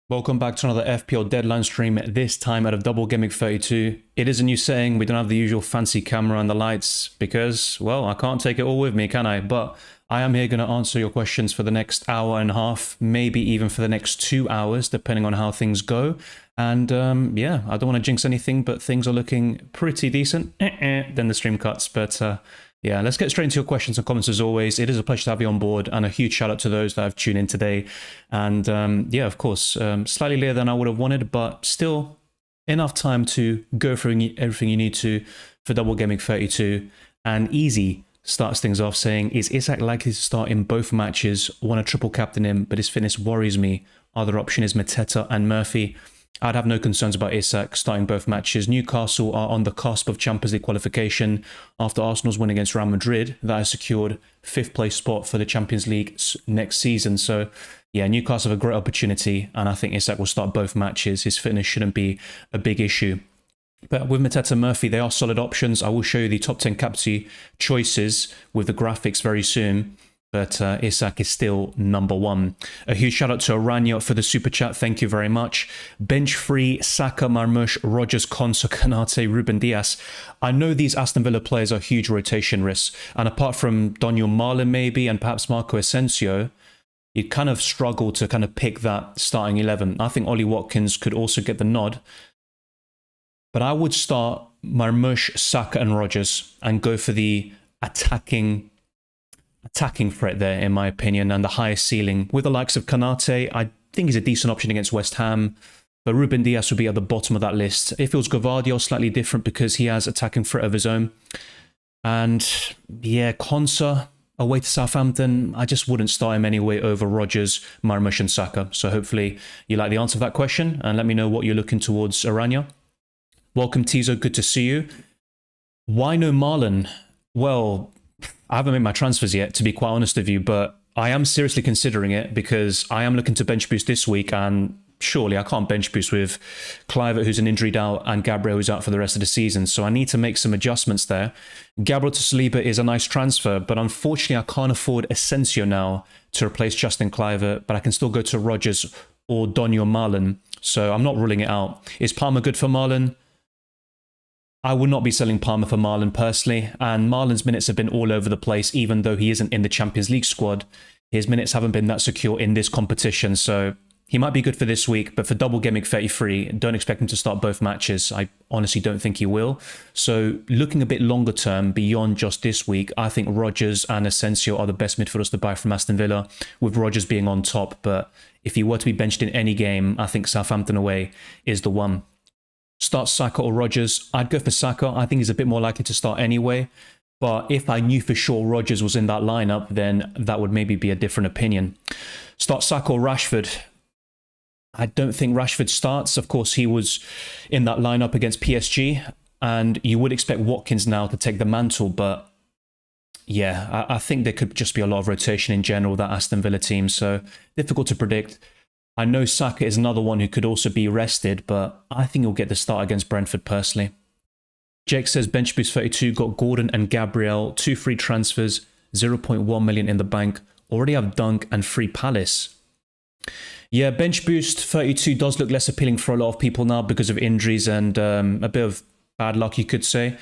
Welcome back to another FPL deadline stream, this time out of Double Gameweek 32. It is a new setting, we don't have the usual fancy camera and the lights because, well, I can't take it all with me, can I? But I am here going to answer your questions for the next hour and a half, maybe even for the next 2 hours, depending on how things go. And yeah, I don't want to jinx anything, but things are looking pretty decent. Then the stream cuts, but yeah, let's get straight into your questions and comments as always. It is a pleasure to have you on board, and a huge shout out to those that have tuned in today. And yeah, of course, slightly later than I would have wanted, but still enough time to go through everything you need to for Double Gameweek 32. And Easy starts things off saying, is Isak likely to start in both matches? Want to triple captain him, but his fitness worries me. Other option is Mateta and Murphy. I'd have no concerns about Isak starting both matches. Newcastle are on the cusp of Champions League qualification after Arsenal's win against Real Madrid. That has secured 5th place spot for the Champions League next season. So yeah, Newcastle have a great opportunity, and I think Isak will start both matches. His fitness shouldn't be a big issue. But with Mateta and Murphy, they are solid options. I will show you the top 10 captaincy choices with the graphics very soon. But Isak is still number one. A huge shout out to Aranya for the super chat. Thank you very much. Bench free, Saka, Marmoush, Rogers, Konsa, Kanate, Ruben Dias. I know these Aston Villa players are huge rotation risks. And apart from Daniel Marlin maybe, and perhaps Marco Asensio, you kind of struggle to kind of pick that starting 11. I think Ollie Watkins could also get the nod. But I would start Marmoush, Saka and Rogers and go for the attacking threat there, in my opinion, and the highest ceiling. With the likes of Kanate, I think he's a decent option against West Ham, but Ruben Dias would be at the bottom of that list. It feels Gvardiol slightly different because he has attacking threat of his own. And yeah, Konsa away to Southampton, I just wouldn't start him anyway over Rogers, Marmoush and Saka. So hopefully you like the answer to that question, and let me know what you're looking towards, Aranya. Welcome, Tizo, good to see you. Why no Marlon? Well, I haven't made my transfers yet, to be quite honest with you, but I am seriously considering it because I am looking to bench boost this week, and surely I can't bench boost with Kluivert, who's an injured out, and Gabriel, who's out for the rest of the season. So I need to make some adjustments there. Gabriel to Saliba is a nice transfer, but unfortunately I can't afford Asensio now to replace Justin Kluivert, but I can still go to Rogers or Daniel Marlin. So I'm not ruling it out. Is Palmer good for Marlin? I would not be selling Palmer for Marlon personally, and Marlon's minutes have been all over the place, even though he isn't in the Champions League squad. His minutes haven't been that secure in this competition, so he might be good for this week, but for Double Gameweek 33, don't expect him to start both matches. I honestly don't think he will. So looking a bit longer term, beyond just this week, I think Rogers and Asensio are the best midfielders to buy from Aston Villa, with Rogers being on top. But if he were to be benched in any game, I think Southampton away is the one. Start Saka or Rogers? I'd go for Saka. I think he's a bit more likely to start anyway. But if I knew for sure Rogers was in that lineup, then that would maybe be a different opinion. Start Saka or Rashford? I don't think Rashford starts. Of course, he was in that lineup against PSG, and you would expect Watkins now to take the mantle. But yeah, I think there could just be a lot of rotation in general, that Aston Villa team. So difficult to predict. I know Saka is another one who could also be rested, but I think he'll get the start against Brentford personally. Jake says bench boost 32, got Gordon and Gabriel, 2 free transfers, 0.1 million in the bank, already have Dunk and free Palace. Yeah, bench boost 32 does look less appealing for a lot of people now because of injuries and a bit of bad luck, you could say.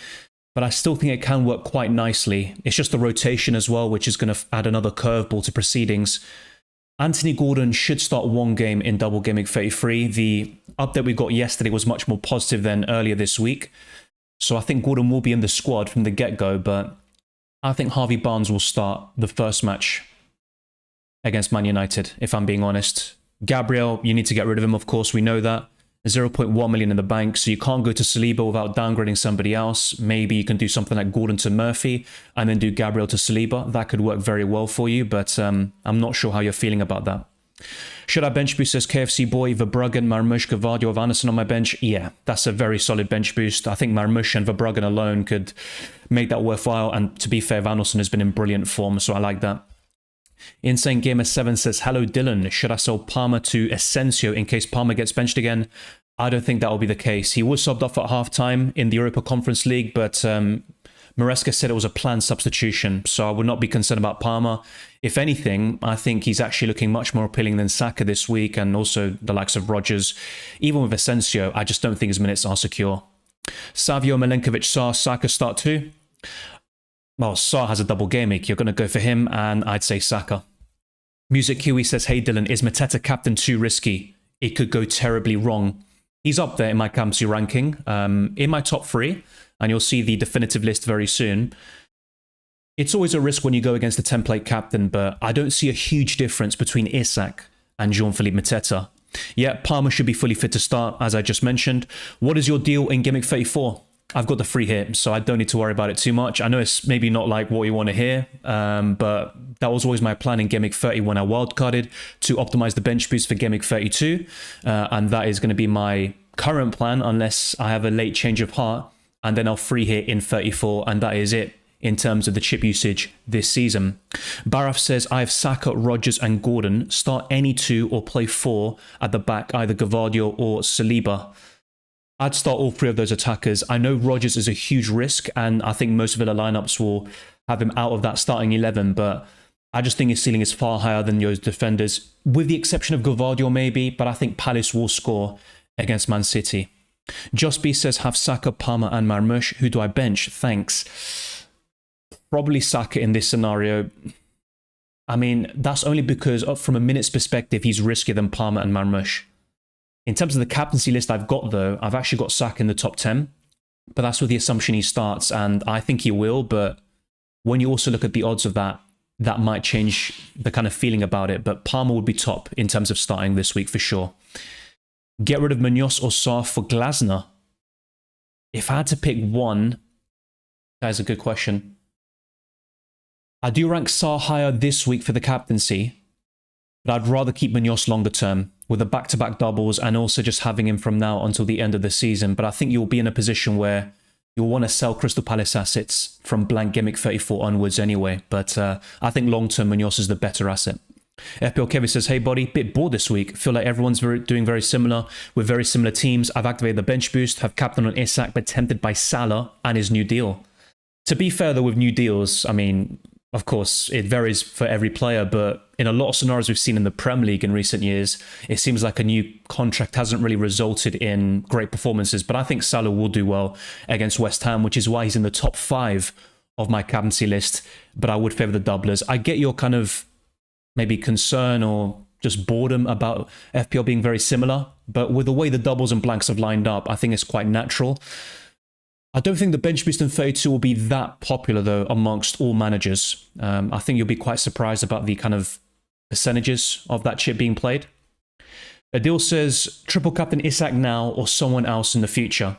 But I still think it can work quite nicely. It's just the rotation as well, which is going to add another curveball to proceedings. Anthony Gordon should start one game in Double Gameweek 33. The update we got yesterday was much more positive than earlier this week. So I think Gordon will be in the squad from the get-go, but I think Harvey Barnes will start the first match against Man United, if I'm being honest. Gabriel, you need to get rid of him, of course, we know that. 0.1 million in the bank, so you can't go to Saliba without downgrading somebody else. Maybe you can do something like Gordon to Murphy and then do Gabriel to Saliba. That could work very well for you, but I'm not sure how you're feeling about that. Should I bench boost, says KFC Boy, Verbruggen, Marmoush, Gvardiol, Vanessa on my bench? Yeah, that's a very solid bench boost. I think Marmoush and Verbruggen alone could make that worthwhile, and to be fair, Vanessa has been in brilliant form, so I like that. Insane Gamer 7 says, hello Dylan, should I sell Palmer to Asensio in case Palmer gets benched again? I don't think that will be the case. He was subbed off at halftime in the Europa Conference League, but Maresca said it was a planned substitution, so I would not be concerned about Palmer. If anything, I think he's actually looking much more appealing than Saka this week, and also the likes of Rodgers. Even with Asensio, I just don't think his minutes are secure. Savio Milenkovic, Sarr, Saka start too. Well, Sarr has a double game week. You're going to go for him, and I'd say Saka. Music Kiwi says, hey Dylan, is Mateta captain too risky? It could go terribly wrong. He's up there in my captaincy ranking, in my top 3, and you'll see the definitive list very soon. It's always a risk when you go against the template captain, but I don't see a huge difference between Isak and Jean-Philippe Mateta. Yeah, Palmer should be fully fit to start, as I just mentioned. What is your deal in Game Week 34? I've got the free hit, so I don't need to worry about it too much. I know it's maybe not like what you want to hear, but that was always my plan in Game Week 30 when I wildcarded to optimize the bench boost for Game Week 32, and that is going to be my current plan unless I have a late change of heart, and then I'll free hit in 34, and that is it in terms of the chip usage this season. Baraf says, I have Saka, Rodgers and Gordon. Start any 2 or play 4 at the back, either Gvardiol or Saliba. I'd start all 3 of those attackers. I know Rodgers is a huge risk, and I think most Villa lineups will have him out of that starting 11, but I just think his ceiling is far higher than those defenders, with the exception of Gvardiol maybe, but I think Palace will score against Man City. Just B says, have Saka, Palmer and Marmoush. Who do I bench? Thanks. Probably Saka in this scenario. I mean, that's only because from a minutes perspective, he's riskier than Palmer and Marmoush. In terms of the captaincy list I've got, though, I've actually got Saka in the top 10, but that's with the assumption he starts, and I think he will, but when you also look at the odds of that, that might change the kind of feeling about it, but Palmer would be top in terms of starting this week for sure. Get rid of Munoz or Sarr for Glasner? If I had to pick one, that is a good question. I do rank Sarr higher this week for the captaincy, but I'd rather keep Munoz longer term, with the back-to-back doubles and also just having him from now until the end of the season. But I think you'll be in a position where you'll want to sell Crystal Palace assets from blank Game Week 34 onwards anyway. But I think long-term Munoz is the better asset. FPL Kevin says, hey buddy, bit bored this week. Feel like everyone's doing very similar with very similar teams. I've activated the bench boost, have captain on Isak, but tempted by Salah and his new deal. To be fair though, with new deals, I mean, of course, it varies for every player, but in a lot of scenarios we've seen in the Premier League in recent years, it seems like a new contract hasn't really resulted in great performances. But I think Salah will do well against West Ham, which is why he's in the top 5 of my captaincy list. But I would favour the doublers. I get your kind of maybe concern or just boredom about FPL being very similar, but with the way the doubles and blanks have lined up, I think it's quite natural. I don't think the bench boost in 32 will be that popular, though, amongst all managers. I think you'll be quite surprised about the kind of percentages of that chip being played. Adil says, triple captain Isak now or someone else in the future.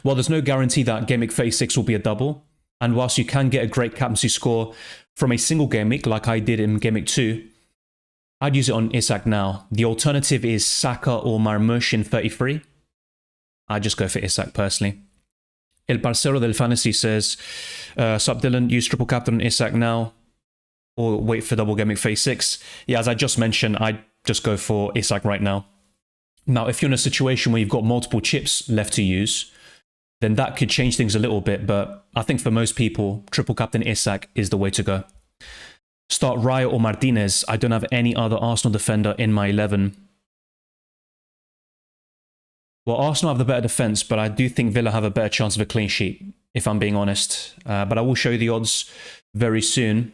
Well, there's no guarantee that Game Week 36 will be a double. And whilst you can get a great captaincy score from a single game week, like I did in Game Week 2, I'd use it on Isak now. The alternative is Saka or Marmoush in 33. I'd just go for Isak personally. El Parcero del Fantasy says, sup Dylan, use triple captain Isak now or wait for double game week 36. Yeah, as I just mentioned, I'd just go for Isak right now. Now, if you're in a situation where you've got multiple chips left to use, then that could change things a little bit, but I think for most people, triple captain Isak is the way to go. Start Raya or Martinez. I don't have any other Arsenal defender in my 11. Well, Arsenal have the better defence, but I do think Villa have a better chance of a clean sheet, if I'm being honest. But I will show you the odds very soon.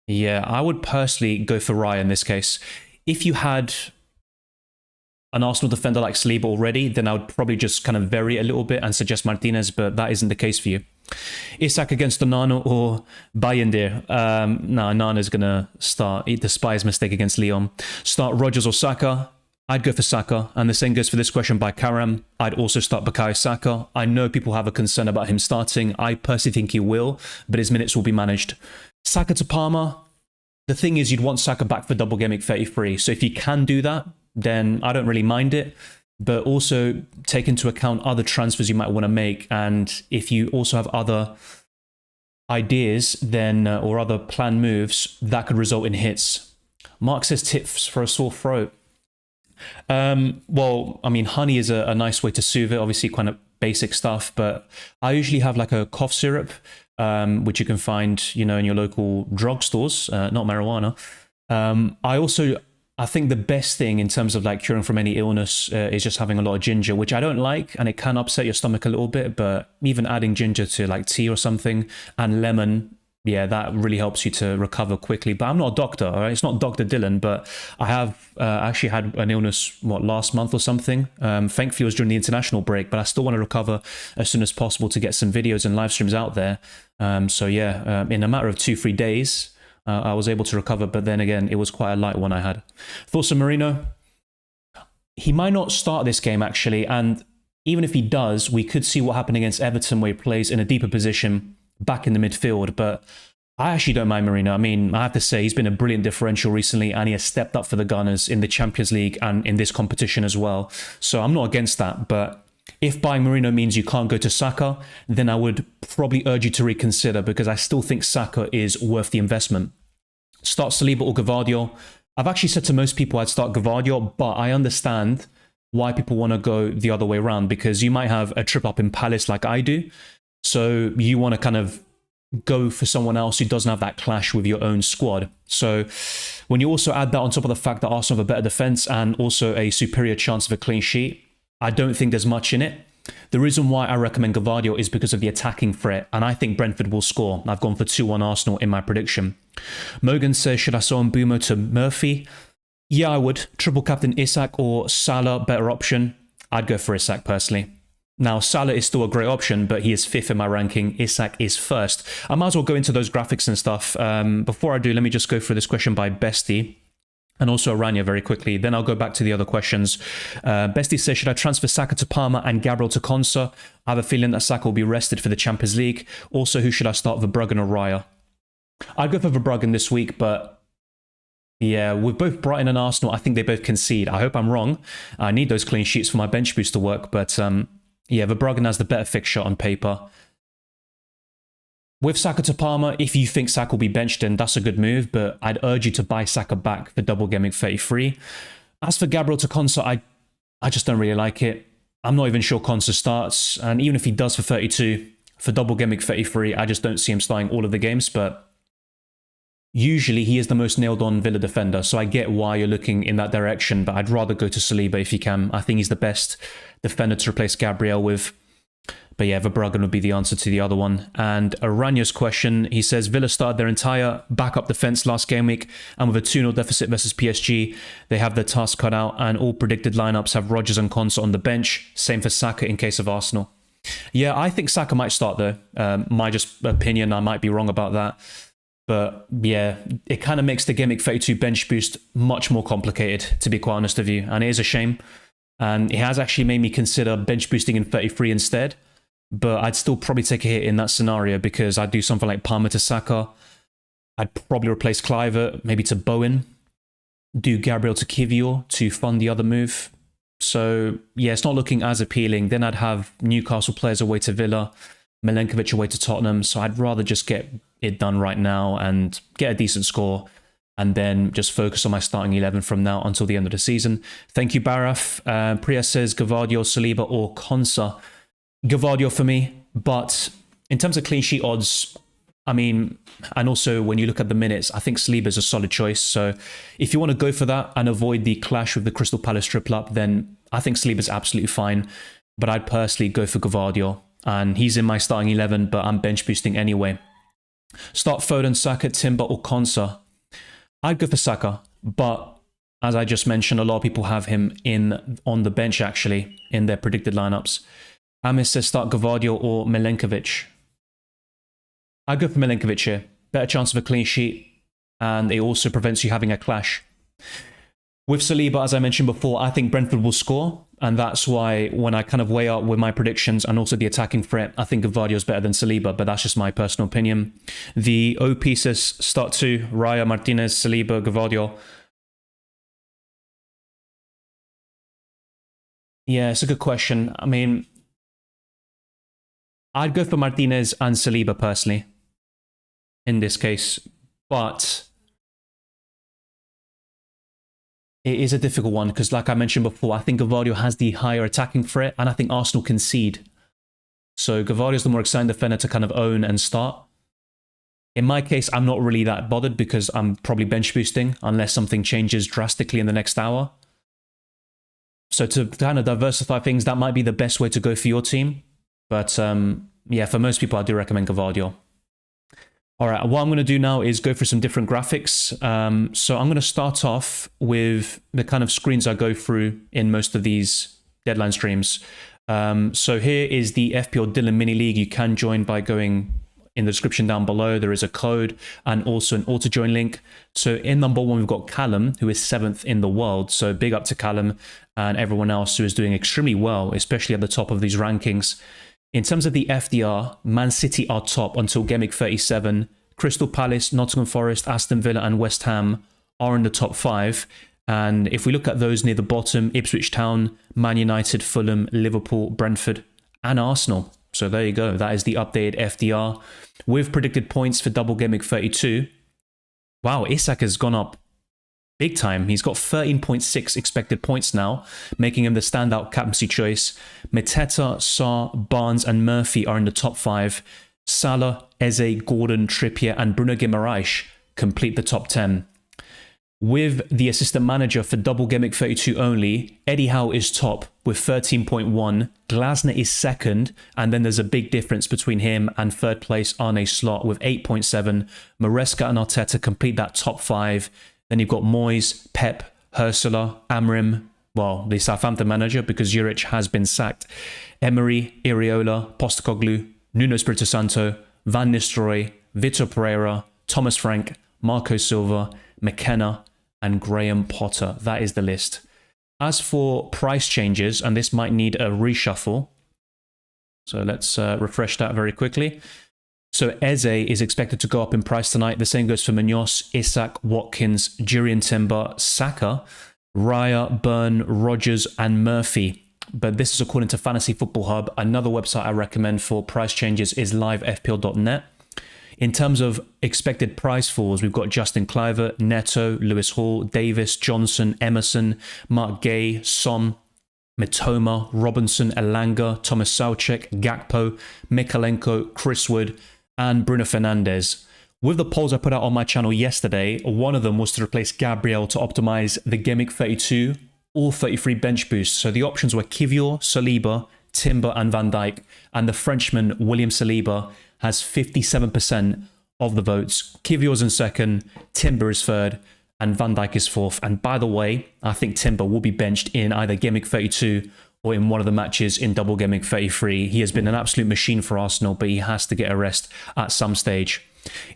Yeah, I would personally go for Raya in this case. If you had an Arsenal defender like Saliba already, then I would probably just kind of vary a little bit and suggest Martinez, but that isn't the case for you. Isak against Onana or Bayindir? No, Onana's going to start. He despises mistake against Lyon. Start Rodgers or Saka? I'd go for Saka, and the same goes for this question by Karam. I'd also start Bukayo Saka. I know people have a concern about him starting. I personally think he will, but his minutes will be managed. Saka to Palmer? The thing is, you'd want Saka back for double game week 33, so if you can do that, then I don't really mind it. But also take into account other transfers you might want to make. And if you also have other ideas then or other planned moves, that could result in hits. Mark says tips for a sore throat. Well, I mean, honey is a nice way to soothe it. Obviously, kind of basic stuff, but I usually have like a cough syrup, which you can find, you know, in your local drugstores, not marijuana. I think the best thing in terms of like curing from any illness is just having a lot of ginger, which I don't like, and it can upset your stomach a little bit, but even adding ginger to like tea or something and lemon, yeah, that really helps you to recover quickly. But I'm not a doctor, all right? It's not Dr. Dylan, but I have actually had an illness, last month or something. Thankfully, it was during the international break, but I still want to recover as soon as possible to get some videos and live streams out there. So yeah, in a matter of 2-3 days, I was able to recover, but then again, it was quite a light one I had. Thoughts on Marino? He might not start this game, actually, and even if he does, we could see what happened against Everton, where he plays in a deeper position back in the midfield, but I actually don't mind Marino. I mean, I have to say, he's been a brilliant differential recently, and he has stepped up for the Gunners in the Champions League and in this competition as well. So I'm not against that, but if buying Marino means you can't go to Saka, then I would probably urge you to reconsider, because I still think Saka is worth the investment. Start Saliba or Gvardiol. I've actually said to most people I'd start Gvardiol, but I understand why people want to go the other way around, because you might have a trip up in Palace like I do. So you want to kind of go for someone else who doesn't have that clash with your own squad. So when you also add that on top of the fact that Arsenal have a better defence and also a superior chance of a clean sheet, I don't think there's much in it. The reason why I recommend Gvardiol is because of the attacking threat, and I think Brentford will score. I've gone for 2-1 Arsenal in my prediction. Mogan says, should I sell Mbumo to Murphy? Yeah, I would. Triple captain Isak or Salah, better option? I'd go for Isak personally. Now, Salah is still a great option, but he is 5th in my ranking. Isak is 1st. I might as well go into those graphics and stuff. Before I do, let me just go through this question by Bestie and also Aranya very quickly. Then I'll go back to the other questions. Bestie says, should I transfer Saka to Parma and Gabriel to Konsa? I have a feeling that Saka will be rested for the Champions League. Also, who should I start, Verbruggen or Raya? I'd go for Verbruggen this week, but yeah, with both Brighton and Arsenal, I think they both concede. I hope I'm wrong. I need those clean sheets for my bench boost to work, but yeah, Verbruggen has the better fixture on paper. With Saka to Parma, if you think Saka will be benched, then that's a good move, but I'd urge you to buy Saka back for Double Gameweek 33. As for Gabriel to Konsa, I just don't really like it. I'm not even sure Konsa starts, and even if he does for 32, for Double Gameweek 33, I just don't see him starting all of the games, but usually he is the most nailed-on Villa defender, so I get why you're looking in that direction, but I'd rather go to Saliba if you can. I think he's the best defender to replace Gabriel with. But yeah, Verbruggen would be the answer to the other one. And Aranya's question, he says, Villa started their entire backup defence last game week, and with a 2-0 deficit versus PSG, they have their task cut out, and all predicted lineups have Rodgers and Konsa on the bench. Same for Saka in case of Arsenal. Yeah, I think Saka might start though. My just opinion, I might be wrong about that. But yeah, it kind of makes the Game Week 32 bench boost much more complicated, to be quite honest with you. And it is a shame. And it has actually made me consider bench boosting in 33 instead. But I'd still probably take a hit in that scenario, because I'd do something like Palmer to Saka. I'd probably replace Kluivert, maybe to Bowen. Do Gabriel to Kivior to fund the other move. So yeah, it's not looking as appealing. Then I'd have Newcastle players away to Villa, Milenkovic away to Tottenham. So I'd rather just get it done right now and get a decent score, and then just focus on my starting 11 from now until the end of the season. Thank you, Baraf. Priya says Gvardiol, Saliba or Konsa. Gvardiol for me, but in terms of clean sheet odds, I mean, and also when you look at the minutes, I think Saliba is a solid choice. So if you want to go for that and avoid the clash with the Crystal Palace triple up, then I think Saliba is absolutely fine. But I'd personally go for Gvardiol, and he's in my starting 11, but I'm bench boosting anyway. Start Foden, Saka, Timber or Konsa. I'd go for Saka, but as I just mentioned, a lot of people have him on the bench actually in their predicted lineups. Amis says start Gvardiol or Milenkovic. I'd go for Milenkovic here. Better chance of a clean sheet, and it also prevents you having a clash. With Saliba, as I mentioned before, I think Brentford will score, and that's why when I kind of weigh up with my predictions and also the attacking threat, I think Gvardiol is better than Saliba, but that's just my personal opinion. The OP says start 2, Raya, Martinez, Saliba, Gvardiol. Yeah, it's a good question. I mean, I'd go for Martinez and Saliba personally in this case, but it is a difficult one because, like I mentioned before, I think Gvardiol has the higher attacking threat, and I think Arsenal concede So Gavardio's the more exciting defender to kind of own and start. In my case, I'm not really that bothered because I'm probably bench boosting unless something changes drastically in the next hour. So to kind of diversify things, that might be the best way to go for your team. But yeah, for most people, I do recommend Gavardio. All right, what I'm going to do now is go through some different graphics. So I'm going to start off with the kind of screens I go through in most of these deadline streams. So here is the FPL Dylan Mini League. You can join by going in the description down below. There is a code and also an auto join link. So in number one, we've got Callum, who is 7th in the world. So big up to Callum and everyone else who is doing extremely well, especially at the top of these rankings. In terms of the FDR, Man City are top until Game Week 37. Crystal Palace, Nottingham Forest, Aston Villa and West Ham are in the top 5. And if we look at those near the bottom, Ipswich Town, Man United, Fulham, Liverpool, Brentford and Arsenal. So there you go. That is the updated FDR. With predicted points for Double Gameweek 32. Wow, Isak has gone up big time. He's got 13.6 expected points now, making him the standout captaincy choice. Mateta, Sarr, Barnes and Murphy are in the top 5. Salah, Eze, Gordon, Trippier and Bruno Guimaraes complete the top 10. With the assistant manager for Double Gameweek 32 only, Eddie Howe is top with 13.1, Glasner is second, and then there's a big difference between him and third place Arne Slot with 8.7. Maresca and Arteta complete that top 5. Then you've got Moyes, Pep, Ursula, Amrim, well, the Southampton manager because Juric has been sacked, Emery, Iriola, Postecoglou, Nuno Espirito Santo, Van Nistelrooy, Vitor Pereira, Thomas Frank, Marco Silva, McKenna, and Graham Potter. That is the list. As for price changes, and this might need a reshuffle, so let's refresh that very quickly. So Eze is expected to go up in price tonight. The same goes for Munoz, Isak, Watkins, Jurriën Timber, Saka, Raya, Byrne, Rogers, and Murphy. But this is according to Fantasy Football Hub. Another website I recommend for price changes is livefpl.net. In terms of expected price falls, we've got Justin Kluivert, Neto, Lewis Hall, Davis, Johnson, Emerson, Mark Gay, Son, Mitoma, Robinson, Elanga, Thomas Soucek, Gakpo, Mikalenko, Chris Wood, and Bruno Fernandes. With the polls I put out on my channel yesterday, one of them was to replace Gabriel to optimize the Game Week 32 or 33 bench boosts. So the options were Kivior, Saliba, Timber, and Van Dijk, and the Frenchman William Saliba has 57% of the votes. Kivior's in second, Timber is third, and Van Dijk is fourth. And by the way, I think Timber will be benched in either Game Week 32 or in one of the matches in Double Game Week 33. He has been an absolute machine for Arsenal, but he has to get a rest at some stage.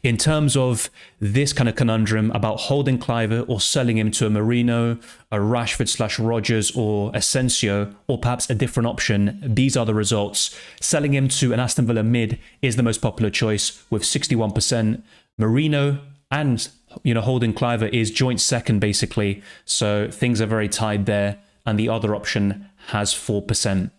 In terms of this kind of conundrum about holding Kluivert or selling him to a Marino, a Rashford/Rogers or Asensio, or perhaps a different option, these are the results. Selling him to an Aston Villa mid is the most popular choice with 61%. Marino and holding Kluivert is joint second basically, so things are very tied there, and the other option has 4%.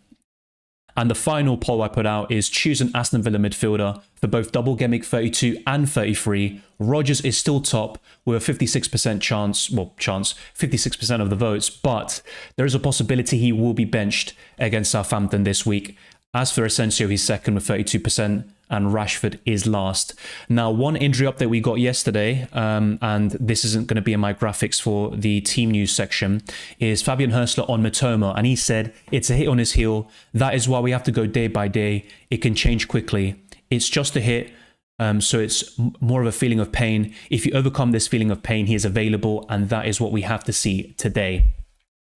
And the final poll I put out is choose an Aston Villa midfielder for both Double Game Week 32 and 33. Rogers is still top with a 56% chance, 56% of the votes, but there is a possibility he will be benched against Southampton this week. As for Asensio, he's second with 32%, and Rashford is last. Now, one injury update we got yesterday, and this isn't going to be in my graphics for the team news section, is Fabian Hurstler on Mitoma, and he said it's a hit on his heel. That is why we have to go day by day. It can change quickly. It's just a hit, so it's more of a feeling of pain. If you overcome this feeling of pain, he is available, and that is what we have to see today.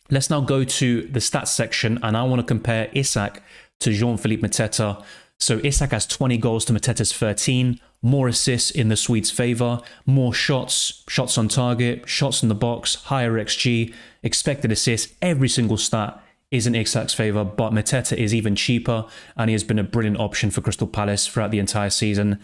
Let's now go to the stats section, and I want to compare Isak to Jean-Philippe Mateta. So Isak has 20 goals to Mateta's 13, more assists in the Swedes' favour, more shots, shots on target, shots in the box, higher XG, expected assists. Every single stat is in Isak's favour, but Mateta is even cheaper, and he has been a brilliant option for Crystal Palace throughout the entire season.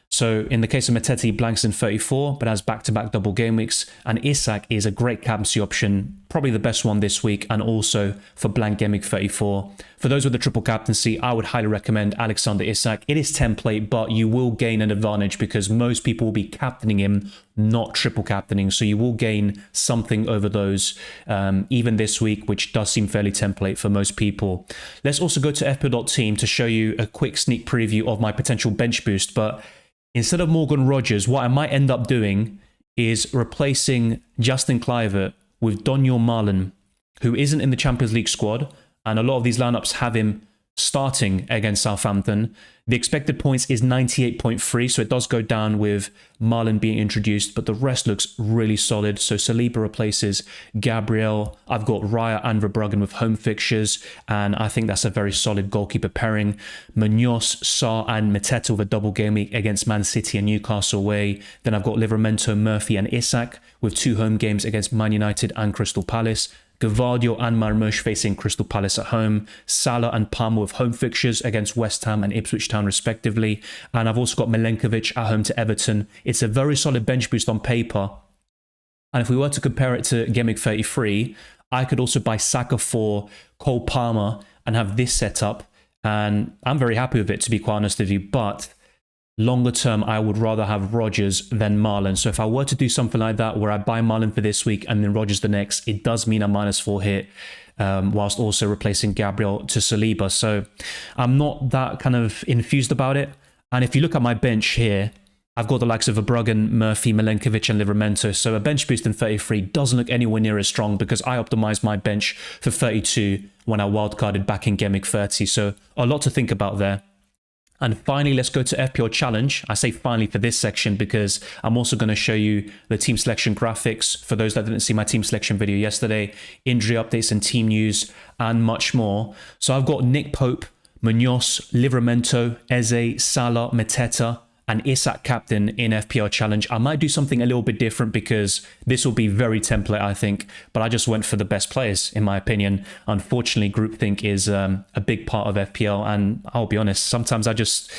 So in the case of Matete, he blanks in 34, but has back-to-back double game weeks. And Isak is a great captaincy option, probably the best one this week, and also for blank game week 34. For those with the triple captaincy, I would highly recommend Alexander Isak. It is template, but you will gain an advantage because most people will be captaining him, not triple captaining. So you will gain something over those, even this week, which does seem fairly template for most people. Let's also go to fpl.team to show you a quick sneak preview of my potential bench boost, but instead of Morgan Rogers, what I might end up doing is replacing Justin Kluivert with Daniel Malen, who isn't in the Champions League squad, and a lot of these lineups have him starting against Southampton. The expected points is 98.3, so it does go down with Malen being introduced, but the rest looks really solid. So Saliba replaces Gabriel. I've got Raya and Verbruggen with home fixtures, and I think that's a very solid goalkeeper pairing. Munoz, Sarr and Mateta with a double game week against Man City and Newcastle away. Then I've got Livramento, Murphy and Isak with 2 home games against Man United and Crystal Palace. Gavardio and Marmoush facing Crystal Palace at home, Salah and Palmer with home fixtures against West Ham and Ipswich Town respectively, and I've also got Milenkovic at home to Everton. It's a very solid bench boost on paper, and if we were to compare it to Game Week 33, I could also buy Saka for Cole Palmer and have this set up, and I'm very happy with it, to be quite honest with you, but longer term, I would rather have Rodgers than Malen. So if I were to do something like that, where I buy Malen for this week and then Rodgers the next, it does mean a -4 hit, whilst also replacing Gabriel to Saliba. So I'm not that kind of infused about it. And if you look at my bench here, I've got the likes of Verbruggen, Murphy, Milenkovic and Livramento. So a bench boost in 33 doesn't look anywhere near as strong because I optimized my bench for 32 when I wildcarded back in Game Week 30. So a lot to think about there. And finally, let's go to FPL Challenge. I say finally for this section because I'm also going to show you the team selection graphics for those that didn't see my team selection video yesterday, injury updates and team news, and much more. So I've got Nick Pope, Munoz, Livramento, Eze, Salah, Mateta, and Isak captain in FPL Challenge. I might do something a little bit different because this will be very template, I think, but I just went for the best players, in my opinion. Unfortunately, groupthink is a big part of FPL, and I'll be honest, sometimes I just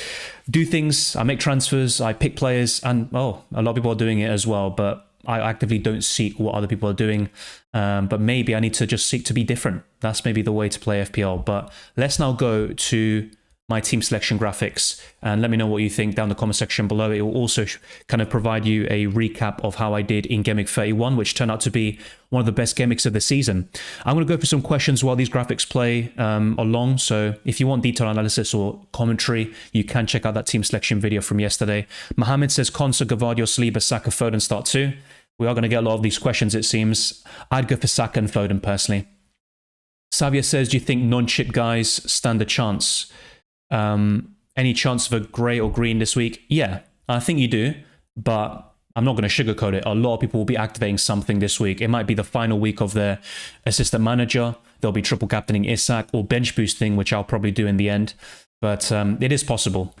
do things, I make transfers, I pick players, and a lot of people are doing it as well, but I actively don't seek what other people are doing, but maybe I need to just seek to be different. That's maybe the way to play FPL, but let's now go to my team selection graphics and let me know what you think down in the comment section below. It will also kind of provide you a recap of how I did in Game Week 31, which turned out to be one of the best game weeks of the season. I'm going to go through some questions while these graphics play along. So if you want detailed analysis or commentary, you can check out that team selection video from yesterday. Mohammed says Konsa, Gavardio, Saliba, Saka, Foden start 2. We are going to get a lot of these questions, it seems. I'd go for Saka and Foden personally. Savia says, do you think non-chip guys stand a chance? Any chance of a grey or green this week? Yeah, I think you do, but I'm not going to sugarcoat it. A lot of people will be activating something this week. It might be the final week of their assistant manager. They'll be triple captaining Isak or bench boosting, which I'll probably do in the end, but it is possible.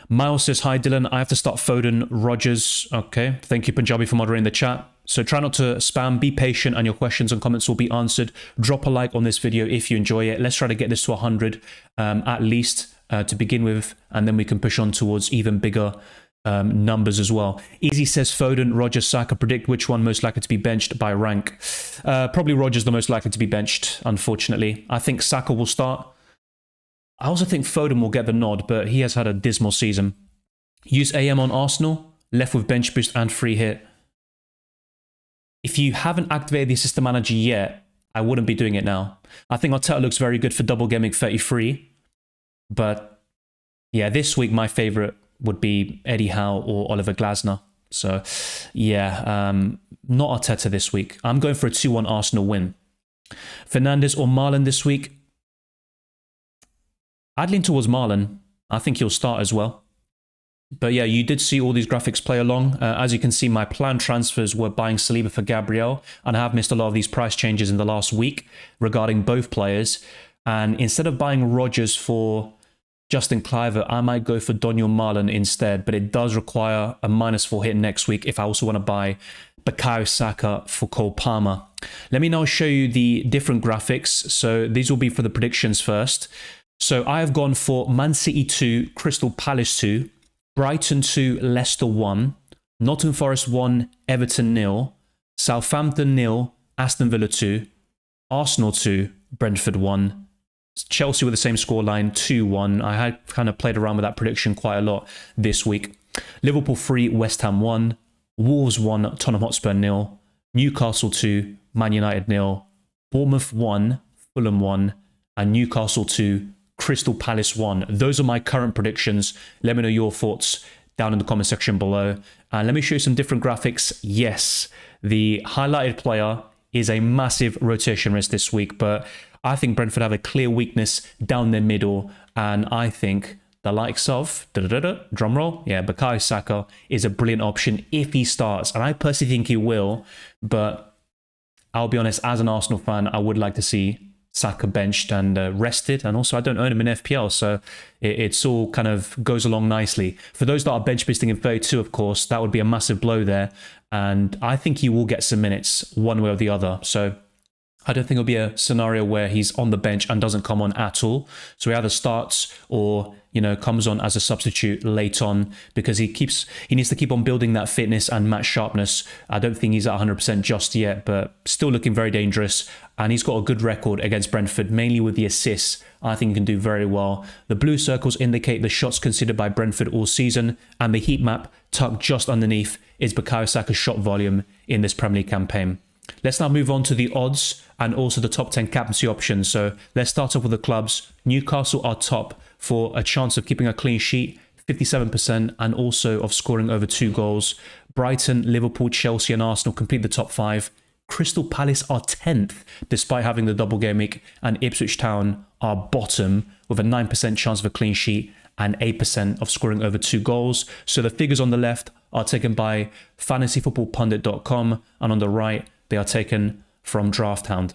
Miles says, hi Dylan, I have to start Foden, Rodgers. Okay, thank you Punjabi for moderating the chat. So try not to spam, be patient, and your questions and comments will be answered. Drop a like on this video if you enjoy it. Let's try to get this to 100 at least to begin with, and then we can push on towards even bigger numbers as well. Easy says Foden, Rodgers, Saka. Predict which one most likely to be benched by rank. Probably Rodgers the most likely to be benched, unfortunately. I think Saka will start. I also think Foden will get the nod, but he has had a dismal season. Use AM on Arsenal, left with bench boost and free hit. If you haven't activated the assistant manager yet, I wouldn't be doing it now. I think Arteta looks very good for double game week 33. But yeah, this week my favourite would be Eddie Howe or Oliver Glasner. So yeah, not Arteta this week. I'm going for a 2-1 Arsenal win. Fernandes or Marlon this week? I'd lean towards Marlon. I think he'll start as well. But yeah, you did see all these graphics play along. As you can see, my planned transfers were buying Saliba for Gabriel, and I have missed a lot of these price changes in the last week regarding both players. And instead of buying Rodgers for Justin Kluivert, I might go for Daniel Malen instead, but it does require a -4 hit next week if I also want to buy Bukayo Saka for Cole Palmer. Let me now show you the different graphics. So these will be for the predictions first. So I have gone for Man City 2, Crystal Palace 2, Brighton 2, Leicester 1, Nottingham Forest 1, Everton 0, Southampton 0, Aston Villa 2, Arsenal 2, Brentford 1, Chelsea with the same scoreline, 2-1. I had kind of played around with that prediction quite a lot this week. Liverpool 3, West Ham 1, Wolves 1, Tottenham Hotspur 0, Newcastle 2, Man United 0, Bournemouth 1, Fulham 1, and Newcastle 2, Crystal Palace 1. Those are my current predictions. Let me know your thoughts down in the comment section below. And let me show you some different graphics. Yes, the highlighted player is a massive rotation risk this week, but I think Brentford have a clear weakness down their middle, and I think the likes of, drumroll, yeah, Bukayo Saka is a brilliant option if he starts, and I personally think he will, but I'll be honest, as an Arsenal fan, I would like to see Saka benched and rested, and also I don't own him in FPL, so it's all kind of goes along nicely. For those that are bench boosting in 32, of course, that would be a massive blow there, and I think he will get some minutes one way or the other, so I don't think it'll be a scenario where he's on the bench and doesn't come on at all. So he either starts or, you know, comes on as a substitute late on, because he needs to keep on building that fitness and match sharpness. I don't think he's at 100% just yet, but still looking very dangerous. And he's got a good record against Brentford, mainly with the assists. I think he can do very well. The blue circles indicate the shots considered by Brentford all season, and the heat map tucked just underneath is Bukayo Saka's shot volume in this Premier League campaign. Let's now move on to the odds and also the top 10 captaincy options. So let's start off with the clubs. Newcastle are top for a chance of keeping a clean sheet, 57%, and also of scoring over 2 goals. Brighton, Liverpool, Chelsea and Arsenal complete the top 5. Crystal Palace are 10th despite having the double game week, and Ipswich Town are bottom with a 9% chance of a clean sheet and 8% of scoring over 2 goals. So the figures on the left are taken by fantasyfootballpundit.com, and on the right they are taken from DraftHound.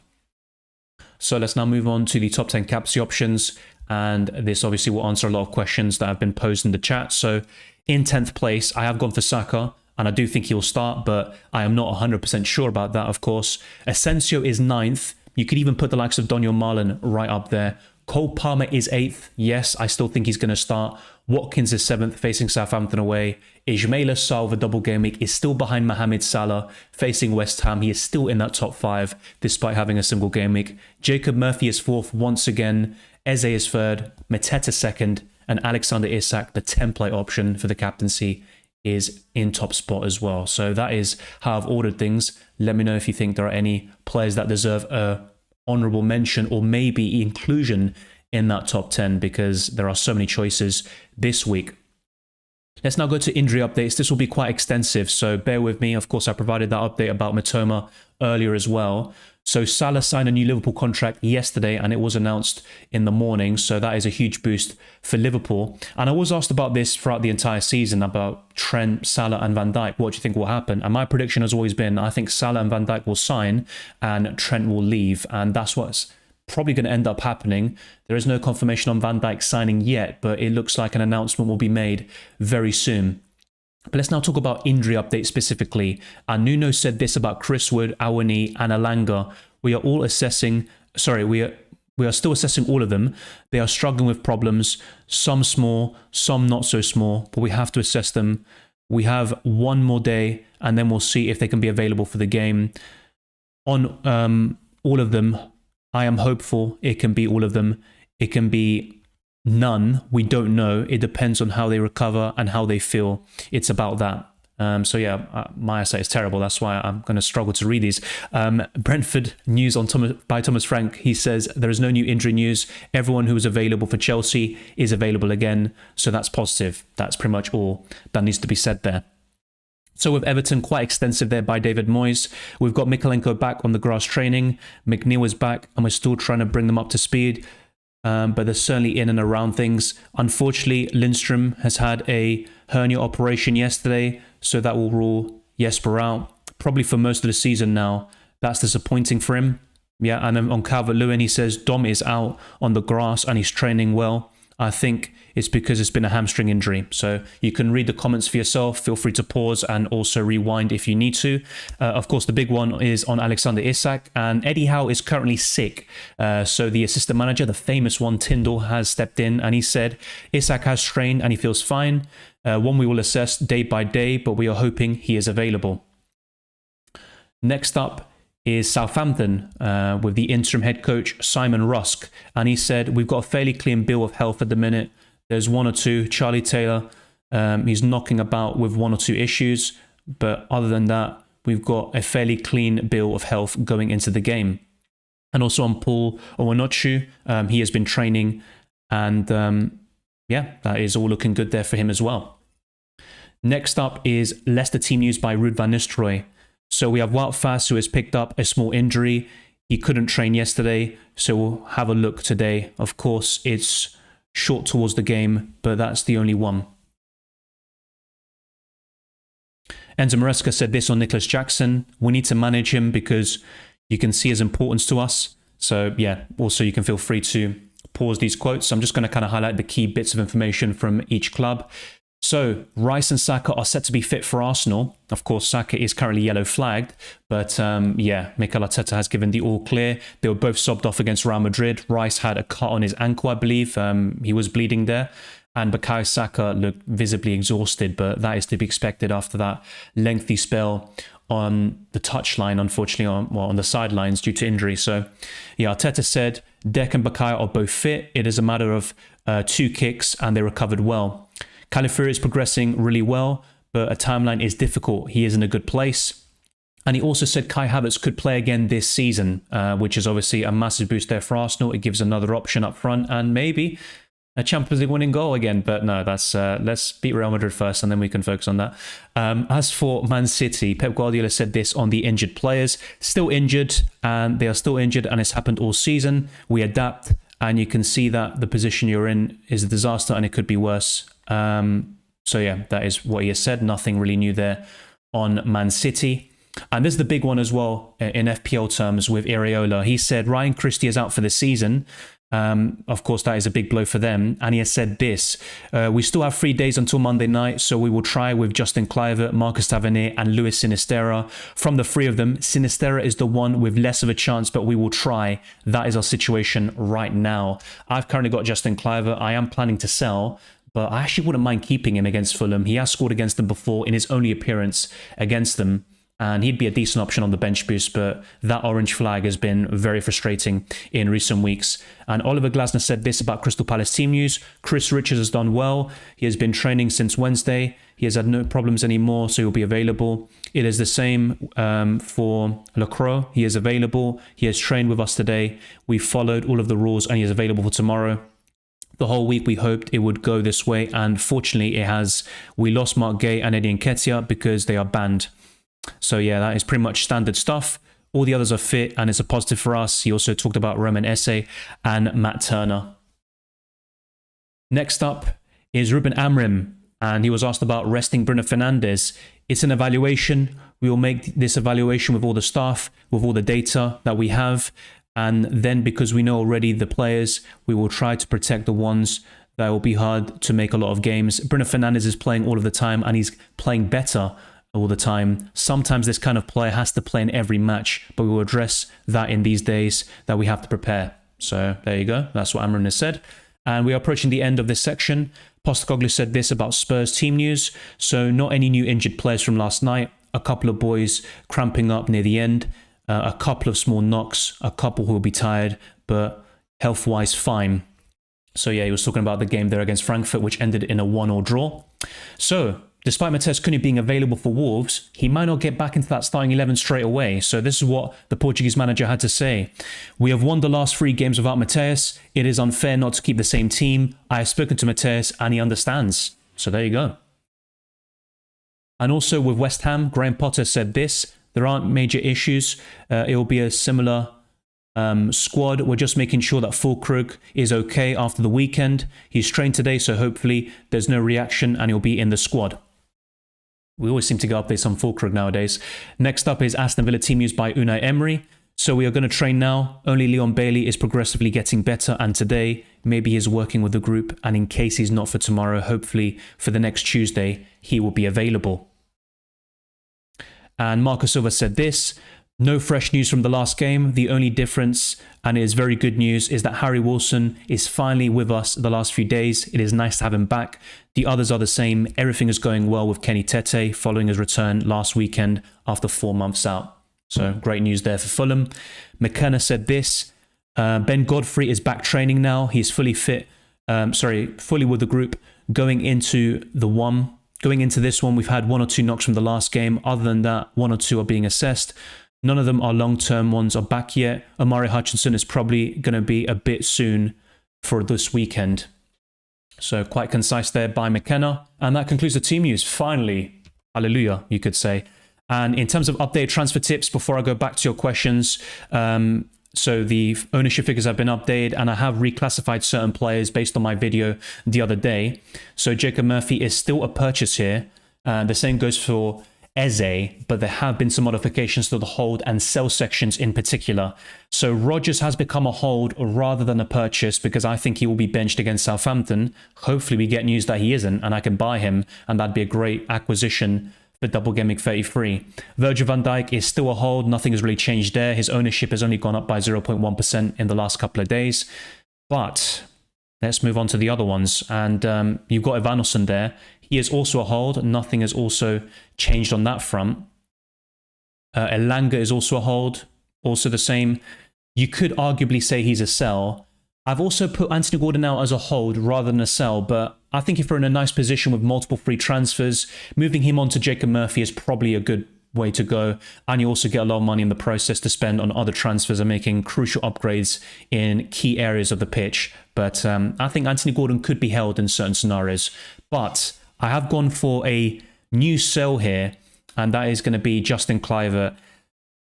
So let's now move on to the top 10 captaincy options, and this obviously will answer a lot of questions that have been posed in the chat. So in 10th place, I have gone for Saka, and I do think he'll start, but I am not 100% sure about that, of course. Asensio is 9th. You could even put the likes of Daniel Marlon right up there. Cole Palmer is 8th. Yes, I still think he's going to start. Watkins is 7th, facing Southampton away. Ismaila Sarr with a double game week is still behind Mohamed Salah, facing West Ham. He is still in that top 5, despite having a single game week. Jacob Murphy is 4th once again. Eze is 3rd. Mateta 2nd. And Alexander Isak, the template option for the captaincy, is in top spot as well. So that is how I've ordered things. Let me know if you think there are any players that deserve a honorable mention or maybe inclusion in that top 10, because there are so many choices this week. Let's now go to injury updates. This will be quite extensive, so bear with me. Of course, I provided that update about Mitoma earlier as well. So Salah signed a new Liverpool contract yesterday, and it was announced in the morning. So that is a huge boost for Liverpool. And I was asked about this throughout the entire season, about Trent, Salah and Van Dijk. What do you think will happen? And my prediction has always been, I think Salah and Van Dijk will sign and Trent will leave. And that's what's probably going to end up happening. There is no confirmation on Van Dijk signing yet, but it looks like an announcement will be made very soon. But let's now talk about injury updates specifically. And Nuno said this about Chris Wood, Awani and Alanga. We are still assessing all of them. They are struggling with problems, some small, some not so small, but we have to assess them. We have one more day and then we'll see if they can be available for the game. On all of them, I am hopeful it can be all of them. It can be none. We don't know. It depends on how they recover and how they feel. It's about that. So yeah, my eyesight is terrible. That's why I'm going to struggle to read these. Brentford news on by Thomas Frank. He says there is no new injury news. Everyone who was available for Chelsea is available again. So that's positive. That's pretty much all that needs to be said there. So with Everton, quite extensive there by David Moyes. We've got Mikalenko back on the grass training. McNeil is back, and we're still trying to bring them up to speed. But they're certainly in and around things. Unfortunately, Lindstrom has had a hernia operation yesterday, so that will rule Jesper out, probably for most of the season now. That's disappointing for him. Yeah, and then on Calvert-Lewin, he says Dom is out on the grass and he's training well. I think it's because it's been a hamstring injury. So you can read the comments for yourself. Feel free to pause and also rewind if you need to. Of course, the big one is on Alexander Isak, and Eddie Howe is currently sick. So the assistant manager, the famous one, Tyndall, has stepped in and he said Isak has trained and he feels fine. One we will assess day by day, but we are hoping he is available. Next up is Southampton with the interim head coach Simon Rusk, and he said we've got a fairly clean bill of health at the minute. There's one or two. Charlie Taylor, he's knocking about with one or two issues, but other than that, we've got a fairly clean bill of health going into the game. And also on Paul Owonochu, he has been training, and yeah, that is all looking good there for him as well. Next up is Leicester team news by Ruud van Nistelrooy. So we have Wout Faes, who has picked up a small injury. He couldn't train yesterday, so we'll have a look today. Of course, it's short towards the game, but that's the only one. Enzo Maresca said this on Nicholas Jackson. We need to manage him because you can see his importance to us. So yeah, also you can feel free to pause these quotes. I'm just going to kind of highlight the key bits of information from each club. So, Rice and Saka are set to be fit for Arsenal. Of course, Saka is currently yellow flagged, but yeah, Mikel Arteta has given the all clear. They were both subbed off against Real Madrid. Rice had a cut on his ankle, I believe. He was bleeding there. And Bukayo Saka looked visibly exhausted, but that is to be expected after that lengthy spell on the touchline, unfortunately, on the sidelines due to injury. So, yeah, Arteta said Dek and Bukayo are both fit. It is a matter of 2 kicks, and they recovered well. Calafiori is progressing really well, but a timeline is difficult. He is in a good place. And he also said Kai Havertz could play again this season, which is obviously a massive boost there for Arsenal. It gives another option up front and maybe a Champions League winning goal again. But no, that's let's beat Real Madrid first and then we can focus on that. As for Man City, Pep Guardiola said this on the injured players. Still injured, and they are still injured, and it's happened all season. We adapt, and you can see that the position you're in is a disaster and it could be worse. So yeah, that is what he has said. Nothing really new there on Man City. And this is the big one as well in FPL terms with Areola. He said Ryan Christie is out for the season. Of course, that is a big blow for them. And he has said this, we still have 3 days until Monday night, so we will try with Justin Kluivert, Marcus Tavernier and Luis Sinisterra. From the 3 of them, Sinisterra is the one with less of a chance, but we will try. That is our situation right now. I've currently got Justin Kluivert. I am planning to sell, but I actually wouldn't mind keeping him against Fulham. He has scored against them before in his only appearance against them, and he'd be a decent option on the bench boost, but that orange flag has been very frustrating in recent weeks. And Oliver Glasner said this about Crystal Palace team news. Chris Richards has done well. He has been training since Wednesday. He has had no problems anymore, so he'll be available. It is the same for Lacroix. He is available. He has trained with us today. We followed all of the rules, and he is available for tomorrow. The whole week we hoped it would go this way, and fortunately it has. We lost Mark Gay and Eddie Nketiah because they are banned. So yeah, that is pretty much standard stuff. All the others are fit, and it's a positive for us. He also talked about Roman Esse and Matt Turner. Next up is Ruben Amorim, and he was asked about resting Bruno Fernandes. It's an evaluation. We will make this evaluation with all the staff, with all the data that we have. And then because we know already the players, we will try to protect the ones that will be hard to make a lot of games. Bruno Fernandes is playing all of the time, and he's playing better all the time. Sometimes this kind of player has to play in every match, but we will address that in these days that we have to prepare. So there you go. That's what Amorim has said. And we are approaching the end of this section. Postecoglou said this about Spurs team news. So not any new injured players from last night. A couple of boys cramping up near the end. A couple of small knocks, a couple who will be tired, but health-wise fine. So yeah, he was talking about the game there against Frankfurt, which ended in a 1-1 draw. So, despite Matheus Cunha being available for Wolves, he might not get back into that starting 11 straight away. So this is what the Portuguese manager had to say. We have won the last 3 games without Matheus. It is unfair not to keep the same team. I have spoken to Matheus and he understands. So there you go. And also with West Ham, Graham Potter said this. There aren't major issues. It will be a similar squad. We're just making sure that Fulkrug is okay after the weekend. He's trained today, so hopefully there's no reaction and he'll be in the squad. We always seem to get updates on Fulkrug nowadays. Next up is Aston Villa team news by Unai Emery. So we are going to train now. Only Leon Bailey is progressively getting better, and today maybe he's working with the group, and in case he's not for tomorrow, hopefully for the next Tuesday, he will be available. And Marco Silva said this: no fresh news from the last game. The only difference, and it is very good news, is that Harry Wilson is finally with us the last few days. It is nice to have him back. The others are the same. Everything is going well with Kenny Tete following his return last weekend after 4 months out. So great news there for Fulham. McKenna said this: Ben Godfrey is back training now. He's fully fit, fully with the group. Going into this one, we've had 1 or 2 knocks from the last game. Other than that, 1 or 2 are being assessed. None of them are long-term ones are back yet. Omari Hutchinson is probably going to be a bit soon for this weekend. So quite concise there by McKenna. And that concludes the team news. Finally, hallelujah, you could say. And in terms of updated transfer tips, before I go back to your questions, so the ownership figures have been updated, and I have reclassified certain players based on my video the other day. So Jacob Murphy is still a purchase here. The same goes for Eze, but there have been some modifications to the hold and sell sections in particular. So Rodgers has become a hold rather than a purchase, because I think he will be benched against Southampton. Hopefully we get news that he isn't, and I can buy him, and that'd be a great acquisition for Double Gameweek 33. Virgil van Dijk is still a hold. Nothing has really changed there. His ownership has only gone up by 0.1% in the last couple of days. But let's move on to the other ones. And you've got Evanilson there. He is also a hold. Nothing has also changed on that front. Elanga is also a hold. Also the same. You could arguably say he's a sell. I've also put Anthony Gordon out as a hold rather than a sell, but I think if we're in a nice position with multiple free transfers, moving him on to Jacob Murphy is probably a good way to go. And you also get a lot of money in the process to spend on other transfers and making crucial upgrades in key areas of the pitch. But I think Anthony Gordon could be held in certain scenarios. But I have gone for a new sell here, and that is going to be Justin Kluivert.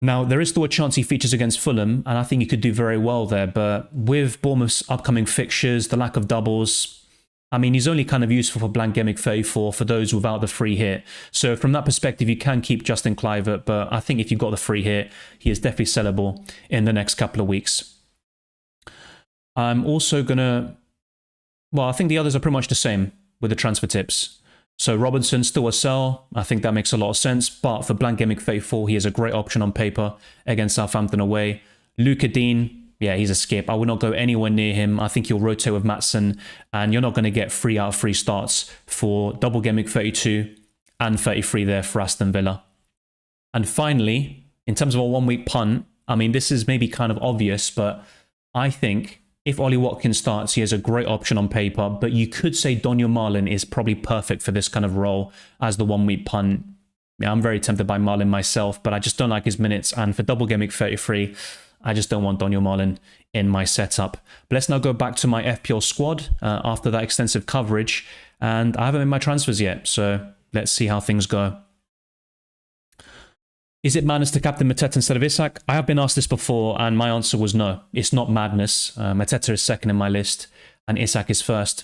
Now, there is still a chance he features against Fulham, and I think he could do very well there. But with Bournemouth's upcoming fixtures, the lack of doubles, I mean, he's only kind of useful for blank Gameweek 34 for those without the free hit. So from that perspective, you can keep Justin Kluivert, but I think if you've got the free hit, he is definitely sellable in the next couple of weeks. I'm also going to... Well, I think the others are pretty much the same with the transfer tips. So Robinson, still a sell. I think that makes a lot of sense. But for blank Gameweek 34, he is a great option on paper against Southampton away. Luca Dean, yeah, he's a skip. I would not go anywhere near him. I think he'll rotate with Maatsen, and you're not going to get 3 out of 3 starts for Double Gameweek 32 and 33 there for Aston Villa. And finally, in terms of a 1 week punt, I mean, this is maybe kind of obvious, but I think if Ollie Watkins starts, he has a great option on paper, but you could say Daniel Marlin is probably perfect for this kind of role as the 1 week punt. Yeah, I'm very tempted by Marlin myself, but I just don't like his minutes. And for Double Gameweek 33, I just don't want Daniel Marlin in my setup. But let's now go back to my FPL squad after that extensive coverage. And I haven't made my transfers yet, so let's see how things go. Is it madness to captain Mateta instead of Isak? I have been asked this before, and my answer was no. It's not madness. Mateta is second in my list, and Isak is first.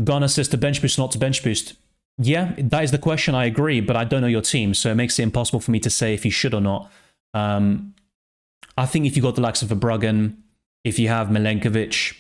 Ghana says to bench boost, not to bench boost. Yeah, that is the question. I agree, but I don't know your team, so it makes it impossible for me to say if you should or not. I think if you got the likes of Verbruggen, if you have Milenkovic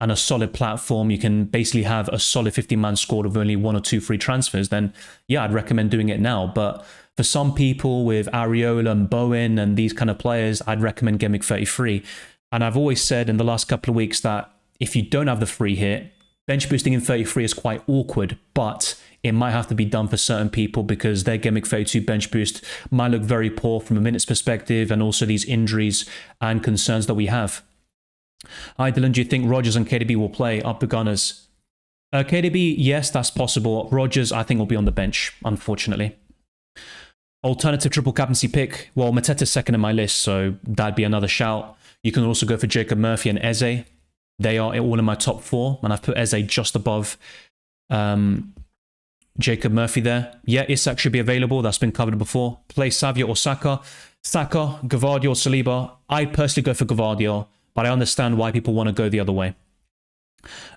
and a solid platform, you can basically have a solid 50-man squad with only 1 or 2 free transfers, then yeah, I'd recommend doing it now. But for some people with Areola and Bowen and these kind of players, I'd recommend Gameweek 33. And I've always said in the last couple of weeks that if you don't have the free hit, bench boosting in 33 is quite awkward, but it might have to be done for certain people because their Gameweek 32 bench boost might look very poor from a minutes perspective, and also these injuries and concerns that we have. Hi Dylan, do you think Rodgers and KDB will play up the Gunners? KDB, yes, that's possible. Rodgers, I think, will be on the bench, unfortunately. Alternative triple captaincy pick. Well, Mateta's second in my list, so that'd be another shout. You can also go for Jacob Murphy and Eze. They are all in my top 4, and I've put Eze just above Jacob Murphy there. Yeah, Isak should be available. That's been covered before. Play Savia or Saka. Saka, Gvardiol, Saliba. I personally go for Gvardiol, but I understand why people want to go the other way.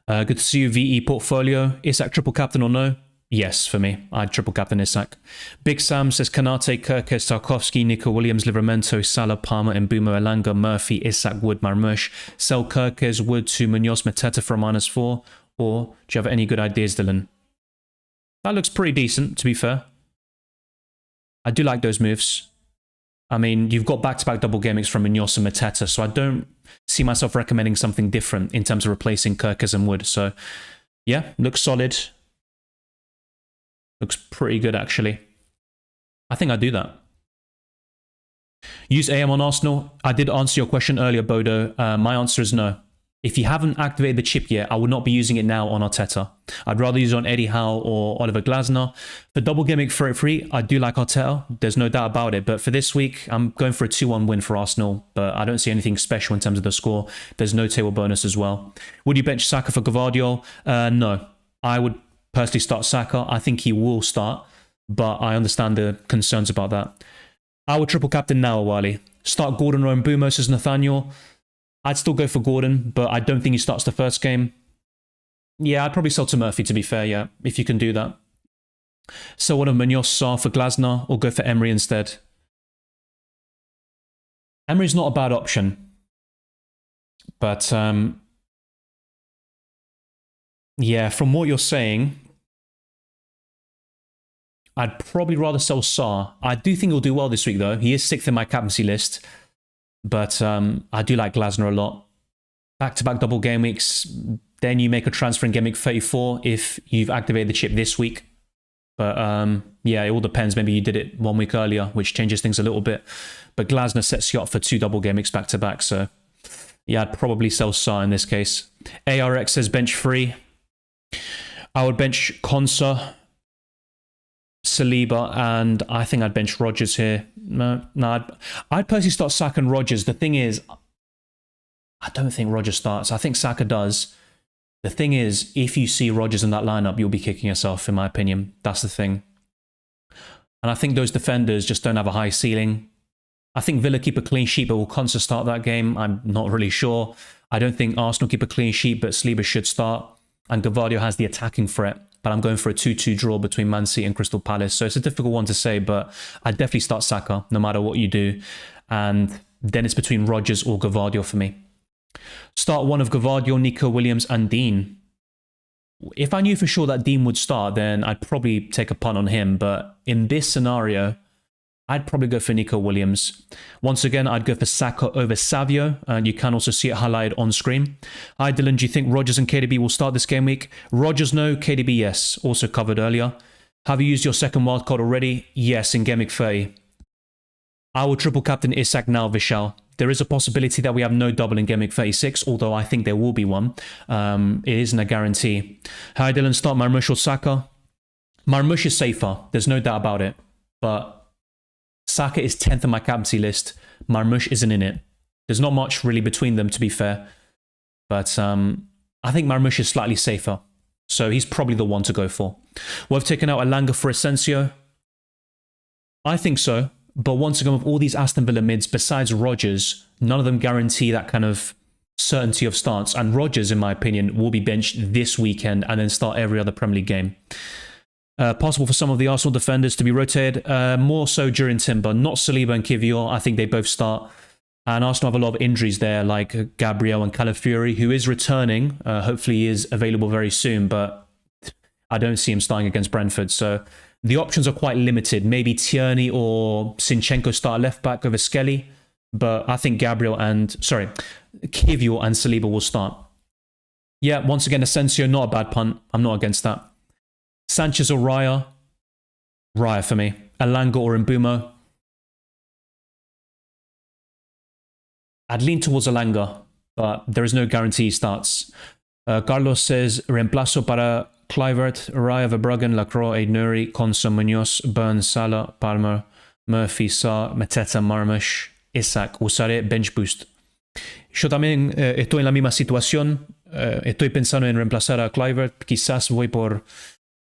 Good to see you, VE Portfolio. Isak triple captain or no? Yes, for me. I'd triple captain Isak. Big Sam says Kanate, Kirkes, Tarkovsky, Nico Williams, Livramento, Salah, Palmer, Mbumo, Elanga, Murphy, Isak, Wood, Marmush. Sell Kirkes, Wood to Munoz, Mateta for a -4. Or do you have any good ideas, Dylan? That looks pretty decent, to be fair. I do like those moves. I mean, you've got back-to-back double game weeks from Munoz and Mateta, so I don't see myself recommending something different in terms of replacing Kirkes and Wood. So, yeah, looks solid. Looks pretty good, actually. I think I'd do that. Use AM on Arsenal. I did answer your question earlier, Bodo. My answer is no. If you haven't activated the chip yet, I would not be using it now on Arteta. I'd rather use it on Eddie Howe or Oliver Glasner. For double gimmick for it free, I do like Arteta. There's no doubt about it. But for this week, I'm going for a 2-1 win for Arsenal. But I don't see anything special in terms of the score. There's no table bonus as well. Would you bench Saka for Gvardiol? No. I would personally start Saka. I think he will start. But I understand the concerns about that. I would triple captain now, Wally. Start Gordon or Mbumo, says Nathaniel. I'd still go for Gordon, but I don't think he starts the first game. Yeah, I'd probably sell to Murphy, to be fair, yeah, if you can do that. So one of Munoz, Sarr for Glasner, or go for Emery instead. Emery's not a bad option. But, yeah, from what you're saying, I'd probably rather sell Sarr. I do think he'll do well this week, though. He is 6th in my captaincy list. But I do like Glasner a lot. Back-to-back double game weeks. Then you make a transfer in game week 34 if you've activated the chip this week. But yeah, it all depends. Maybe you did it 1 week earlier, which changes things a little bit. But Glasner sets you up for 2 double game weeks back-to-back. So yeah, I'd probably sell Sarr in this case. ARX says bench free. I would bench Konsa, Saliba, and I think I'd bench Rodgers here. No, I'd personally start Saka and Rodgers. The thing is, I don't think Rodgers starts. I think Saka does. The thing is, if you see Rodgers in that lineup, you'll be kicking yourself, in my opinion. That's the thing. And I think those defenders just don't have a high ceiling. I think Villa keep a clean sheet, but will Konsa start that game? I'm not really sure. I don't think Arsenal keep a clean sheet, but Saliba should start. And Gvardiol has the attacking threat. But I'm going for a 2-2 draw between Man City and Crystal Palace. So it's a difficult one to say, but I'd definitely start Saka, no matter what you do. And then it's between Rodgers or Gvardiol for me. Start one of Gvardiol, Nico Williams, and Dean. If I knew for sure that Dean would start, then I'd probably take a punt on him. But in this scenario, I'd probably go for Nico Williams. Once again, I'd go for Saka over Savio, and you can also see it highlighted on screen. Hi Dylan, do you think Rodgers and KDB will start this game week? Rodgers no, KDB yes, also covered earlier. Have you used your second wildcard already? Yes, in game week 30. I will triple captain Isak now, Vishal. There is a possibility that we have no double in game week 36, although I think there will be one. It isn't a guarantee. Hi Dylan, start Marmush or Saka? Marmush is safer, there's no doubt about it. But Saka is 10th on my captaincy list. Marmush isn't in it. There's not much really between them, to be fair. But I think Marmush is slightly safer. So he's probably the one to go for. We've taken out Elanga for Asensio. I think so. But once again, with all these Aston Villa mids, besides Rodgers, none of them guarantee that kind of certainty of starts. And Rodgers, in my opinion, will be benched this weekend and then start every other Premier League game. Possible for some of the Arsenal defenders to be rotated, more so during Timber, not Saliba and Kivior. I think they both start. And Arsenal have a lot of injuries there, like Gabriel and Calafiori, who is returning. Hopefully he is available very soon, but I don't see him starting against Brentford. So the options are quite limited. Maybe Tierney or Zinchenko start left back over Skelly, but I think Kivior and Saliba will start. Yeah, once again, Asensio, not a bad punt. I'm not against that. Sanchez or Raya? Raya for me. Elanga or Mbumo? I'd lean towards Elanga, but there is no guarantee he starts. Carlos says, reemplazo para Kluivert, Raya, Verbruggen, Lacroix, Aid-Nouri, Konsa, Munoz, Burns, Salah, Palmer, Murphy, Sarr, Mateta, Marmush, Isak. Usaré bench boost. Yo también estoy en la misma situación. Estoy pensando en reemplazar a Kluivert. Quizás voy por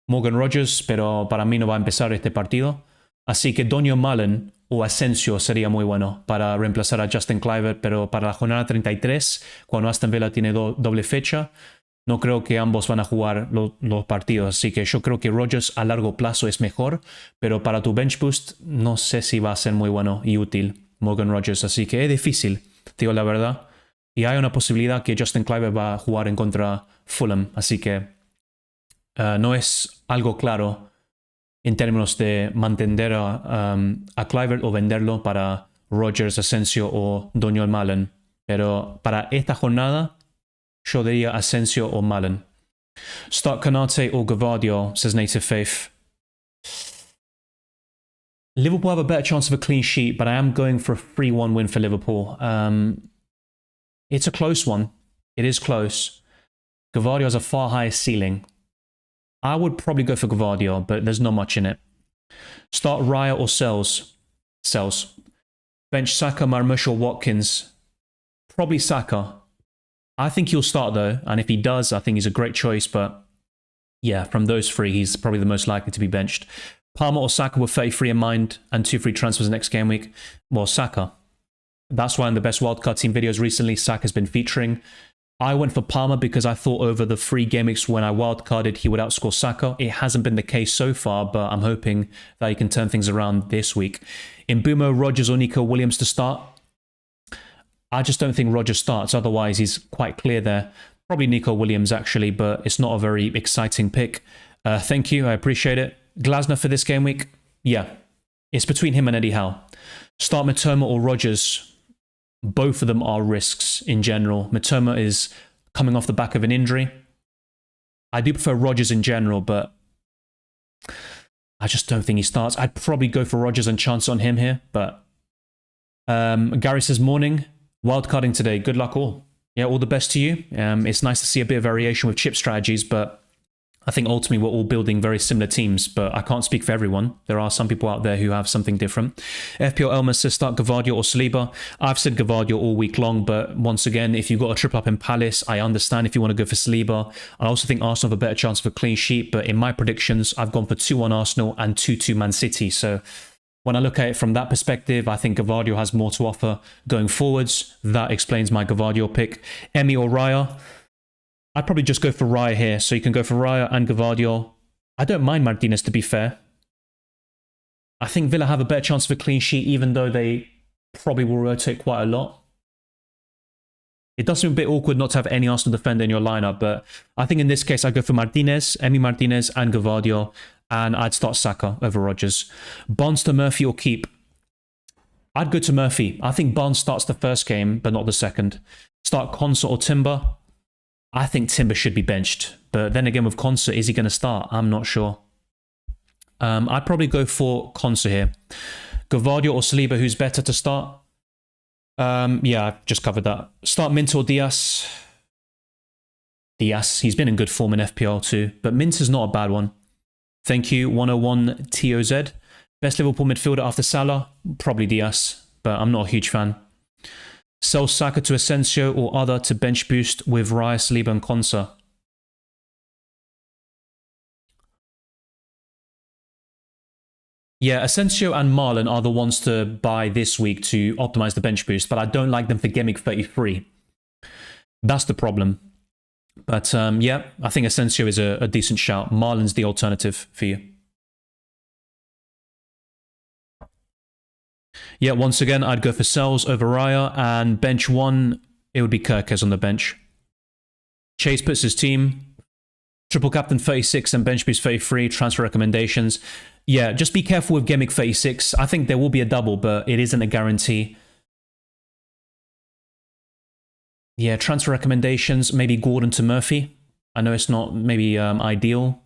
Morgan Rodgers, pero para mí no va a empezar este partido. Así que Donio Malen o Asensio sería muy bueno para reemplazar a Justin Kluivert, pero para la jornada 33, cuando Aston Villa tiene doble fecha, No creo que ambos van a jugar los partidos, así que yo creo que Rodgers a largo plazo es mejor, pero para tu bench boost no sé si va a ser muy bueno y útil Morgan Rodgers, así que es difícil, te digo la verdad. Y hay una posibilidad que Justin Clive va a jugar en contra Fulham, así que no es algo claro en términos de mantener a Clive o venderlo para Rodgers, Asensio o Daniel Malen. Pero para esta jornada, yo diría Asensio o Malen. Start Konate or Gvardiol, says Native Faith. Liverpool have a better chance of a clean sheet, but I am going for a 3-1 win for Liverpool. It's a close one. It is close. Gvardiol has a far higher ceiling. I would probably go for Gvardiol, but there's not much in it. Start Raya or Sells? Sells. Bench Saka, Marmoush or Watkins? Probably Saka. I think he'll start though, and if he does, I think he's a great choice, but yeah, from those three, he's probably the most likely to be benched. Palmer or Saka with 33 in mind and 2 free transfers next game week? Well, Saka. That's why in the best wildcard team videos recently, Saka's been featuring. I went for Palmer because I thought over the 3 game weeks when I wildcarded, he would outscore Saka. It hasn't been the case so far, but I'm hoping that he can turn things around this week. In Mbumo, Rodgers or Nico Williams to start? I just don't think Rodgers starts, otherwise he's quite clear there. Probably Nico Williams actually, but it's not a very exciting pick. Thank you, I appreciate it. Glasner for this game week? Yeah, it's between him and Eddie Howe. Start Matoma or Rodgers? Both of them are risks in general. Matoma is coming off the back of an injury. I do prefer Rodgers in general, but I just don't think he starts. I'd probably go for Rodgers and chance on him here, but Gary says, morning. Wildcarding today. Good luck all. Yeah, all the best to you. It's nice to see a bit of variation with chip strategies, but I think ultimately we're all building very similar teams, but I can't speak for everyone. There are some people out there who have something different. FPL Elmer says start Gvardiol or Saliba. I've said Gvardiol all week long, but once again, if you've got a triple up in Palace, I understand if you want to go for Saliba. I also think Arsenal have a better chance of a clean sheet, but in my predictions, I've gone for 2-1 Arsenal and 2-2 Man City. So when I look at it from that perspective, I think Gvardiol has more to offer going forwards. That explains my Gvardiol pick. Emi or Raya? I'd probably just go for Raya here. So you can go for Raya and Gvardiol. I don't mind Martinez, to be fair. I think Villa have a better chance of a clean sheet, even though they probably will rotate quite a lot. It does seem a bit awkward not to have any Arsenal defender in your lineup, but I think in this case, I'd go for Martinez, Emi Martinez, and Gvardiol, and I'd start Saka over Rodgers. Barnes to Murphy or keep? I'd go to Murphy. I think Barnes starts the first game, but not the second. Start Konsa or Timber? I think Timber should be benched, but then again with Konsa, is he going to start? I'm not sure. I'd probably go for Konsa here. Gvardiol or Saliba, who's better to start? Yeah, I've just covered that. Start Mint or Diaz? Diaz, he's been in good form in FPL too, but Mint is not a bad one. Thank you, 101 TOZ. Best Liverpool midfielder after Salah? Probably Diaz, but I'm not a huge fan. Sell Saka to Asensio or other to bench boost with Raya, Saliba and Konsa? Yeah, Asensio and Marlon are the ones to buy this week to optimize the bench boost, but I don't like them for Game Week 33. That's the problem. But yeah, I think Asensio is a decent shout. Marlon's the alternative for you. Yeah, once again, I'd go for Sells over Raya, and bench 1, it would be Kirkes on the bench. Chase puts his team. Triple captain 36 and bench boost 33, transfer recommendations. Yeah, just be careful with Game Week 36. I think there will be a double, but it isn't a guarantee. Yeah, transfer recommendations, maybe Gordon to Murphy. I know it's not maybe ideal,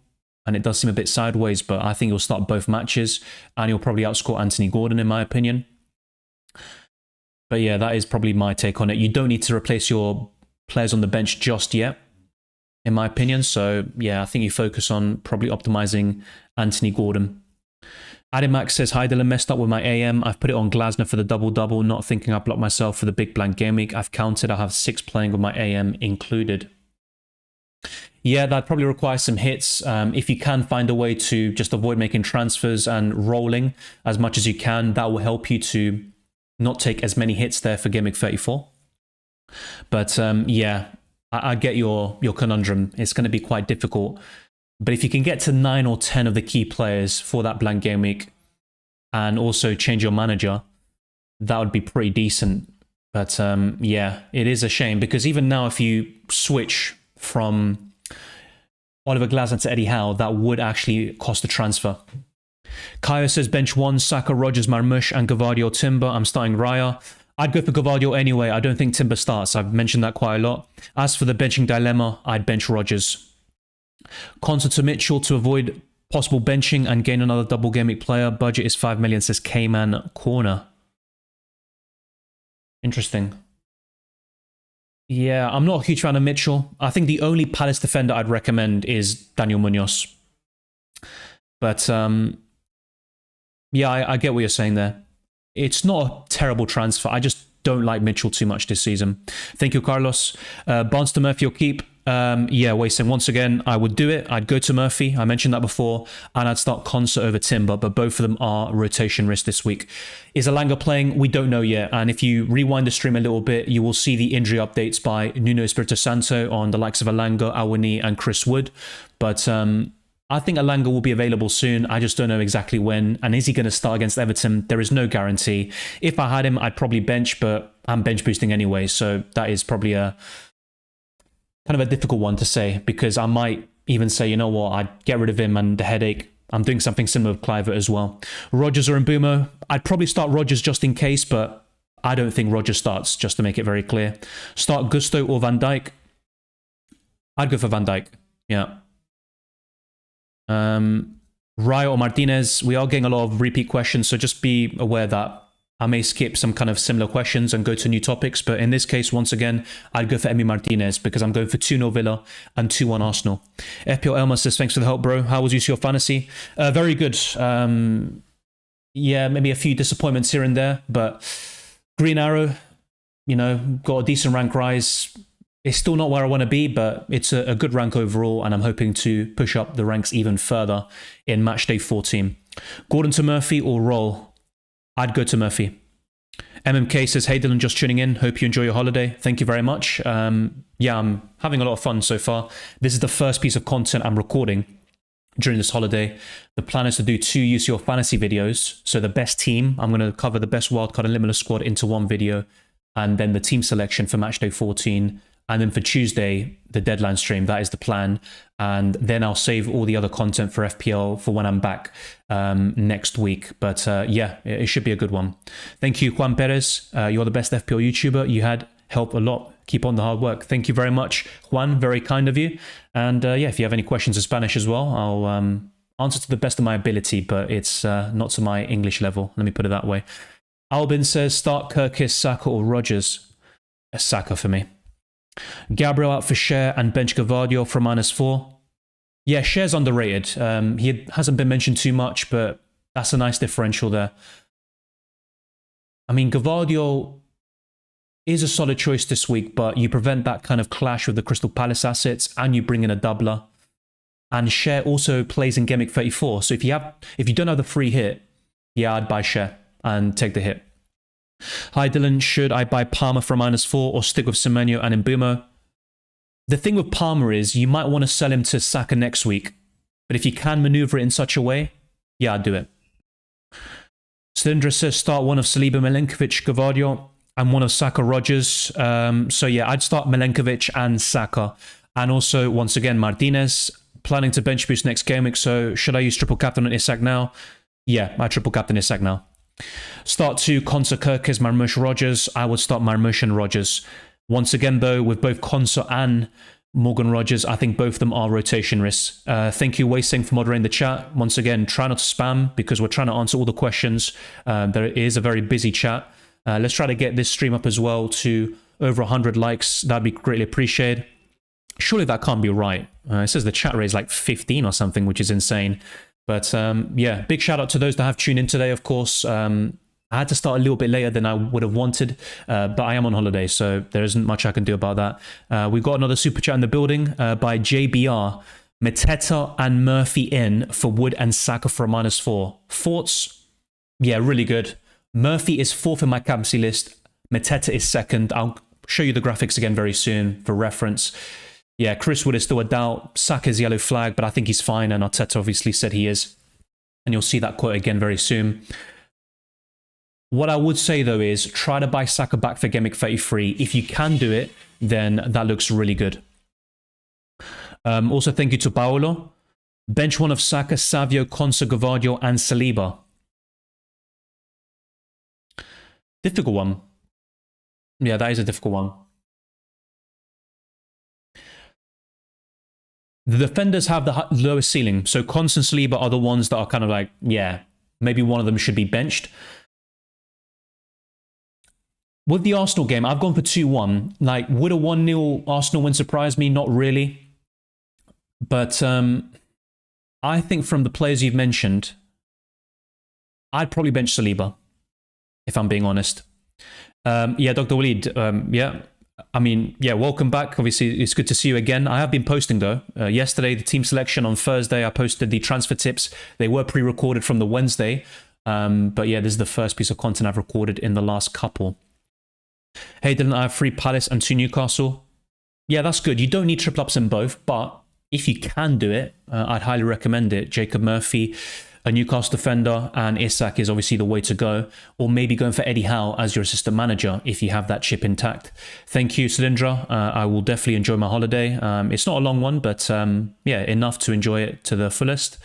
and it does seem a bit sideways, but I think he'll start both matches, and he'll probably outscore Anthony Gordon, in my opinion. But yeah, that is probably my take on it. You don't need to replace your players on the bench just yet, in my opinion. So yeah, I think you focus on probably optimizing Anthony Gordon. Adimax says, hi Dylan, messed up with my AM. I've put it on Glasner for the double-double, not thinking I blocked myself for the big blank game week. I've counted, I have 6 playing with my AM included. Yeah, that probably requires some hits. If you can find a way to just avoid making transfers and rolling as much as you can, that will help you to not take as many hits there for Game Week 34. But yeah, I get your conundrum. It's going to be quite difficult. But if you can get to 9 or 10 of the key players for that blank game week and also change your manager, that would be pretty decent. But yeah, it is a shame because even now, if you switch from Oliver Glasner to Eddie Howe, that would actually cost a transfer. Kaya says bench 1, Saka, Rodgers, Marmoush, and Gavardio, Timber. I'm starting Raya. I'd go for Gavardio anyway. I don't think Timber starts. I've mentioned that quite a lot. As for the benching dilemma, I'd bench Rodgers. Concert to Mitchell to avoid possible benching and gain another double game week player. Budget is 5 million, says Cayman Corner. Interesting. Yeah, I'm not a huge fan of Mitchell. I think the only Palace defender I'd recommend is Daniel Munoz. But yeah, I get what you're saying there. It's not a terrible transfer. I just don't like Mitchell too much this season. Thank you, Carlos. Barnes to Murphy or keep. Yeah, Wasting. Once again, I would do it. I'd go to Murphy. I mentioned that before. And I'd start Concert over Timber. But both of them are rotation risk this week. Is Alanga playing? We don't know yet. And if you rewind the stream a little bit, you will see the injury updates by Nuno Espirito Santo on the likes of Alanga, Awani, and Chris Wood. But I think Alanga will be available soon. I just don't know exactly when. And is he going to start against Everton? There is no guarantee. If I had him, I'd probably bench, but I'm bench boosting anyway. So that is probably a kind of a difficult one to say because I might even say, you know what, I'd get rid of him and the headache. I'm doing something similar with Clivert as well. Rodgers or Mbumo? I'd probably start Rodgers just in case, but I don't think Rodgers starts, just to make it very clear. Start Gusto or Van Dijk? I'd go for Van Dijk. Yeah. Raya or Martinez? We are getting a lot of repeat questions, so just be aware that I may skip some kind of similar questions and go to new topics. But in this case, once again, I'd go for Emi Martinez because I'm going for 2-0 Villa and 2-1 Arsenal. FPL Elma says, thanks for the help, bro. How was your fantasy? Very good. Yeah, maybe a few disappointments here and there, but Green Arrow, you know, got a decent rank rise. It's still not where I want to be, but it's a good rank overall, and I'm hoping to push up the ranks even further in matchday 14. Gordon to Murphy or Roll? I'd go to Murphy. MMK says, hey Dylan, just tuning in. Hope you enjoy your holiday. Thank you very much. Yeah, I'm having a lot of fun so far. This is the first piece of content I'm recording during this holiday. The plan is to do 2 UCL fantasy videos. So the best team, I'm going to cover the best wildcard and limitless squad into one video, and then the team selection for matchday 14. And then for Tuesday, the deadline stream, that is the plan. And then I'll save all the other content for FPL for when I'm back next week. But yeah, it should be a good one. Thank you, Juan Perez. You're the best FPL YouTuber. You had helped a lot. Keep on the hard work. Thank you very much, Juan. Very kind of you. And yeah, if you have any questions in Spanish as well, I'll answer to the best of my ability, but it's not to my English level. Let me put it that way. Albin says, start Kirkis, Saka or Rodgers. A Saka for me. Gabriel out for Share and bench Gavardio for -4. Yeah, Share's underrated. He hasn't been mentioned too much, but that's a nice differential there. I mean, Gavardio is a solid choice this week, but you prevent that kind of clash with the Crystal Palace assets and you bring in a doubler. And Share also plays in Gemic 34. So if you don't have the free hit, yeah, I'd buy Share and take the hit. Hi Dylan, should I buy Palmer for -4 or stick with Semenyo and Mbumo? The thing with Palmer is you might want to sell him to Saka next week, but if you can maneuver it in such a way, yeah, I'd do it. Cylindra says start one of Saliba, Milenkovic, Gavardio, and one of Saka, Rodgers. So yeah, I'd start Milenkovic and Saka, and also once again Martinez. Planning to bench boost next game week, so should I use triple captain on Isak now? Yeah, I triple captain Isak now. Start 2, Konsa, Kirkis, Marmoush, Rodgers. I would start Marmoush and Rodgers. Once again, though, with both Konsa and Morgan Rodgers, I think both of them are rotation risks. Thank you, Wasting, for moderating the chat. Once again, try not to spam because we're trying to answer all the questions. There is a very busy chat. Let's try to get this stream up as well to over 100 likes. That'd be greatly appreciated. Surely that can't be right. It says the chat rate is like 15 or something, which is insane. But yeah, big shout out to those that have tuned in today, of course. I had to start a little bit later than I would have wanted, but I am on holiday, so there isn't much I can do about that. We've got another super chat in the building by JBR. Mateta and Murphy in for Wood and Saka for a -4. Thoughts? Yeah, really good. Murphy is 4th in my captaincy list. Mateta is 2nd. I'll show you the graphics again very soon for reference. Yeah, Chris Wood is still a doubt. Saka's yellow flag, but I think he's fine, and Arteta obviously said he is. And you'll see that quote again very soon. What I would say, though, is try to buy Saka back for Game Week 33. If you can do it, then that looks really good. Also, thank you to Paolo. Bench one of Saka, Savio, Konsa, Gvardiol, and Saliba. Difficult one. Yeah, that is a difficult one. The defenders have the lowest ceiling. So Konsa and Saliba are the ones that are kind of like, yeah, maybe one of them should be benched. With the Arsenal game, I've gone for 2-1. Like, would a 1-0 Arsenal win surprise me? Not really. But I think from the players you've mentioned, I'd probably bench Saliba, if I'm being honest. Yeah, Dr. Walid, yeah. I mean, yeah, welcome back. Obviously, it's good to see you again. I have been posting, though. Yesterday, the team selection. On Thursday, I posted the transfer tips. They were pre-recorded from the Wednesday. But yeah, this is the first piece of content I've recorded in the last couple. Hey, didn't I have 3 Palace and 2 Newcastle? Yeah, that's good. You don't need triple ups in both, but if you can do it, I'd highly recommend it. Jacob Murphy, a Newcastle defender, and Isak is obviously the way to go. Or maybe going for Eddie Howe as your assistant manager if you have that chip intact. Thank you, Cylindra. I will definitely enjoy my holiday. It's not a long one, but yeah, enough to enjoy it to the fullest.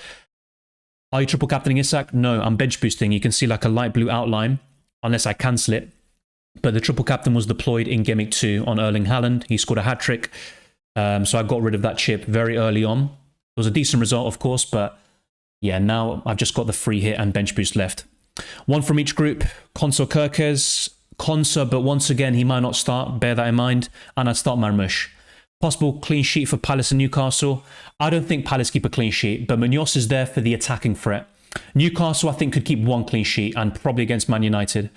Are you triple captaining Isak? No, I'm bench boosting. You can see like a light blue outline, unless I cancel it. But the triple captain was deployed in Game Week 2 on Erling Haaland. He scored a hat-trick. So I got rid of that chip very early on. It was a decent result, of course, but yeah, now I've just got the free hit and bench boost left. One from each group. Konsa, Kirkes. Konsa, but once again, he might not start. Bear that in mind. And I'd start Marmoush. Possible clean sheet for Palace and Newcastle. I don't think Palace keep a clean sheet, but Munoz is there for the attacking threat. Newcastle, I think, could keep 1 clean sheet, and probably against Man United.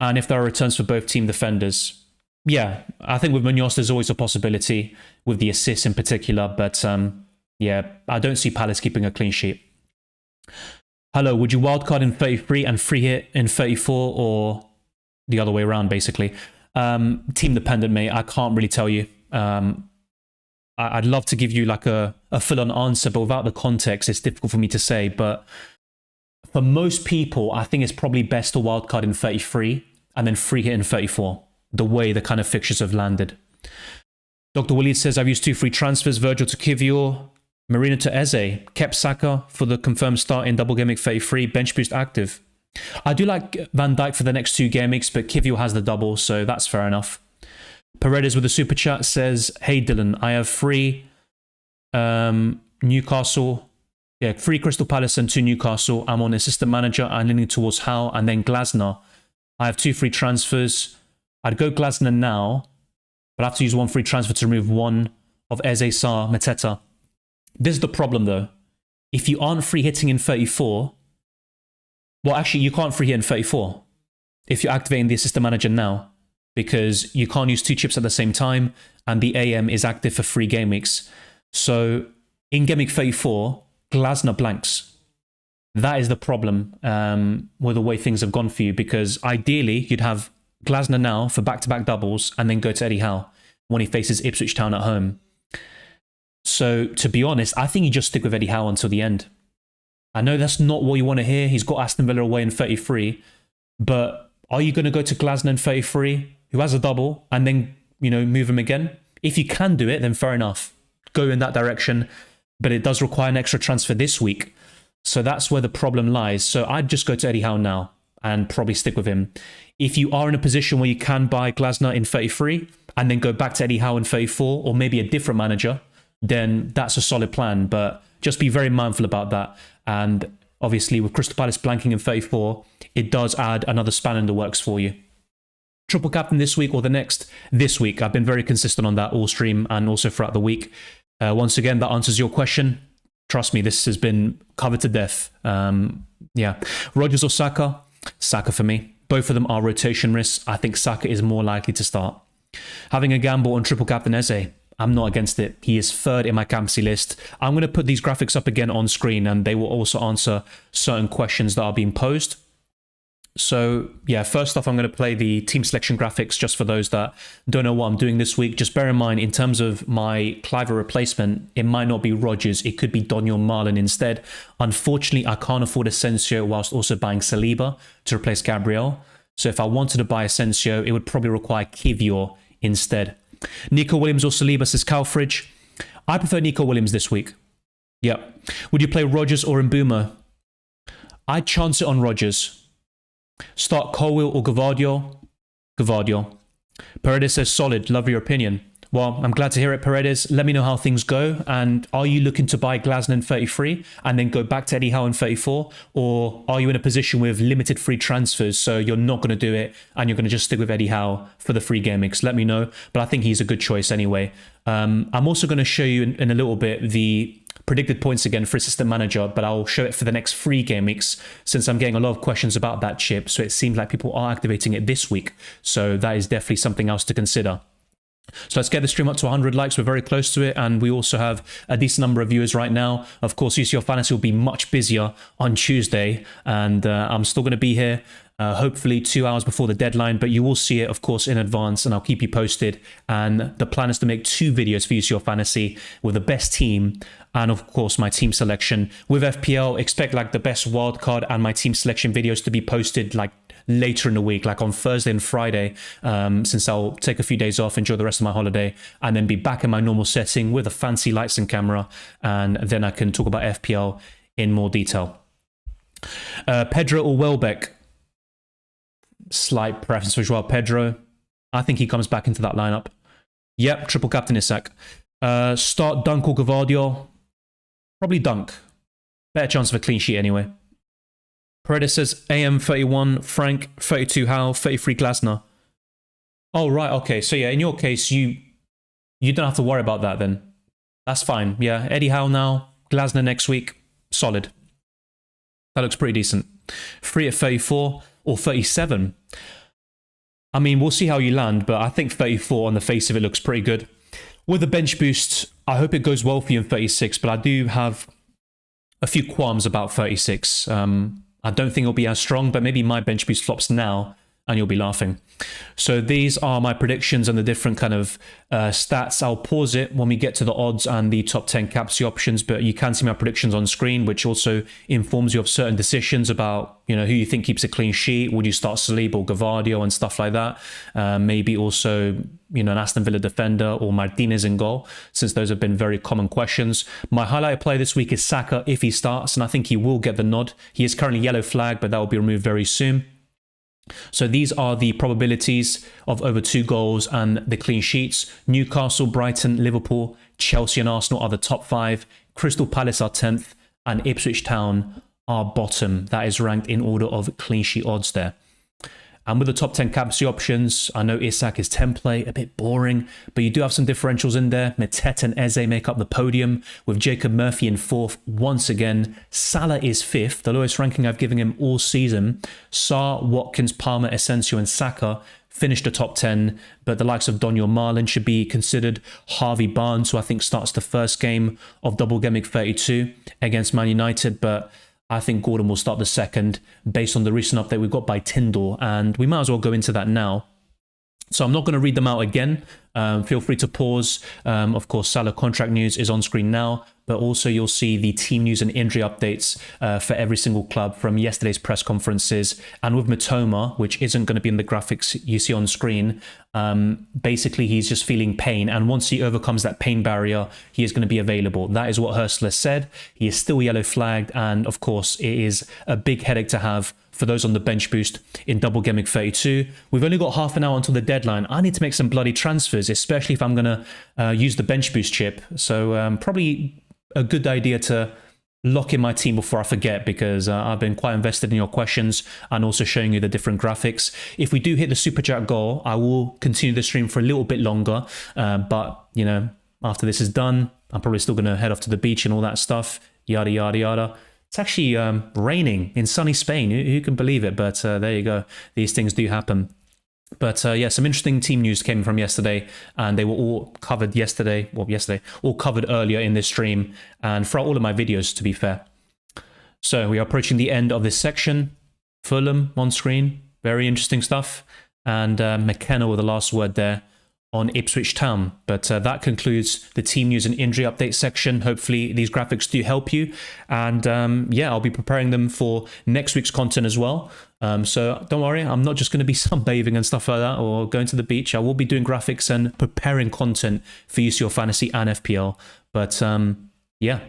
And if there are returns for both team defenders, yeah, I think with Munoz, there's always a possibility with the assists in particular. But yeah, I don't see Palace keeping a clean sheet. Hello, would you wildcard in 33 and free hit in 34, or the other way around, basically? Team dependent, mate. I can't really tell you. I'd love to give you like a full-on answer, but without the context, it's difficult for me to say. But for most people, I think it's probably best to wildcard in 33 and then free hit in 34, the way the kind of fixtures have landed. Dr. Walid says, I've used 2 free transfers, Virgil to Kivior, Marina to Eze, kept Saka for the confirmed start in Double Gameweek 33, bench boost active. I do like Van Dijk for the next 2 game weeks, but Kivior has the double, so that's fair enough. Paredes with a super chat says, hey Dylan, I have 3 Newcastle, yeah, 3 Crystal Palace and 2 Newcastle. I'm on assistant manager. I'm leaning towards Howe and then Glasner. I have 2 free transfers. I'd go Glasner now, but I have to use 1 free transfer to remove 1 of Eze, Sarr, Mateta. This is the problem though. If you aren't free hitting in 34, well, actually, you can't free hit in 34 if you're activating the assistant manager now, because you can't use 2 chips at the same time, and the AM is active for 3 game weeks. So in Game Week 34, Glasner blanks. That is the problem with the way things have gone for you, because ideally you'd have Glasner now for back-to-back doubles and then go to Eddie Howe when he faces Ipswich Town at home. So to be honest, I think you just stick with Eddie Howe until the end. I know that's not what you want to hear. He's got Aston Villa away in 33, but are you going to go to Glasner in 33, who has a double, and then, you know, move him again? If you can do it, then fair enough. Go in that direction. But it does require an extra transfer this week. So that's where the problem lies. So I'd just go to Eddie Howe now and probably stick with him. If you are in a position where you can buy Glasner in 33 and then go back to Eddie Howe in 34, or maybe a different manager, then that's a solid plan. But just be very mindful about that. And obviously with Crystal Palace blanking in 34, it does add another span in the works for you. Triple captain this week or the next? This week. I've been very consistent on that all stream and also throughout the week. Once again, that answers your question. Trust me, this has been covered to death. Yeah. Rodgers or Saka? Saka for me. Both of them are rotation risks. I think Saka is more likely to start. Having a gamble on triple captain Eze, I'm not against it. He is 3rd in my Captaincy list. I'm going to put these graphics up again on screen, and they will also answer certain questions that are being posed. So yeah, first off, I'm going to play the team selection graphics just for those that don't know what I'm doing this week. Just bear in mind, in terms of my Cliver replacement, it might not be Rodgers. It could be Daniel Marlin instead. Unfortunately, I can't afford Asensio whilst also buying Saliba to replace Gabriel. So if I wanted to buy Asensio, it would probably require Kivior instead. Nico Williams or Saliba, says Calfridge. I prefer Nico Williams this week. Yep. Would you play Rodgers or Mbeumo? I'd chance it on Rodgers. Start Colwill or Gvardiol? Gvardiol. Paredes says solid. Love your opinion. Well, I'm glad to hear it, Paredes. Let me know how things go. And are you looking to buy Glasner in 33 and then go back to Eddie Howe in 34? Or are you in a position with limited free transfers, so you're not going to do it and you're going to just stick with Eddie Howe for the free game mix? Let me know. But I think he's a good choice anyway. I'm also going to show you in a little bit the predicted points again for assistant manager, but I'll show it for the next free game weeks since I'm getting a lot of questions about that chip. So it seems like people are activating it this week. So that is definitely something else to consider. So let's get the stream up to 100 likes. We're very close to it, and we also have a decent number of viewers right now. Of course, UCL Fantasy will be much busier on Tuesday, and I'm still going to be here hopefully 2 hours before the deadline, but you will see it, of course, in advance, and I'll keep you posted. And the plan is to make 2 videos for UCL Fantasy with the best team and, of course, my team selection. With FPL, expect like the best wildcard and my team selection videos to be posted like later in the week, like on Thursday and Friday, since I'll take a few days off, enjoy the rest of my holiday, and then be back in my normal setting with a fancy lights and camera, and then I can talk about FPL in more detail. Pedro or Welbeck? Slight preference for Joao Pedro. I think he comes back into that lineup. Yep, triple captain Isak. Start Dunk or Gvardiol? Probably Dunk. Better chance of a clean sheet anyway. Paredes says AM 31, Frank 32, Howe 33, Glasner. Oh right, okay. So yeah, in your case, you don't have to worry about that then. That's fine. Yeah, Eddie Howe now, Glasner next week. Solid. That looks pretty decent. Free at 34 or 37. I mean, we'll see how you land, but I think 34 on the face of it looks pretty good. With the bench boost, I hope it goes well for you in 36, but I do have a few qualms about 36. I don't think it'll be as strong, but maybe my bench boost flops now and you'll be laughing. So these are my predictions and the different kind of stats. I'll pause it when we get to the odds and the top 10 captaincy options, but you can see my predictions on screen, which also informs you of certain decisions about, you know, who you think keeps a clean sheet. Would you start Saliba or Gvardiol and stuff like that? Maybe also, you know, an Aston Villa defender or Martinez in goal, since those have been very common questions. My highlighted player this week is Saka if he starts, and I think he will get the nod. He is currently yellow flag, but that will be removed very soon. So these are the probabilities of over 2 goals and the clean sheets. Newcastle, Brighton, Liverpool, Chelsea and Arsenal are the top 5. Crystal Palace are 10th and Ipswich Town are bottom. That is ranked in order of clean sheet odds there. And with the top 10 captaincy options, I know Isak is template, a bit boring, but you do have some differentials in there. Mateta and Eze make up the podium, with Jacob Murphy in 4th once again. Salah is 5th, the lowest ranking I've given him all season. Sarr, Watkins, Palmer, Asensio and Saka finished the top 10, but the likes of Daniel Marlin should be considered. Harvey Barnes, who I think starts the first game of Double Gameweek 32 against Man United, but I think Gordon will start the second based on the recent update we got by Tyndall, and we might as well go into that now. So I'm not going to read them out again. Feel free to pause. Of course, Salah contract news is on screen now, but also you'll see the team news and injury updates for every single club from yesterday's press conferences. And with Mitoma, which isn't going to be in the graphics you see on screen, basically he's just feeling pain. And once he overcomes that pain barrier, he is going to be available. That is what Hurstler said. He is still yellow flagged. And of course, it is a big headache to have for those on the bench boost in Double Gameweek 32. We've only got half an hour until the deadline. I need to make some bloody transfers, especially if I'm going to use the bench boost chip. So probably a good idea to lock in my team before I forget, because I've been quite invested in your questions and also showing you the different graphics. If we do hit the Super Chat goal, I will continue the stream for a little bit longer. But, you know, after this is done, I'm probably still going to head off to the beach and all that stuff. Yada, yada, yada. It's actually raining in sunny Spain. Who can believe it? But there you go. These things do happen. But yeah, some interesting team news came from yesterday, and they were all covered yesterday. Well, yesterday, all covered earlier in this stream and throughout all of my videos, to be fair. So we are approaching the end of this section. Fulham on screen. Very interesting stuff. And McKenna with the last word there on Ipswich Town. But that concludes the team news and injury update section. Hopefully these graphics do help you. And yeah, I'll be preparing them for next week's content as well. So don't worry, I'm not just going to be sunbathing and stuff like that or going to the beach. I will be doing graphics and preparing content for UCL Fantasy and FPL. But yeah,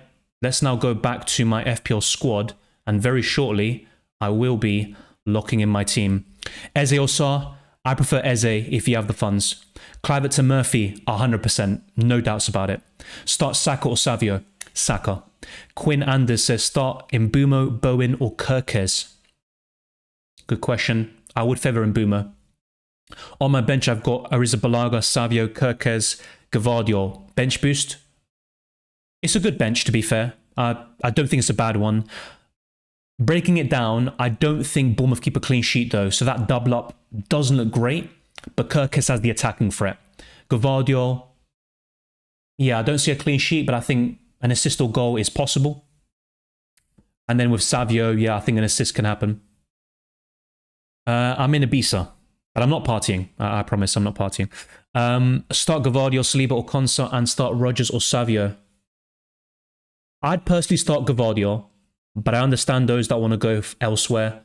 let's now go back to my FPL squad. And very shortly, I will be locking in my team. Eze or Sarr? I prefer Eze if you have the funds. Clivert to Murphy, 100%, no doubts about it. Start Saka or Savio? Saka. Quinn Anders says start Mbumo, Bowen or Kirkes? Good question. I would favour Mbumo. On my bench, I've got Arrizabalaga, Savio, Kirkes, Gvardiol. Bench boost? It's a good bench, to be fair. I don't think it's a bad one. Breaking it down, I don't think Bournemouth keep a clean sheet though, so that double up doesn't look great, but Kirkes has the attacking threat. Gvardiol, yeah, I don't see a clean sheet, but I think an assist or goal is possible. And then with Savio, yeah, I think an assist can happen. I'm in Ibiza, but I'm not partying. I promise I'm not partying. Start Gvardiol, Saliba or Konsa, and start Rodgers or Savio. I'd personally start Gvardiol, but I understand those that want to go elsewhere.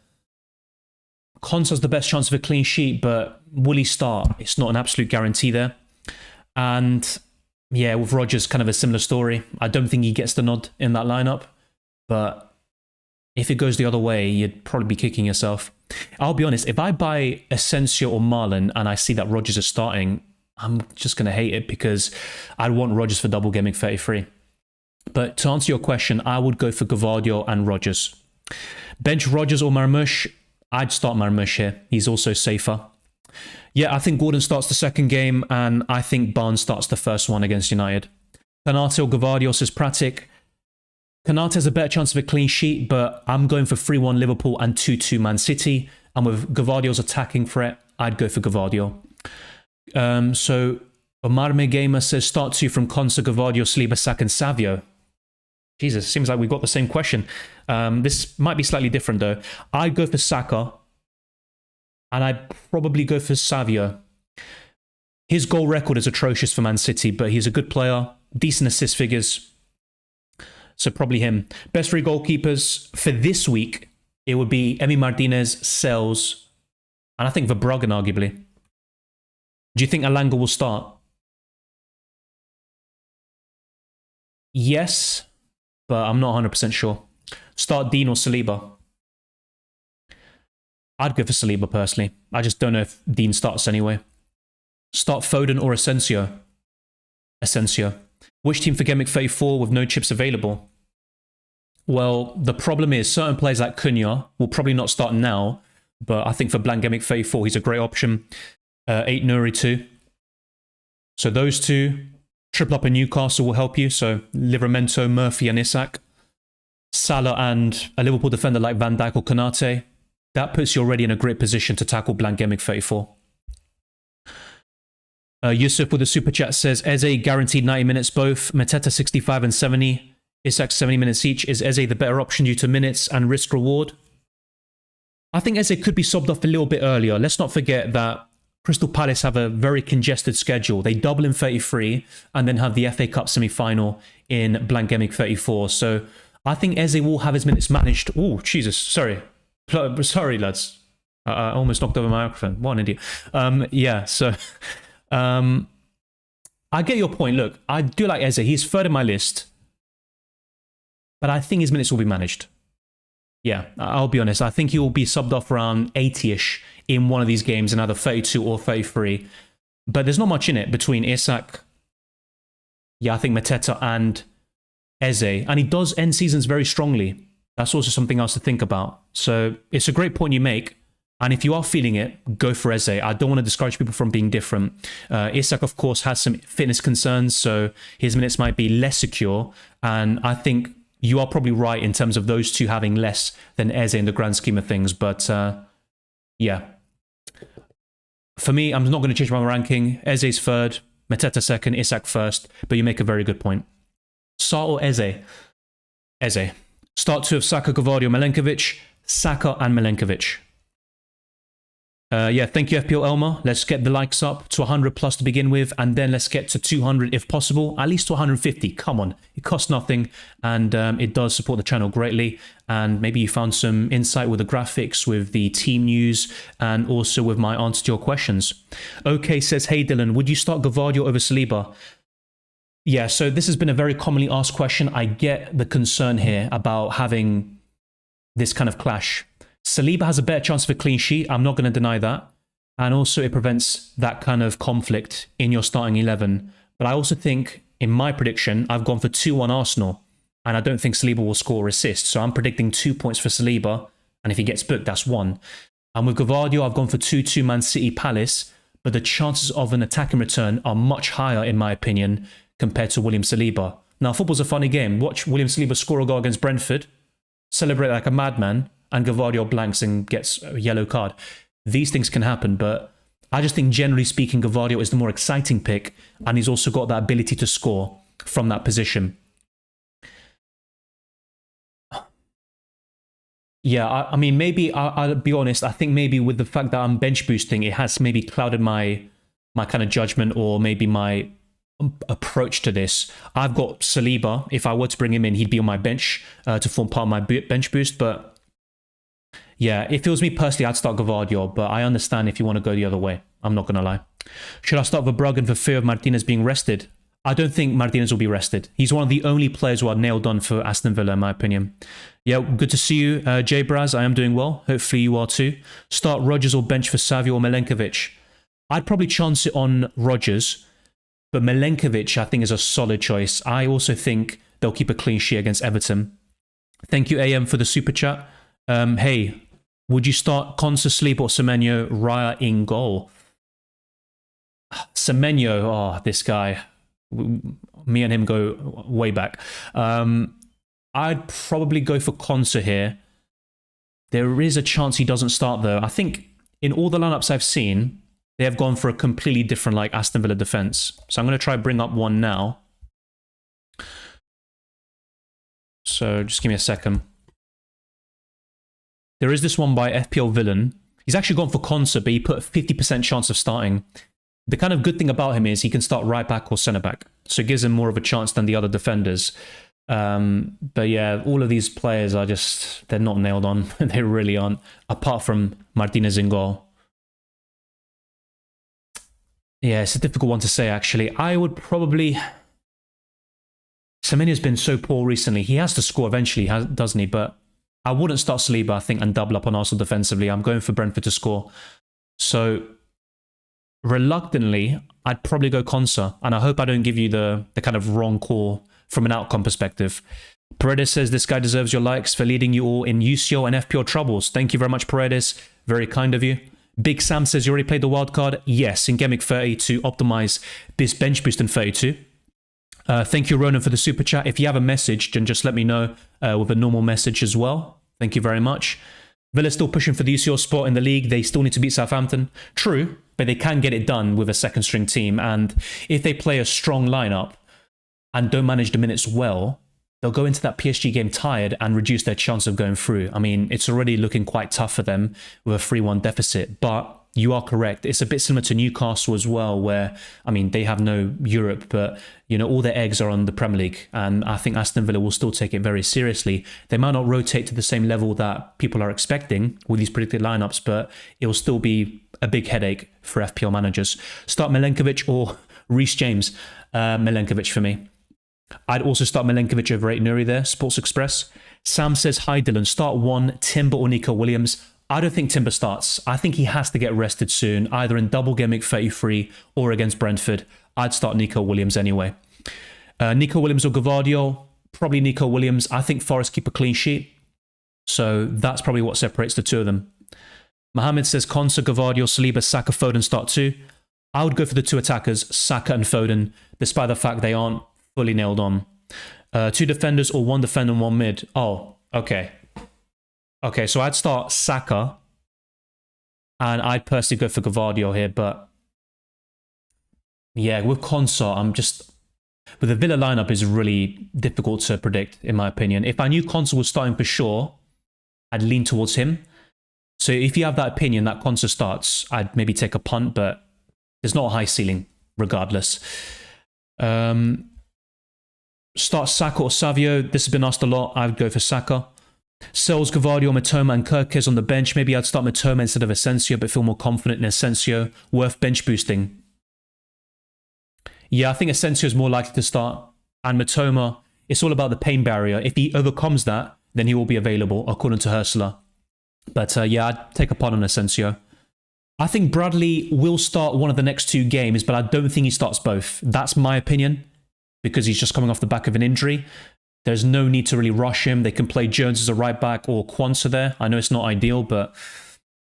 Konsa's the best chance of a clean sheet, but will he start? It's not an absolute guarantee there. And yeah, with Rodgers, kind of a similar story. I don't think he gets the nod in that lineup, but if it goes the other way, you'd probably be kicking yourself. I'll be honest, if I buy Asensio or Marlon and I see that Rodgers is starting, I'm just going to hate it because I'd want Rodgers for Double Gameweek 33. But to answer your question, I would go for Gvardiol and Rodgers. Bench Rodgers or Marmoush? I'd start Marmoush here. He's also safer. Yeah, I think Gordon starts the second game, and I think Barnes starts the first one against United. Konate or Gvardiol, says Pratic. Konate has a better chance of a clean sheet, but I'm going for 3-1 Liverpool and 2-2 Man City. And with Gvardiol's attacking threat, I'd go for Gvardiol. So Omarme Gamer says start 2 from Konsa, Gvardiol, Saliba, Saka and Savio. Jesus, seems like we've got the same question. This might be slightly different though. I'd go for Saka, and I'd probably go for Savio. His goal record is atrocious for Man City, but he's a good player, decent assist figures, so probably him. Best 3 goalkeepers for this week, it would be Emi Martinez, Sells, and I think Verbruggen arguably. Do you think Alanga will start? Yes, but I'm not 100% sure. Start Dean or Saliba? I'd go for Saliba personally. I just don't know if Dean starts anyway. Start Foden or Asensio? Asensio. Which team for Gameweek 34 with no chips available? Well, the problem is certain players like Cunha will probably not start now, but I think for blank Gameweek 34, he's a great option. 8 Nuri too. So those two, triple up in Newcastle will help you. So Livramento, Murphy and Isak. Salah and a Liverpool defender like Van Dijk or Konate. That puts you already in a great position to tackle blank Gameweek 34. Yusuf with a super chat says, Eze guaranteed 90 minutes both. Mateta 65 and 70. Isak 70 minutes each. Is Eze the better option due to minutes and risk reward? I think Eze could be subbed off a little bit earlier. Let's not forget that Crystal Palace have a very congested schedule. They double in 33 and then have the FA Cup semi-final in blank Gameweek 34. So I think Eze will have his minutes managed. Oh, Jesus, sorry. Sorry, lads. I almost knocked over my microphone. What an idiot. Yeah, so I get your point. Look, I do like Eze. He's third in my list. But I think his minutes will be managed. Yeah, I'll be honest. I think he will be subbed off around 80-ish in one of these games in either 32 or 33. But there's not much in it between Isak, yeah, I think Mateta and Eze. And he does end seasons very strongly. That's also something else to think about. So it's a great point you make. And if you are feeling it, go for Eze. I don't want to discourage people from being different. Isak, of course, has some fitness concerns, so his minutes might be less secure. And I think you are probably right in terms of those two having less than Eze in the grand scheme of things. But yeah. For me, I'm not going to change my ranking. Eze's third, Mateta second, Isak first. But you make a very good point. Sarr or Eze? Eze. Start 2 of Saka, Gvardiol, Milenkovic. Saka and Milenkovic. Yeah, thank you, FPL Elmer. Let's get the likes up to 100 plus to begin with, and then let's get to 200 if possible, at least to 150. Come on, it costs nothing, and it does support the channel greatly. And maybe you found some insight with the graphics, with the team news, and also with my answer to your questions. OK says, hey Dylan, would you start Gvardiol over Saliba? Yeah, so this has been a very commonly asked question. I get the concern here about having this kind of clash. Saliba has a better chance of a clean sheet. I'm not going to deny that. And also it prevents that kind of conflict in your starting 11. But I also think, in my prediction, I've gone for 2-1 Arsenal. And I don't think Saliba will score or assist. So I'm predicting 2 points for Saliba. And if he gets booked, that's 1. And with Gvardiol, I've gone for 2-2 Man City Palace. But the chances of an attacking return are much higher, in my opinion, compared to William Saliba. Now, football's a funny game. Watch William Saliba score a goal against Brentford, celebrate like a madman, and Gvardiol blanks and gets a yellow card. These things can happen, but I just think generally speaking, Gvardiol is the more exciting pick, and he's also got that ability to score from that position. Yeah, I mean, maybe I'll be honest. I think maybe with the fact that I'm bench boosting, it has maybe clouded my kind of judgment, or maybe my approach to this. I've got Saliba. If I were to bring him in, he'd be on my bench to form part of my bench boost, but yeah, if it was me personally, I'd start Gvardiol, but I understand if you want to go the other way. I'm not going to lie. Should I start Verbruggen for fear of Martinez being rested? I don't think Martinez will be rested. He's one of the only players who are nailed on for Aston Villa, in my opinion. Yeah, good to see you, Jay Braz. I am doing well. Hopefully you are too. Start Rodgers or bench for Savio or Milenkovic? I'd probably chance it on Rodgers, but Milenkovic, I think, is a solid choice. I also think they'll keep a clean sheet against Everton. Thank you, AM, for the super chat. Hey, would you start Konsa, Sleep, or Semenyo, Raya in goal? Semenyo, oh, this guy. Me and him go way back. I'd probably go for Konsa here. There is a chance he doesn't start, though. I think in all the lineups I've seen, they have gone for a completely different, like, Aston Villa defense. So I'm going to try bring up one now. So just give me a second. There is this one by FPL Villain. He's actually gone for Konsa, but he put a 50% chance of starting. The kind of good thing about him is he can start right back or centre back. So it gives him more of a chance than the other defenders. But yeah, all of these players are just, they're not nailed on. They really aren't, apart from Martinez in goal. Yeah, it's a difficult one to say, actually. I would probably... Semenyo's been so poor recently. He has to score eventually, doesn't he? But I wouldn't start Saliba, I think, and double up on Arsenal defensively. I'm going for Brentford to score. So, reluctantly, I'd probably go Konsa. And I hope I don't give you the kind of wrong call from an outcome perspective. Paredes says, this guy deserves your likes for leading you all in UCL and FPL troubles. Thank you very much, Paredes. Very kind of you. Big Sam says, you already played the wild card? Yes, in Gameweek 30 to optimize this bench boost in 32. Thank you, Ronan, for the super chat. If you have a message, then just let me know with a normal message as well. Thank you very much. Villa's still pushing for the UCL spot in the league. They still need to beat Southampton. True, but they can get it done with a second string team. And if they play a strong lineup and don't manage the minutes well, they'll go into that PSG game tired and reduce their chance of going through. I mean, it's already looking quite tough for them with a 3-1 deficit, but you are correct. It's a bit similar to Newcastle as well, where, I mean, they have no Europe, but, you know, all their eggs are on the Premier League. And I think Aston Villa will still take it very seriously. They might not rotate to the same level that people are expecting with these predicted lineups, but it will still be a big headache for FPL managers. Start Milenkovic or Reece James. Milenkovic for me. I'd also start Milenkovic over Nuri there, Sports Express. Sam says, hi Dylan, start one, Timber or Nico Williams. I don't think Timber starts. I think he has to get rested soon, either in Double Gameweek 33 or against Brentford. I'd start Nico Williams anyway. Nico Williams or Gvardiol? Probably Nico Williams. I think Forest keep a clean sheet. So that's probably what separates the two of them. Mohammed says, Konsa, Gvardiol, Saliba, Saka, Foden start two. I would go for the two attackers, Saka and Foden, despite the fact they aren't fully nailed on. Two defenders or one defender and one mid. Oh, okay. Okay, so I'd start Saka, and I'd personally go for Gvardiol here, but yeah, with Konsa, I'm just... But the Villa lineup is really difficult to predict, in my opinion. If I knew Konsa was starting for sure, I'd lean towards him. So if you have that opinion that Konsa starts, I'd maybe take a punt, but there's not a high ceiling regardless. Start Saka or Savio. This has been asked a lot. I would go for Saka. Sells Gvardiol, Matoma and Kirkes on the bench. Maybe I'd start Matoma instead of Asensio, but feel more confident in Asensio. Worth bench boosting. Yeah, I think Asensio is more likely to start. And Matoma, it's all about the pain barrier. If he overcomes that, then he will be available, according to Ursula. But yeah, I'd take a punt on Asensio. I think Bradley will start one of the next 2 games, but I don't think he starts both. That's my opinion, because he's just coming off the back of an injury. There's no need to really rush him. They can play Jones as a right back or Quansah there. I know it's not ideal, but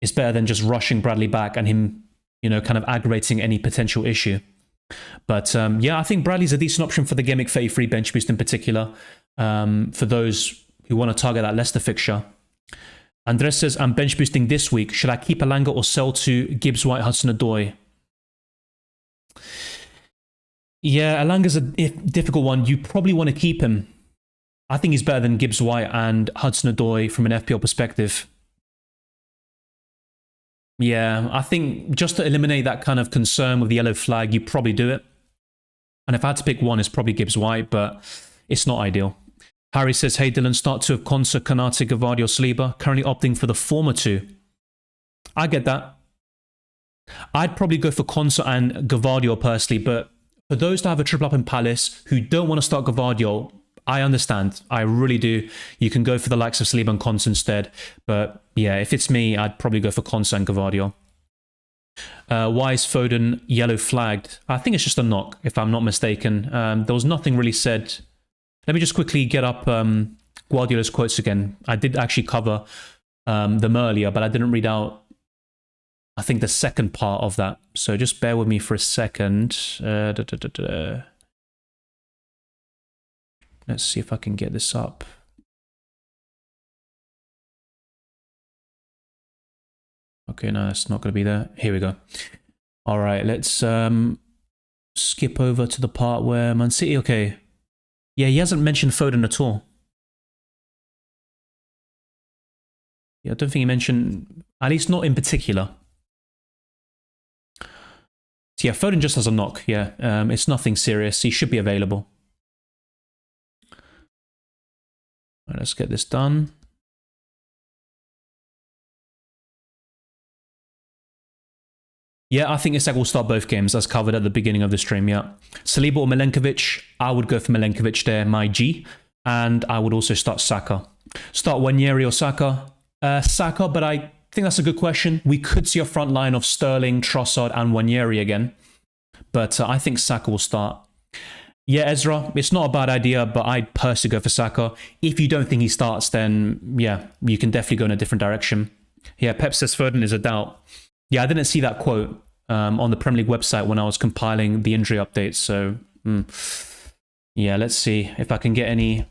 it's better than just rushing Bradley back and him, you know, kind of aggravating any potential issue. But yeah, I think Bradley's a decent option for the Gameweek 33 bench boost in particular, for those who want to target that Leicester fixture. Andres says, I'm bench boosting this week. Should I keep Elanga or sell to Gibbs, White, Hudson-Odoi? Yeah, Elanga's a difficult one. You probably want to keep him. I think he's better than Gibbs, White and Hudson-Odoi from an FPL perspective. Yeah, I think just to eliminate that kind of concern with the yellow flag, you probably do it. And if I had to pick one, it's probably Gibbs, White, but it's not ideal. Harry says, hey Dylan, start 2 of Konsa, Konate, Gvardiol, Saliba. Currently opting for the former 2. I get that. I'd probably go for Konsa and Gvardiol personally, but for those that have a triple up in Palace who don't want to start Gvardiol, I understand. I really do. You can go for the likes of Saliba and Konsa instead. But yeah, if it's me, I'd probably go for Konsa and Gvardiol. Why is Foden yellow flagged? I think it's just a knock, if I'm not mistaken. There was nothing really said. Let me just quickly get up Guardiola's quotes again. I did actually cover them earlier, but I didn't read out, I think, the second part of that. So just bear with me for a second. Let's see if I can get this up. Okay, no, it's not going to be there. Here we go. All right, let's skip over to the part where Man City, okay. Yeah, he hasn't mentioned Foden at all. Yeah, I don't think he mentioned, at least not in particular. So yeah, Foden just has a knock, yeah. It's nothing serious. He should be available. All right, let's get this done. Yeah, I think Isak will start both games, as covered at the beginning of the stream, yeah. Saliba or Milenkovic, I would go for Milenkovic there, my G. And I would also start Saka. Start Wanyeri or Saka? Saka, but I think that's a good question. We could see a front line of Sterling, Trossard and Wanyeri again. But I think Saka will start. Yeah, Ezra, it's not a bad idea, but I'd personally go for Saka. If you don't think he starts, then yeah, you can definitely go in a different direction. Yeah, Pep says Foden is a doubt. Yeah, I didn't see that quote on the Premier League website when I was compiling the injury updates. So, yeah, let's see if I can get any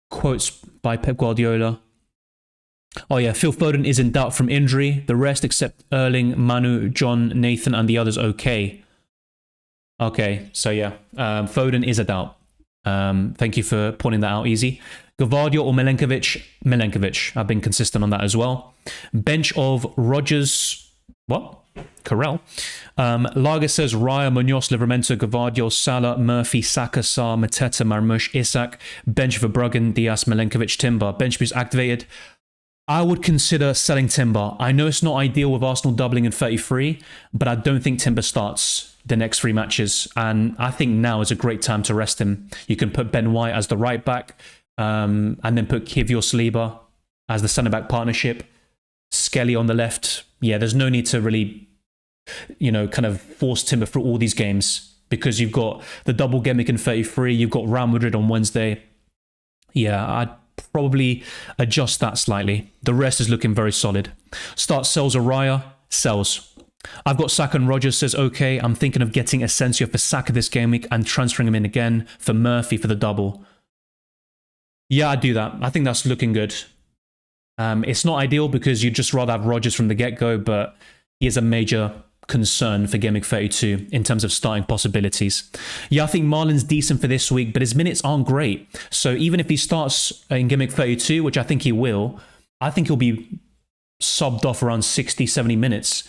quotes by Pep Guardiola. Oh yeah, Phil Foden is in doubt from injury. The rest except Erling, Manu, John, Nathan and the others okay. Okay, so yeah, Foden is a doubt. Thank you for pointing that out, Easy. Gvardiol or Milenkovic? Milenkovic. I've been consistent on that as well. Bench of Rodgers. What? Carell. Lager says Raya, Munoz, Livramento, Gvardiol, Salah, Murphy, Saka, Sarr, Mateta, Marmoush, Isak. Bench for Bruggen, Diaz, Milenkovic, Timber. Bench boost activated. I would consider selling Timber. I know it's not ideal with Arsenal doubling in 33, but I don't think Timber starts the next 3 matches. And I think now is a great time to rest him. You can put Ben White as the right back, and then put Kivior Saliba as the centre-back partnership. Skelly on the left. Yeah, there's no need to really, you know, kind of force Timber through all these games because you've got the double Gameweek in 33, you've got Real Madrid on Wednesday. Yeah, I'd probably adjust that slightly. The rest is looking very solid. Start sells Raya, sells. I've got Saka and Rodgers says, okay, I'm thinking of getting Asensio for Saka this game week and transferring him in again for Murphy for the double. Yeah, I'd do that. I think that's looking good. It's not ideal because you'd just rather have Rodgers from the get-go, but he is a major concern for Gameweek 32 in terms of starting possibilities. Yeah, I think Marlin's decent for this week, but his minutes aren't great. So even if he starts in Gameweek 32, which I think he will, I think he'll be subbed off around 60, 70 minutes.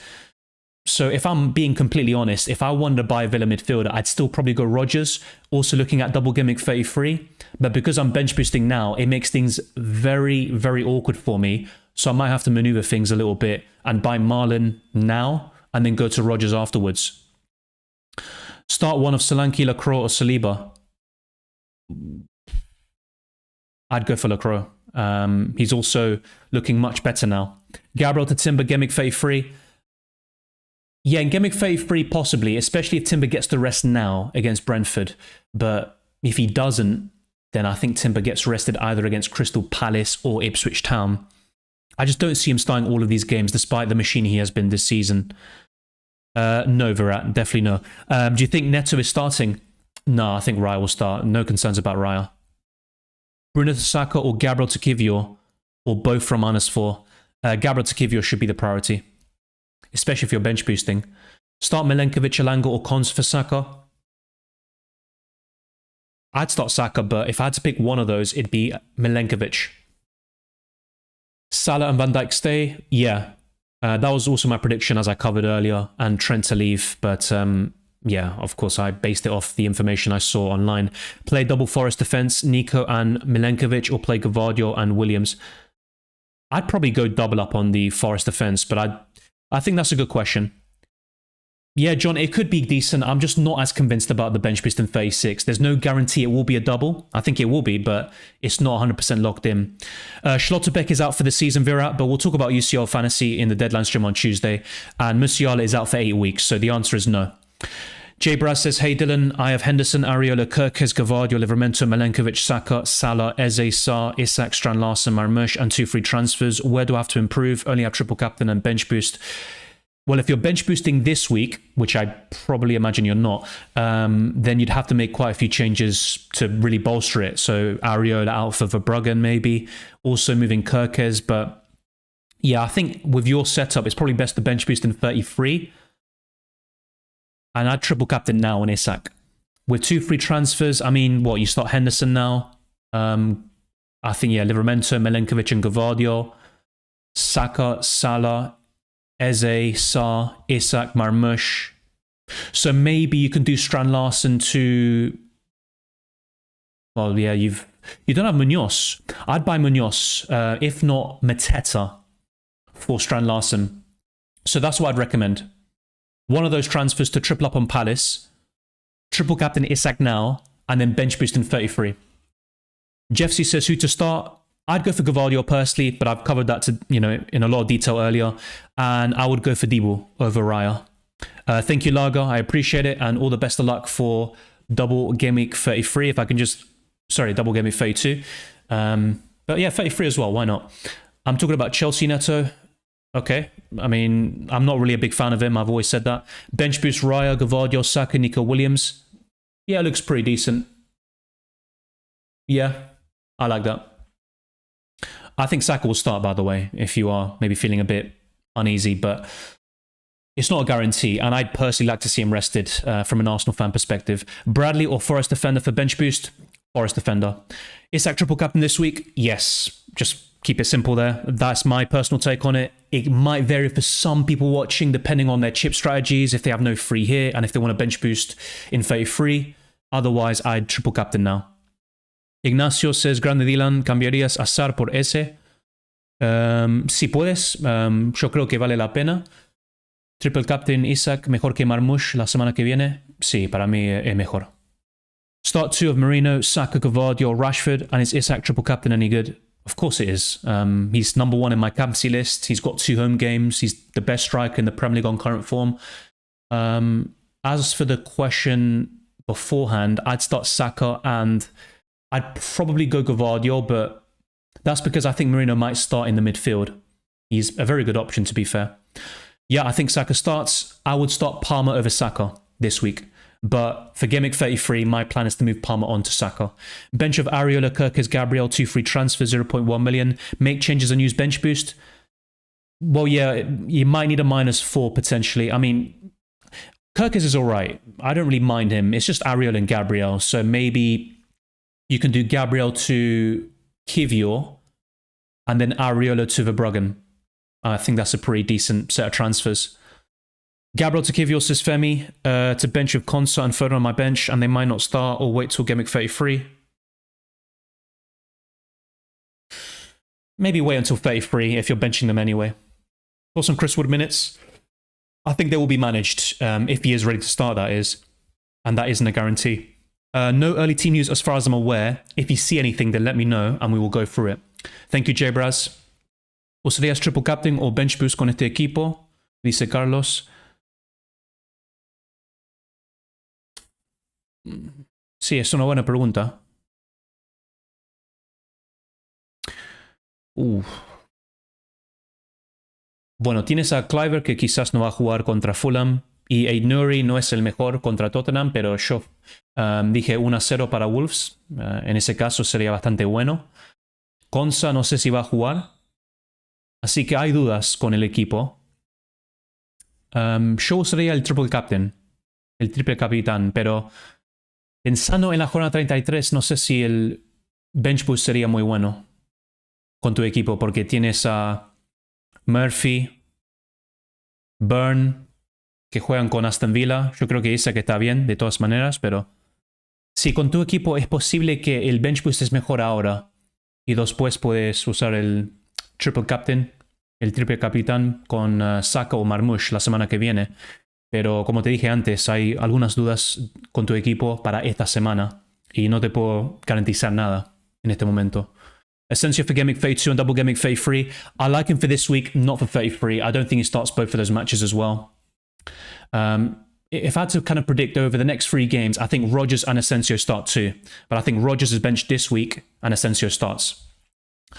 So if I'm being completely honest, if I wanted to buy a Villa midfielder, I'd still probably go Rodgers, also looking at double gimmick 33. But because I'm bench boosting now, it makes things very, very awkward for me. So I might have to maneuver things a little bit and buy Marlon now and then go to Rodgers afterwards. Start one of Solanke, Lacroix or Saliba. I'd go for Lacroix. He's also looking much better now. Gabriel to Timber, gimmick 33. Yeah, in gimmick 33 possibly, especially if Timber gets the rest now against Brentford. But if he doesn't, then I think Timber gets rested either against Crystal Palace or Ipswich Town. I just don't see him starting all of these games despite the machine he has been this season. No, Virat, definitely no. Do you think Neto is starting? No, I think Raya will start. No concerns about Raya. Bruno to Saka or Gabriel to Kivior, or both from -4. Gabriel to Kivior should be the priority, especially if you're bench boosting. Start Milenkovic, Elanga or Cons for Saka. I'd start Saka, but if I had to pick one of those, it'd be Milenkovic. Salah and Van Dijk stay? Yeah. That was also my prediction as I covered earlier, and Trent to leave, but yeah, of course I based it off the information I saw online. Play double Forest defense, Nico and Milenkovic, or play Gvardiol and Williams. I'd probably go double up on the Forest defense, but I think that's a good question. Yeah, John, it could be decent. I'm just not as convinced about the bench boost in 36. There's no guarantee it will be a double. I think it will be, but it's not 100% locked in. Schlotterbeck is out for the season, Virat, but we'll talk about UCL fantasy in the deadline stream on Tuesday. And Musiala is out for 8 weeks, so the answer is no. Jay Braz says, hey Dylan, I have Henderson, Areola, Kirkes, Gvardiol, Livramento, Milenkovic, Saka, Salah, Eze, Sarr, Isak, Strand Larsen, Marmush, and 2 free transfers. Where do I have to improve? Only have triple captain and bench boost. Well, if you're bench boosting this week, which I probably imagine you're not, then you'd have to make quite a few changes to really bolster it. So Areola out for Verbruggen maybe, also moving Kirkes. But yeah, I think with your setup, it's probably best to bench boost in 33. And I'd triple captain now on Isak. With 2 free transfers, I mean, what, you start Henderson now? I think, yeah, Livramento, Milenkovic and Gvardiol, Saka, Salah, Eze, Sarr, Isak, Marmush. So maybe you can do Strand Larsen to... Well, yeah, you don't have Munoz. I'd buy Munoz, if not Mateta, for Strand Larsen. So that's what I'd recommend. One of those transfers to triple up on Palace, triple captain Isak now, and then bench boost in 33. Jeff C says who to start. I'd go for Gvardiol personally, but I've covered that in a lot of detail earlier. And I would go for Debo over Raya. Thank you, Lager. I appreciate it. And all the best of luck for Double Gameweek 33. If I can just... Sorry, Double Gameweek 32. But yeah, 33 as well. Why not? I'm talking about Chelsea Neto. Okay. I mean, I'm not really a big fan of him. I've always said that. Bench boost Raya, Gvardiol, Saka, Nico Williams. Yeah, looks pretty decent. Yeah, I like that. I think Saka will start, by the way, if you are maybe feeling a bit uneasy, but it's not a guarantee, and I'd personally like to see him rested from an Arsenal fan perspective. Bradley or Forest defender for bench boost? Forest defender. Isak triple captain this week? Yes. Just keep it simple there. That's my personal take on it. It might vary for some people watching, depending on their chip strategies, if they have no free here, and if they want a bench boost in 33. Otherwise, I'd triple captain now. Ignacio says, Grande Dylan, ¿cambiarías a Sarr por ese? Si puedes, yo creo que vale la pena. Triple Captain Isak, mejor que Marmush la semana que viene. Sí, para mí es mejor. Start 2 of Marino, Saka, Gvardiol, Rashford, and is Isak triple captain any good? Of course it is. He's number 1 in my captaincy list. He's got 2 home games. He's the best striker in the Premier League on current form. As for the question beforehand, I'd start Saka and I'd probably go Gvardiol, but that's because I think Marino might start in the midfield. He's a very good option, to be fair. Yeah, I think Saka starts. I would start Palmer over Saka this week. But for Gameweek 33, my plan is to move Palmer on to Saka. Bench of Areola, Kirkes, Gabriel, 2 free transfers, 0.1 million. Make changes and use bench boost. Well, yeah, you might need a -4 potentially. I mean, Kirkes is all right. I don't really mind him. It's just Areola and Gabriel. So maybe you can do Gabriel to Kivior and then Areola to Verbruggen. I think that's a pretty decent set of transfers. Gabriel to Kivior says Femi to bench with Konsa and Foden on my bench, and they might not start or wait till Game Week 33. Maybe wait until 33 if you're benching them anyway. For some Chris Wood minutes, I think they will be managed if he is ready to start, that is. And that isn't a guarantee. No early team news as far as I'm aware. If you see anything, then let me know and we will go through it. Thank you, Jbraz. ¿Usarías triple captain o bench boost con este equipo? Dice Carlos. Sí, es una buena pregunta. Bueno, tienes a Cliver que quizás no va a jugar contra Fulham y Aït-Nouri no es el mejor contra Tottenham, pero yo dije 1-0 para Wolves. En ese caso sería bastante bueno. Konsa no sé si va a jugar. Así que hay dudas con el equipo. Yo usaría el triple captain, el triple capitán, pero pensando en la jornada 33, no sé si el bench boost sería muy bueno con tu equipo, porque tienes a Murphy, Byrne, que juegan con Aston Villa. Yo creo que Isaac está bien, de todas maneras, pero si con tu equipo es posible que el bench boost es mejor ahora y después puedes usar el triple captain, el triple capitán con Saka o Marmoush la semana que viene. Pero como te dije antes, hay algunas dudas con tu equipo para esta semana y no te puedo garantizar nada en este momento. Asensio for Game Week 32 and Double Game Week 33. I like him for this week, not for 33. I don't think he starts both of those matches as well. If I had to kind of predict over the next 3 games, I think Rodgers and Asensio start too. But I think Rodgers is benched this week and Asensio starts.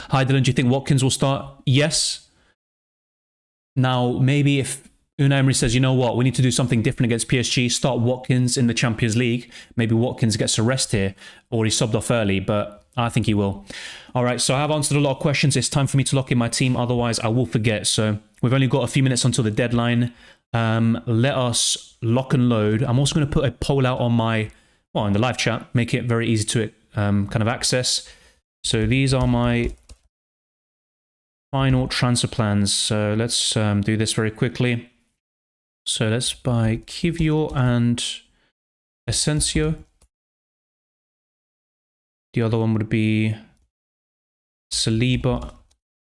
Hi Dylan, do you think Watkins will start? Yes. Now, maybe if Unai Emery says, you know what, we need to do something different against PSG, start Watkins in the Champions League. Maybe Watkins gets a rest here, or he's subbed off early, but I think he will. All right, so I have answered a lot of questions. It's time for me to lock in my team, otherwise I will forget. So we've only got a few minutes until the deadline. Let us lock and load. I'm also going to put a poll out on my, well, in the live chat, make it very easy to kind of access. So these are my final transfer plans. So let's do this very quickly. So let's buy Kivior and Asensio. The other one would be Saliba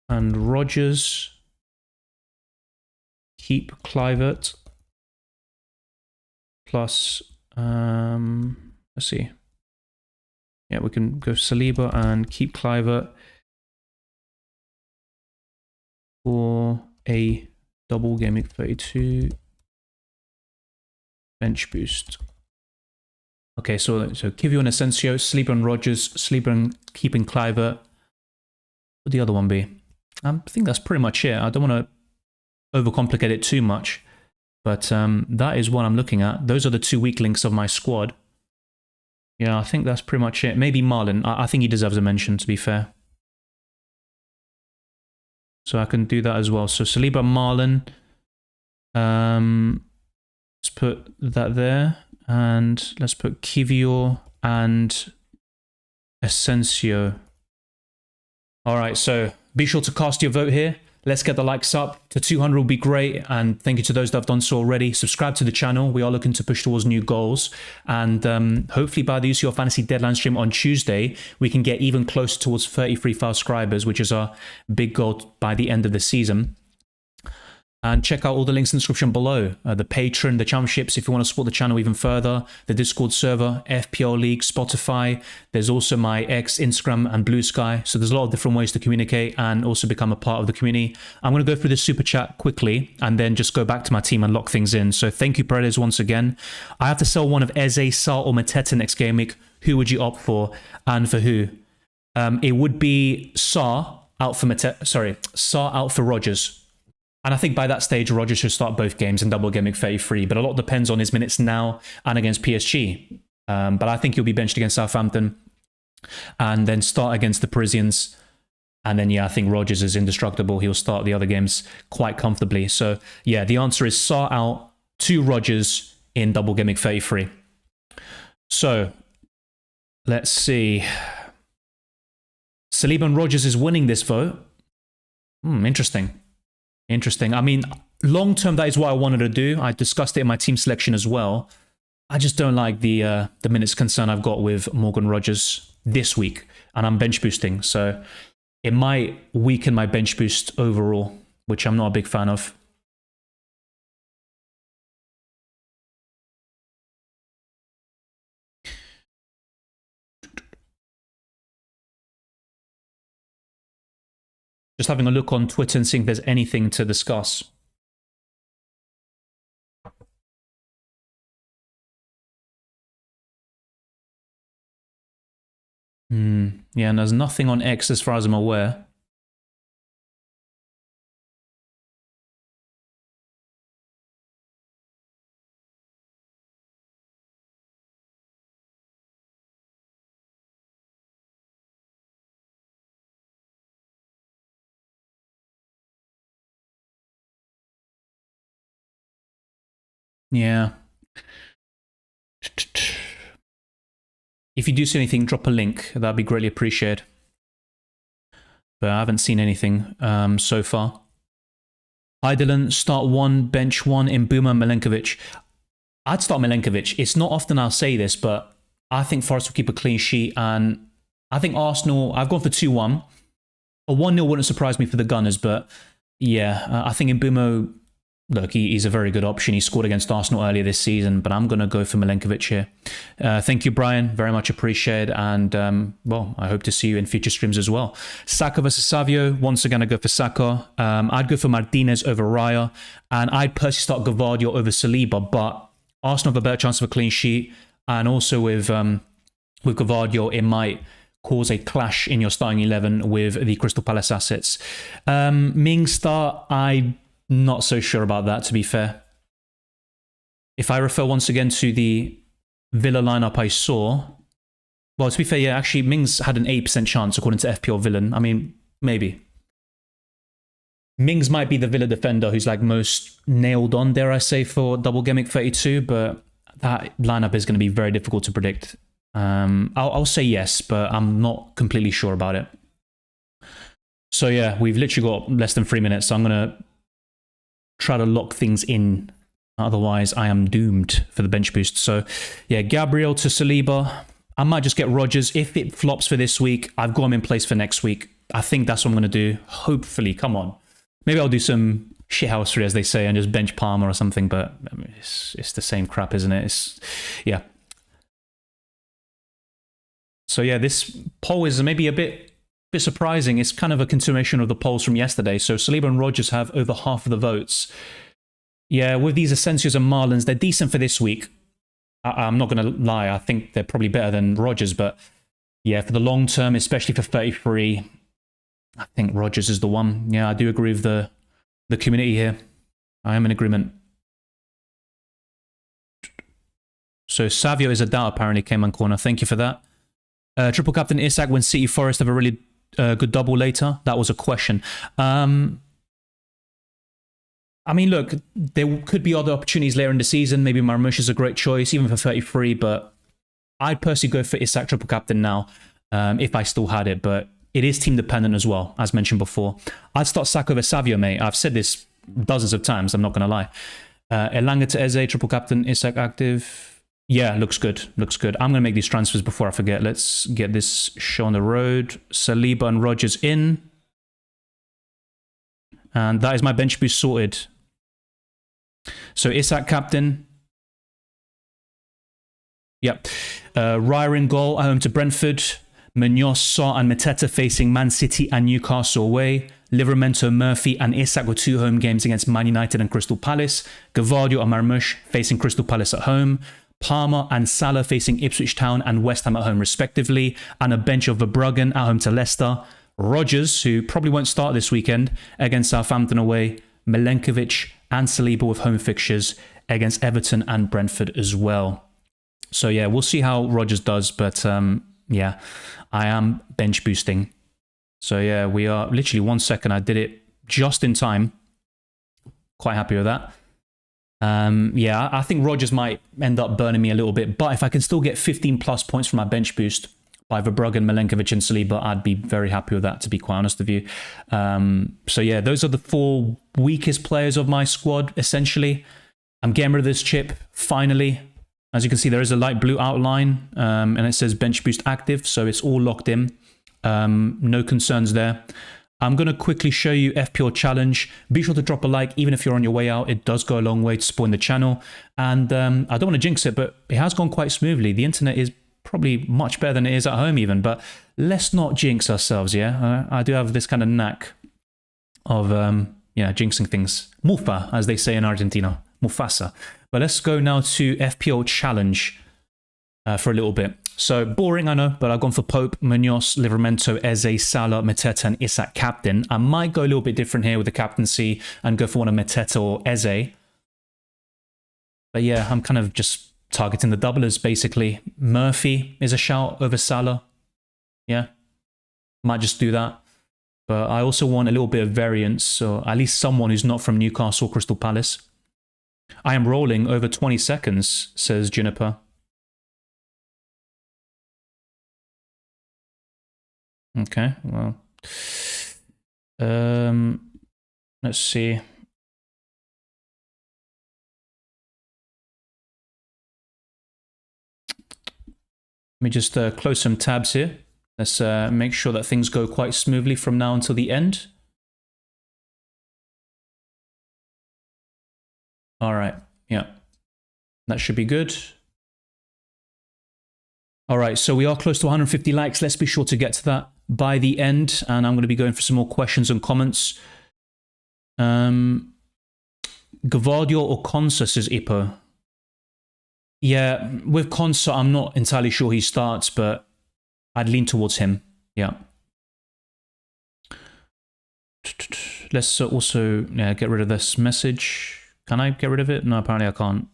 and Rodgers. Keep Kluivert. Plus, let's see. Yeah, we can go Saliba and keep Kluivert for a double Game Week 32 bench boost. Okay, so Kivior and Asensio, Sleeper and Rodgers, Sleeper and keeping Kluivert. What would the other one be? I think that's pretty much it. I don't want to overcomplicate it too much, but that is what I'm looking at. Those are the 2 weak links of my squad. Yeah, I think that's pretty much it. Maybe Marlon. I think he deserves a mention, to be fair. So I can do that as well. So Saliba, Marlon. Let's put that there. And let's put Kivior and Asensio. All right, so be sure to cast your vote here. Let's get the likes up to 200 will be great. And thank you to those that have done so already. Subscribe to the channel. We are looking to push towards new goals. And hopefully by the UCL Fantasy Deadline stream on Tuesday, we can get even closer towards 33,000 subscribers, which is our big goal by the end of the season. And check out all the links in the description below. The Patreon, the championships, if you want to support the channel even further, the Discord server, FPL League, Spotify. There's also my X, Instagram, and Blue Sky. So there's a lot of different ways to communicate and also become a part of the community. I'm going to go through the super chat quickly and then just go back to my team and lock things in. So thank you, Paredes, once again. I have to sell one of Eze, Sarr, or Mateta next game week. Who would you opt for and for who? It would be Sarr out for Sarr out for Rodgers. And I think by that stage, Rodgers should start both games in double game week 33. But a lot depends on his minutes now and against PSG. But I think he'll be benched against Southampton and then start against the Parisians. And then, yeah, I think Rodgers is indestructible. He'll start the other games quite comfortably. So, yeah, the answer is Sarr out to Rodgers in double game week 33. So, let's see. Saliba and Rodgers is winning this vote. Interesting. Interesting. I mean, long term, that is what I wanted to do. I discussed it in my team selection as well. I just don't like the minutes concern I've got with Morgan Rogers this week, and I'm bench boosting, so it might weaken my bench boost overall, which I'm not a big fan of. Just having a look on Twitter and seeing if there's anything to discuss. Yeah, and there's nothing on X as far as I'm aware. Yeah. If you do see anything, drop a link. That'd be greatly appreciated. But I haven't seen anything so far. Hi Dylan, start one, bench one in Boomer Milenkovic. I'd start Milenkovic. It's not often I'll say this, but I think Forest will keep a clean sheet, and I think Arsenal, I've gone for 2-1. A 1-0 wouldn't surprise me for the Gunners, but yeah, I think in Mbumo, look, he's a very good option. He scored against Arsenal earlier this season, but I'm going to go for Milenkovic here. Thank you, Brian. Very much appreciated. And, well, I hope to see you in future streams as well. Saka versus Savio. Once again, I go for Saka. I'd go for Martinez over Raya. And I'd personally start Gvardiol over Saliba, but Arsenal have a better chance of a clean sheet. And also with Gvardiol, it might cause a clash in your starting 11 with the Crystal Palace assets. Ming start, I'm not so sure about that, to be fair. If I refer once again to the Villa lineup I saw, well, to be fair, yeah, actually, Mings had an 8% chance according to FPL Villain. I mean, maybe. Mings might be the Villa defender who's like most nailed on, dare I say, for Double Gameweek 32, but that lineup is going to be very difficult to predict. I'll say yes, but I'm not completely sure about it. So yeah, we've literally got less than 3 minutes, so I'm going to try to lock things in. Otherwise, I am doomed for the bench boost. So yeah, Gabriel to Saliba. I might just get Rodgers. If it flops for this week, I've got him in place for next week. I think that's what I'm going to do. Hopefully, come on. Maybe I'll do some shithousery, as they say, and just bench Palmer or something, but I mean, it's the same crap, isn't it? Yeah. So yeah, this poll is maybe a bit surprising. It's kind of a continuation of the polls from yesterday. So Saliba and Rodgers have over half of the votes. Yeah, with these Asensios and Marlins, they're decent for this week. I'm not going to lie. I think they're probably better than Rodgers, but yeah, for the long term, especially for 33, I think Rodgers is the one. Yeah, I do agree with the community here. I am in agreement. So Savio is a doubt, apparently, came on corner. Thank you for that. Triple Captain Isak when City Forest have a really good double later. That was a question. I mean, look, there could be other opportunities later in the season. Maybe Marmoush is a great choice, even for 33, but I'd personally go for Isak Triple Captain now, if I still had it, but it is team dependent as well, as mentioned before. I'd start Saka over Savio, mate. I've said this dozens of times, I'm not going to lie. Elanga to Eze, Triple Captain, Isak active. Yeah, looks good. Looks good. I'm going to make these transfers before I forget. Let's get this show on the road. Saliba and Rodgers in. And that is my bench boost sorted. So Isak captain. Yep. Raya in goal at home to Brentford. Munoz, Sarr and Mateta facing Man City and Newcastle away. Livramento, Murphy and Isak with 2 home games against Man United and Crystal Palace. Gvardiol and Marmoush facing Crystal Palace at home. Palmer and Salah facing Ipswich Town and West Ham at home respectively, and a bench of Verbruggen at home to Leicester. Rodgers, who probably won't start this weekend, against Southampton away. Milenkovic and Saliba with home fixtures against Everton and Brentford as well. So yeah, we'll see how Rodgers does, but yeah, I am bench boosting. So yeah, we are literally 1 second. I did it just in time. Quite happy with that. Yeah, I think Rodgers might end up burning me a little bit, but if I can still get 15 plus points from my bench boost, by Verbruggen, Milenkovic and Saliba, I'd be very happy with that, to be quite honest with you. So yeah, those are the 4 weakest players of my squad, essentially. I'm getting rid of this chip, finally. As you can see, there is a light blue outline, and it says bench boost active, so it's all locked in. No concerns there. I'm going to quickly show you FPL challenge. Be sure to drop a like, even if you're on your way out. It does go a long way to supporting the channel. And I don't want to jinx it, but it has gone quite smoothly. The internet is probably much better than it is at home even, but let's not jinx ourselves, yeah? I do have this kind of knack of, jinxing things. Mufa, as they say in Argentina. Mufasa. But let's go now to FPL challenge for a little bit. So, boring, I know, but I've gone for Pope, Munoz, Livramento, Eze, Salah, Mateta, and Isak captain. I might go a little bit different here with the captaincy and go for one of Mateta or Eze. But yeah, I'm kind of just targeting the doublers, basically. Murphy is a shout over Salah. Yeah, might just do that. But I also want a little bit of variance, so at least someone who's not from Newcastle or Crystal Palace. I am rolling over 20 seconds, says Juniper. Okay, well, let's see. Let me just close some tabs here. Let's make sure that things go quite smoothly from now until the end. All right, yeah, that should be good. All right, so we are close to 150 likes. Let's be sure to get to that by the end. And I'm going to be going for some more questions and comments. Gavardio or Konsa, says Ippo. Yeah, with Konsa, I'm not entirely sure he starts, but I'd lean towards him. Yeah. Let's also get rid of this message. Can I get rid of it? No, apparently I can't.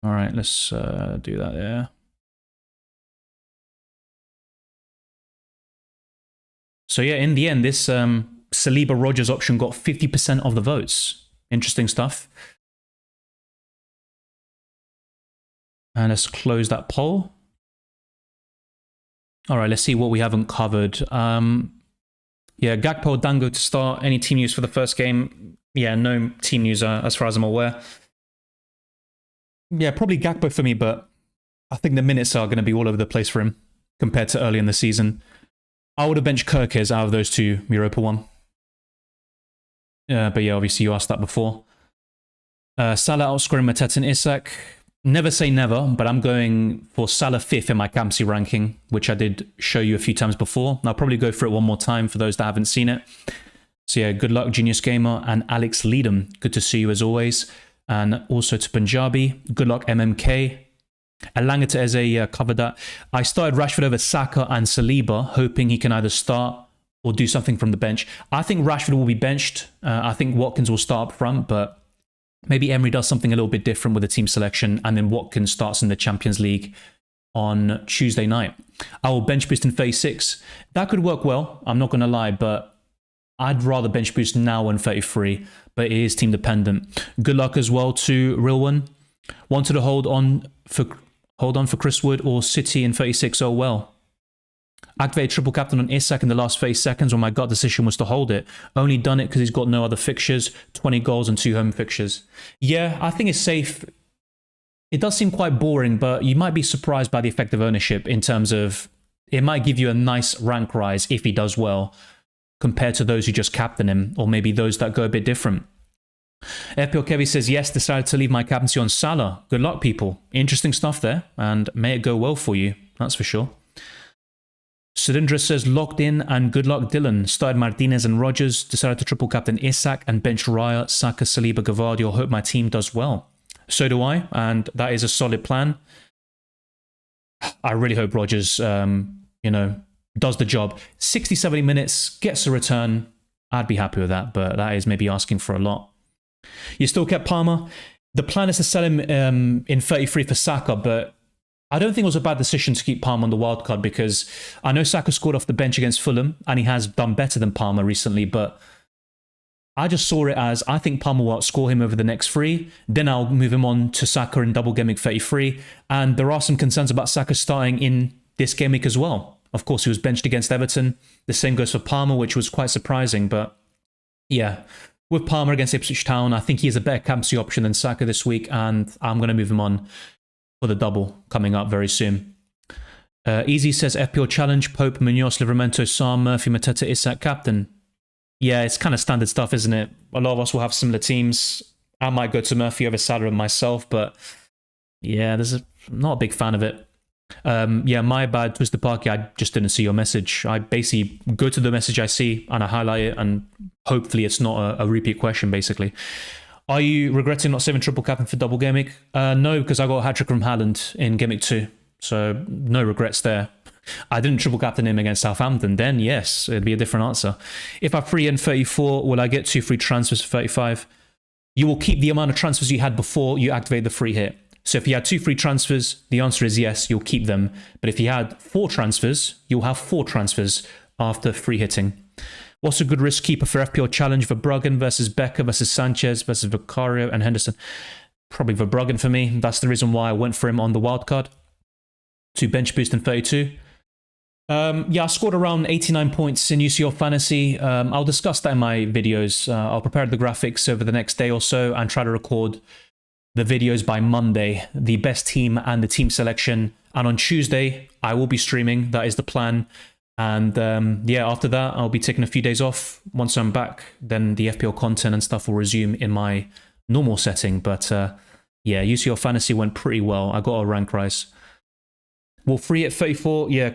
All right, let's do that there. So yeah, in the end, this Saliba Rogers option got 50% of the votes. Interesting stuff. And let's close that poll. All right, let's see what we haven't covered. Yeah, Gakpo, Dango to start. Any team news for the first game? Yeah, no team news as far as I'm aware. Yeah, probably Gakpo for me, but I think the minutes are going to be all over the place for him compared to early in the season. I would have benched Kirkes out of those 2 Europa 1. But yeah, obviously you asked that before. Salah outscoring Mateta and Isak. Never say never, but I'm going for Salah 5th in my Captaincy ranking, which I did show you a few times before. And I'll probably go for it one more time for those that haven't seen it. So yeah, good luck, Genius Gamer and Alex Leadham. Good to see you as always. And also to Punjabi. Good luck, MMK. Elanga to Eze covered that. I started Rashford over Saka and Saliba, hoping he can either start or do something from the bench. I think Rashford will be benched. I think Watkins will start up front, but maybe Emery does something a little bit different with the team selection, and then Watkins starts in the Champions League on Tuesday night. I will bench boost in phase 6. That could work well, I'm not going to lie, but I'd rather bench boost now in 33, but it is team dependent. Good luck as well to Real One. Wanted to hold on for Chris Wood or City in 36. Oh well. Activated triple captain on Isak in the last 30 seconds when my gut decision was to hold it. Only done it because he's got no other fixtures, 20 goals and 2 home fixtures. Yeah, I think it's safe. It does seem quite boring, but you might be surprised by the effective ownership in terms of it might give you a nice rank rise if he does well compared to those who just captain him, or maybe those that go a bit different. FPL Kevy says, yes, decided to leave my captaincy on Salah. Good luck, people. Interesting stuff there, and may it go well for you. That's for sure. Sudindra says, locked in, and good luck, Dylan. Started Martinez and Rogers, decided to triple captain Isak and bench Raya, Saka, Saliba, Gavardio. Hope my team does well. So do I, and that is a solid plan. I really hope Rogers, does the job. 60, 70 minutes, gets a return. I'd be happy with that, but that is maybe asking for a lot. You still kept Palmer. The plan is to sell him in 33 for Saka, but I don't think it was a bad decision to keep Palmer on the wildcard because I know Saka scored off the bench against Fulham and he has done better than Palmer recently, but I just saw it as I think Palmer will outscore him over the next 3. Then I'll move him on to Saka in Double Gameweek 33. And there are some concerns about Saka starting in this game week as well. Of course, he was benched against Everton. The same goes for Palmer, which was quite surprising. But yeah, with Palmer against Ipswich Town, I think he is a better captaincy option than Saka this week, and I'm going to move him on for the double coming up very soon. Easy says FPL challenge, Pope, Munoz, Livramento, Sam, Murphy, Mateta, Isak, captain. Yeah, it's kind of standard stuff, isn't it? A lot of us will have similar teams. I might go to Murphy over Salah and myself, but yeah, I'm not a big fan of it. Yeah, my bad, Twisted Parky, I just didn't see your message. I basically go to the message I see and I highlight it, and hopefully it's not a repeat question, basically. Are you regretting not saving triple captain for double game week? No, because I got a hat-trick from Haaland in game week 2, so no regrets there. I didn't triple captain him against Southampton, then yes, it'd be a different answer. If I free in 34, will I get 2 free transfers for 35? You will keep the amount of transfers you had before you activate the free hit. So if you had 2 free transfers, the answer is yes, you'll keep them. But if you had 4 transfers, you'll have 4 transfers after free hitting. What's a good risk keeper for FPL challenge? Verbruggen versus Becker versus Sanchez versus Vicario and Henderson. Probably Verbruggen for me. That's the reason why I went for him on the wildcard to bench boost in 32. Yeah, I scored around 89 points in UCL Fantasy. I'll discuss that in my videos. I'll prepare the graphics over the next day or so and try to record the videos by Monday, the best team and the team selection. And on Tuesday, I will be streaming. That is the plan. And yeah, after that, I'll be taking a few days off. Once I'm back, then the FPL content and stuff will resume in my normal setting. But yeah, UCL Fantasy went pretty well. I got a rank rise. Will free at 34? Yeah.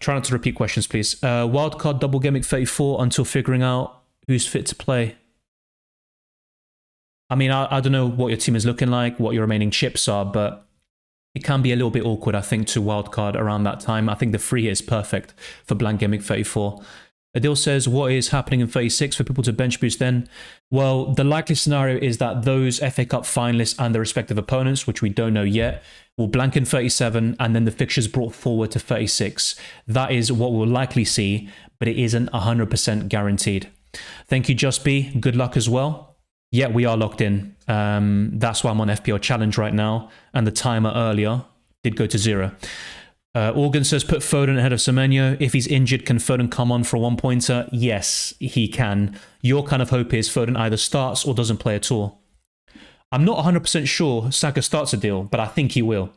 Try not to repeat questions, please. Wildcard double game week 34 until figuring out who's fit to play. I mean, I don't know what your team is looking like, what your remaining chips are, but it can be a little bit awkward, I think, to wildcard around that time. I think the free hit is perfect for blank game week 34. Adil says, what is happening in 36 for people to bench boost then? Well, the likely scenario is that those FA Cup finalists and their respective opponents, which we don't know yet, will blank in 37 and then the fixtures brought forward to 36. That is what we'll likely see, but it isn't 100% guaranteed. Thank you, Just B. Good luck as well. Yeah, we are locked in. That's why I'm on FPL Challenge right now, and the timer earlier did go to 0. Organ says, put Foden ahead of Semenyo. If he's injured, can Foden come on for a one-pointer? Yes, he can. Your kind of hope is Foden either starts or doesn't play at all. I'm not 100% sure Saka starts a deal, but I think he will.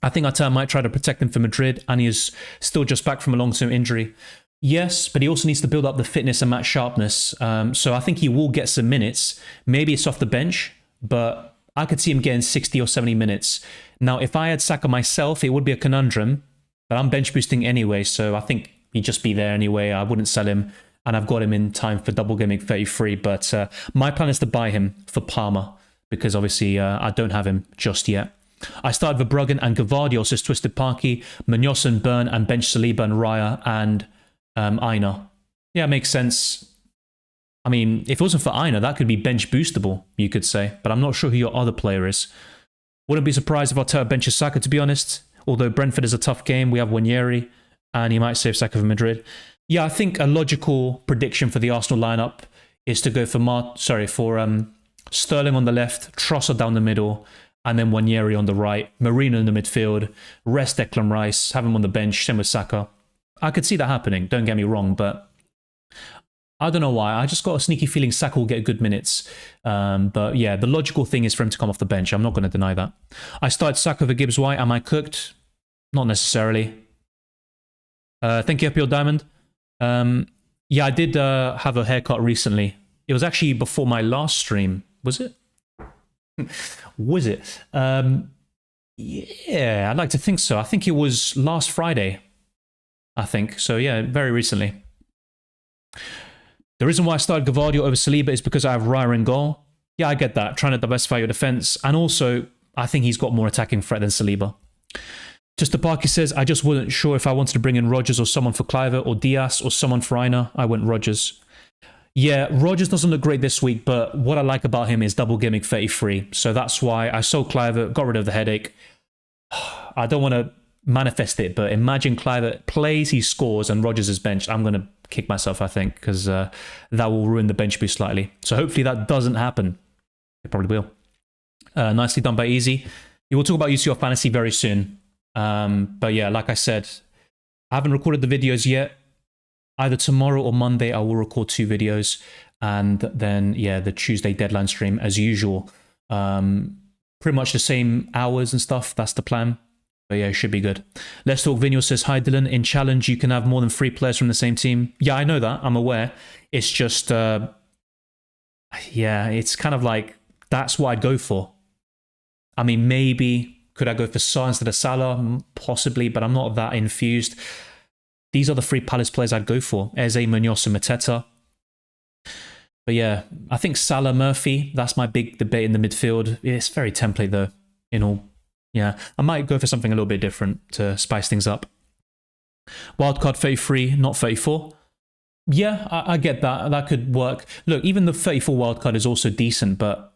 I think Arteta might try to protect him for Madrid, and he is still just back from a long-term injury. Yes, but he also needs to build up the fitness and match sharpness. So I think he will get some minutes. Maybe it's off the bench, but I could see him getting 60 or 70 minutes. Now, if I had Saka myself, it would be a conundrum, but I'm bench boosting anyway, so I think he'd just be there anyway. I wouldn't sell him, and I've got him in time for double gaming 33, but my plan is to buy him for Palmer, because obviously I don't have him just yet. I started Verbruggen and Gavardio, says Twisted Parky, Munoz and Burn, and bench Saliba and Raya and Aina. Yeah, makes sense. I mean, if it wasn't for Aina, that could be bench boostable, you could say, but I'm not sure who your other player is. Wouldn't be surprised if Arteta benches Saka, to be honest. Although Brentford is a tough game, we have Wanyeri, and he might save Saka for Madrid. Yeah, I think a logical prediction for the Arsenal lineup is to go for Sterling on the left, Trossard down the middle, and then Wanyeri on the right, Marino in the midfield, rest Declan Rice, have him on the bench, same with Saka. I could see that happening, don't get me wrong, but I don't know why. I just got a sneaky feeling Saka will get good minutes. But yeah, the logical thing is for him to come off the bench. I'm not going to deny that. I started Saka over Gibbs White. Am I cooked? Not necessarily. Thank you, FPL Diamond. Yeah, I did have a haircut recently. It was actually before my last stream. Was it? Was it? Yeah, I'd like to think so. I think it was last Friday. I think. So yeah, very recently. The reason why I started Gavardio over Saliba is because I have Raya in goal. Yeah, I get that. Trying to diversify your defense. And also, I think he's got more attacking threat than Saliba. Just the Parky says, I just wasn't sure if I wanted to bring in Rodgers or someone for Cliver or Diaz or someone for Aina. I went Rodgers. Yeah, Rodgers doesn't look great this week, but what I like about him is double gimmick 33. So that's why I sold Cliver, got rid of the headache. I don't want to manifest it, but imagine Cliver plays, he scores, and Rodgers is benched. I'm going to kick myself, I think, because that will ruin the bench boost slightly. So hopefully that doesn't happen. It probably will. Nicely done by Easy. We will talk about UCL Fantasy very soon. But yeah, like I said, I haven't recorded the videos yet. Either tomorrow or Monday, I will record 2 videos. And then, yeah, the Tuesday deadline stream as usual. Pretty much the same hours and stuff. That's the plan. But yeah, it should be good. Let's Talk Vinyl says, hi Dylan, in challenge you can have more than 3 players from the same team. Yeah, I know that. I'm aware. It's just, yeah, it's kind of like, that's what I'd go for. I mean, maybe, could I go for Sa instead of Salah? Possibly, but I'm not that infused. These are the 3 Palace players I'd go for. Eze, Munoz, and Mateta. But yeah, I think Salah, Murphy, that's my big debate in the midfield. It's very template though, in all. Yeah, I might go for something a little bit different to spice things up. Wildcard 33, not 34. Yeah, I get that. That could work. Look, even the 34 wildcard is also decent, but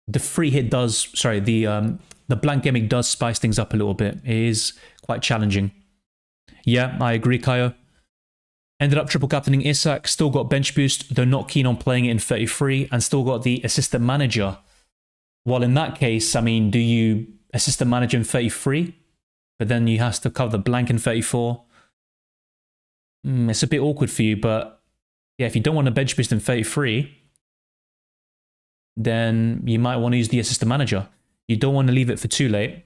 the free hit does, sorry, the blank gimmick does spice things up a little bit. It is quite challenging. Yeah, I agree, Kaio. Ended up triple captaining Isak, still got bench boost, though not keen on playing it in 33, and still got the assistant manager. Well, in that case, I mean, do you assistant manager in 33, but then you have to cover the blank in 34? It's a bit awkward for you, but yeah, if you don't want a bench boost in 33, then you might want to use the assistant manager. You don't want to leave it for too late.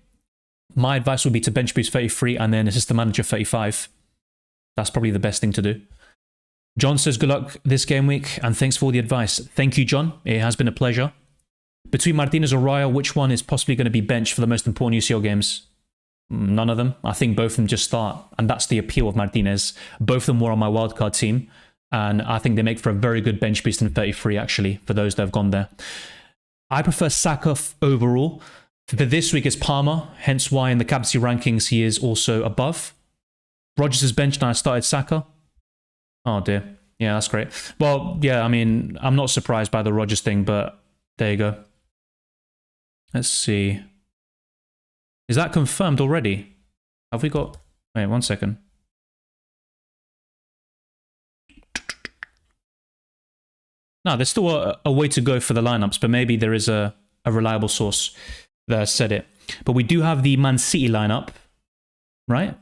My advice would be to bench boost 33 and then assistant manager 35. That's probably the best thing to do. John says, good luck this game week, and thanks for all the advice. Thank you, John. It has been a pleasure. Between Martinez or Raya, which one is possibly going to be benched for the most important UCL games? None of them. I think both of them just start, and that's the appeal of Martinez. Both of them were on my wildcard team, and I think they make for a very good bench boost in 33, actually, for those that have gone there. I prefer Saka overall. For this week, it's Palmer, hence why in the captaincy rankings he is also above. Rodgers is benched and I started Saka. Oh dear. Yeah, that's great. Well, yeah, I mean, I'm not surprised by the Rodgers thing, but there you go. Let's see. Is that confirmed already? Have we got... Wait, 1 second. No, there's still a way to go for the lineups, but maybe there is a reliable source that said it. But we do have the Man City lineup, right?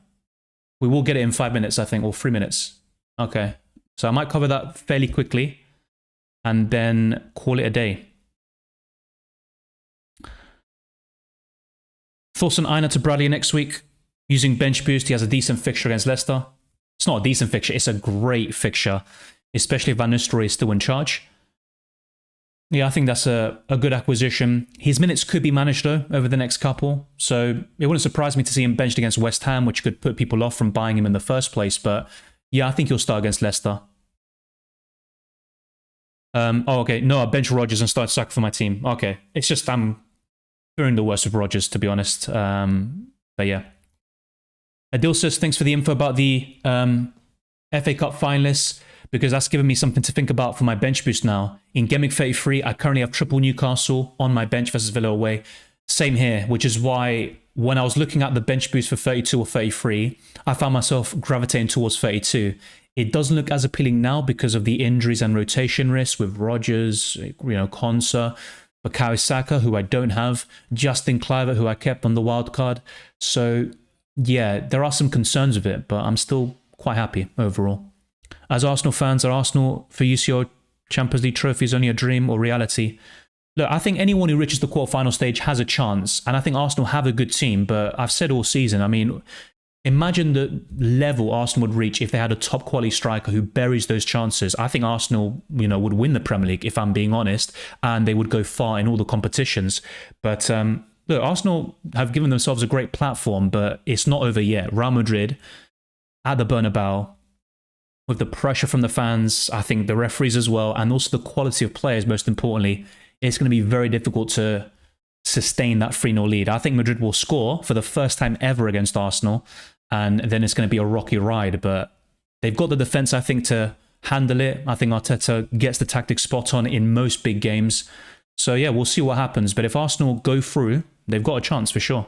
We will get it in 5 minutes, I think, or 3 minutes. Okay. So I might cover that fairly quickly and then call it a day. Thoughts on Aina to Bradley next week? Using bench boost, he has a decent fixture against Leicester. It's not a decent fixture, it's a great fixture, especially if Van Nistelrooy is still in charge. Yeah, I think that's a good acquisition. His minutes could be managed, though, over the next couple. So it wouldn't surprise me to see him benched against West Ham, which could put people off from buying him in the first place. But yeah, I think he'll start against Leicester. Oh, okay. No, I bench Rodgers and start Saka for my team. Okay. It's just I'm fearing the worst of Rodgers, to be honest. But yeah. Adil says, thanks for the info about the FA Cup finalists, because that's given me something to think about for my bench boost now. In Game Week 33, I currently have triple Newcastle on my bench versus Villa away. Same here, which is why when I was looking at the bench boost for 32 or 33, I found myself gravitating towards 32. It doesn't look as appealing now because of the injuries and rotation risks with Rodgers, Konsa, Bukayo Saka, who I don't have, Justin Kluivert, who I kept on the wild card. So yeah, there are some concerns with it, but I'm still quite happy overall. As Arsenal fans, are Arsenal for UCL Champions League trophies only a dream or reality? Look, I think anyone who reaches the quarterfinal stage has a chance, and I think Arsenal have a good team, but I've said all season, I mean, imagine the level Arsenal would reach if they had a top quality striker who buries those chances. I think Arsenal, would win the Premier League, if I'm being honest, and they would go far in all the competitions. But look, Arsenal have given themselves a great platform, but it's not over yet. Real Madrid at the Bernabeu, with the pressure from the fans, I think the referees as well, and also the quality of players, most importantly, it's going to be very difficult to sustain that 3-0 lead. I think Madrid will score for the first time ever against Arsenal, and then it's going to be a rocky ride, but they've got the defence, I think, to handle it. I think Arteta gets the tactics spot on in most big games. So yeah, we'll see what happens. But if Arsenal go through, they've got a chance for sure.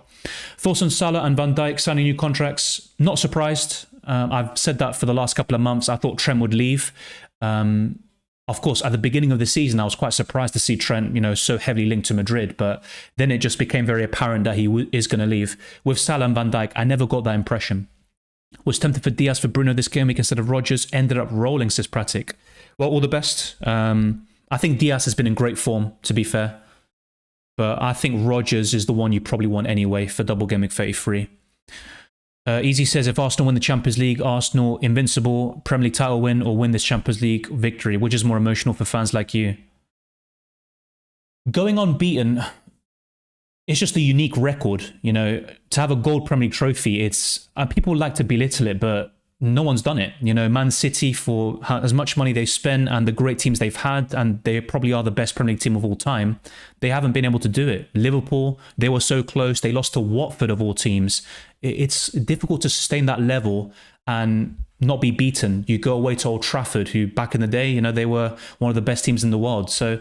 Thoughts on Salah and Van Dijk signing new contracts? Not surprised. I've said that for the last couple of months. I thought Trent would leave. Of course, at the beginning of the season, I was quite surprised to see Trent, so heavily linked to Madrid. But then it just became very apparent that he is going to leave. With Salah and Van Dijk, I never got that impression. Was tempted for Diaz for Bruno this game week instead of Rodgers. Ended up rolling, says Pratic. Well, all the best. I think Diaz has been in great form, to be fair. But I think Rodgers is the one you probably want anyway for Double Gameweek 33. Easy says, if Arsenal win the Champions League, Arsenal invincible, Premier League title win, or win this Champions League victory, which is more emotional for fans like you? Going unbeaten, it's just a unique record. You know, to have a gold Premier League trophy, it's people like to belittle it, but no one's done it. You know, Man City, for as much money they've spent and the great teams they've had, and they probably are the best Premier League team of all time, they haven't been able to do it. Liverpool, they were so close. They lost to Watford of all teams. It's difficult to sustain that level and not be beaten. You go away to Old Trafford, who back in the day, you know, they were one of the best teams in the world. So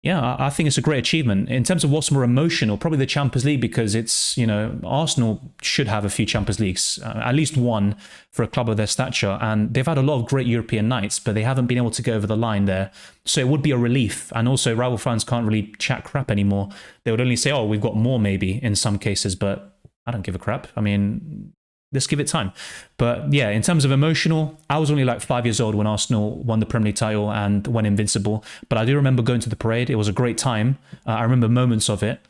yeah, I think it's a great achievement. In terms of what's more emotional, probably the Champions League, because it's, you know, Arsenal should have a few Champions Leagues, at least one for a club of their stature. And they've had a lot of great European nights, but they haven't been able to go over the line there. So it would be a relief. And also, rival fans can't really chat crap anymore. They would only say, oh, we've got more maybe in some cases, but I don't give a crap. I mean, let's give it time. But yeah, in terms of emotional, I was only like 5 years old when Arsenal won the Premier League title and went invincible. But I do remember going to the parade. It was a great time. I remember moments of it,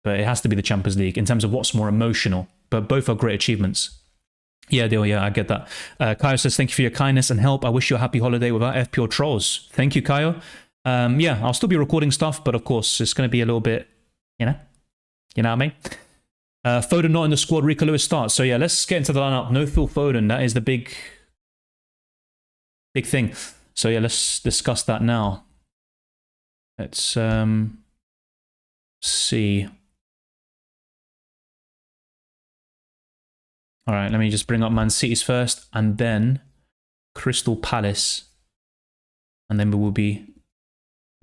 but it has to be the Champions League in terms of what's more emotional. But both are great achievements. Yeah, Dale, yeah, I get that. Kaio says, thank you for your kindness and help. I wish you a happy holiday without FPL trolls. Thank you, Kaio. Yeah, I'll still be recording stuff, but of course, it's going to be a little bit, you know what I mean? Foden not in the squad, Rico Lewis starts. So yeah, let's get into the lineup. No Phil Foden, that is the big thing. So yeah, let's discuss that now. Let's see. All right, let me just bring up Man City's first, and then Crystal Palace, and then we will be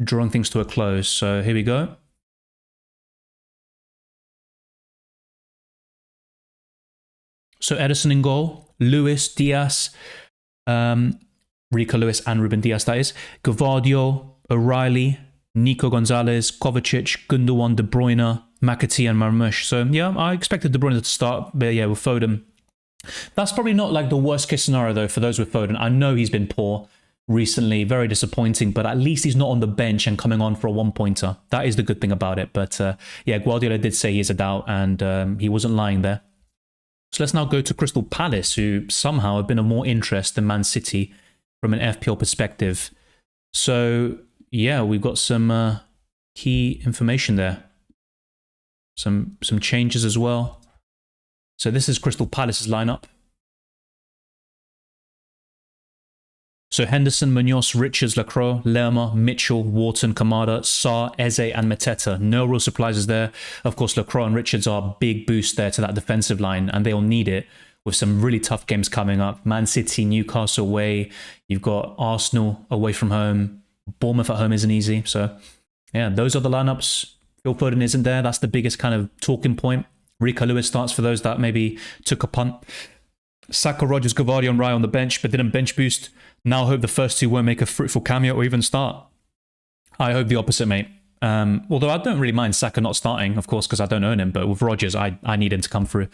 drawing things to a close. So here we go. So Ederson in goal, Lewis, Diaz, Rico Lewis and Ruben Diaz, that is. Gvardio, O'Reilly, Nico Gonzalez, Kovacic, Gundogan, De Bruyne, McAtee and Marmoush. So yeah, I expected De Bruyne to start, but yeah, with Foden. That's probably not like the worst case scenario though for those with Foden. I know he's been poor recently, very disappointing, but at least he's not on the bench and coming on for a one-pointer. That is the good thing about it. But yeah, Guardiola did say he is a doubt, and he wasn't lying there. So let's now go to Crystal Palace, who somehow have been of more interest than Man City from an FPL perspective. So yeah, we've got some key information there. Some changes as well. So this is Crystal Palace's lineup. So Henderson, Munoz, Richards, Lacroix, Lerma, Mitchell, Wharton, Kamada, Sarr, Eze and Mateta. No real surprises there. Of course, Lacroix and Richards are a big boost there to that defensive line, and they'll need it with some really tough games coming up. Man City, Newcastle away. You've got Arsenal away from home. Bournemouth at home isn't easy. So yeah, those are the lineups. Phil Foden isn't there. That's the biggest kind of talking point. Rico Lewis starts for those that maybe took a punt. Saka, Rodgers, Gvardio and Raya on the bench, but didn't bench boost. Now hope the first two won't make a fruitful cameo or even start. I hope the opposite, mate. Although I don't really mind Saka not starting, of course, because I don't own him. But with Rodgers, I need him to come through.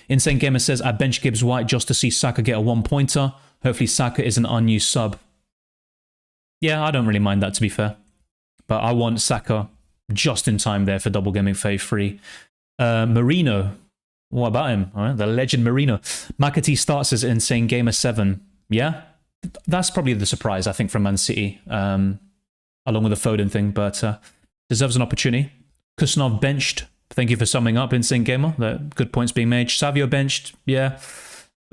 Insane Gamer says, I bench Gibbs White just to see Saka get a one-pointer. Hopefully Saka is an unused sub. Yeah, I don't really mind that, to be fair. But I want Saka just in time there for Double Gameweek 33. Marino. What about him? All right, the legend Marino. McAtee starts as Insane Gamer 7. Yeah? That's probably the surprise, I think, from Man City, along with the Foden thing, but deserves an opportunity. Kusanov benched. Thank you for summing up, Insane Gamer. Good points being made. Savio benched. Yeah.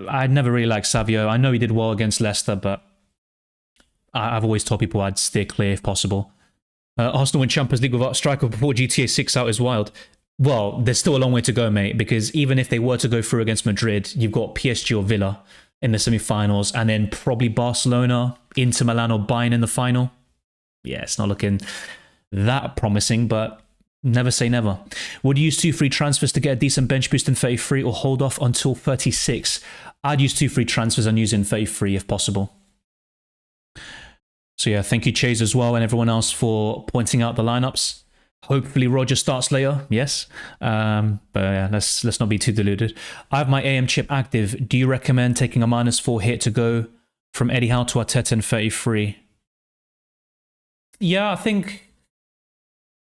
I'd never really liked Savio. I know he did well against Leicester, but I've always told people I'd steer clear if possible. Arsenal win Champions League without striker before GTA 6 out is wild. Well, there's still a long way to go, mate, because even if they were to go through against Madrid, you've got PSG or Villa in the semi-finals, and then probably Barcelona, Inter Milan or Bayern in the final. Yeah, it's not looking that promising, but never say never. Would you use 2 free transfers to get a decent bench boost in 33 or hold off until 36? I'd use 2 free transfers and use in 33 if possible. So yeah, thank you Chase as well and everyone else for pointing out the lineups. Hopefully Roger starts later, yes. But yeah, let's not be too deluded. I have my AM chip active. Do you recommend taking a -4 hit to go from Eddie Howe to Arteta in 33? Yeah, I think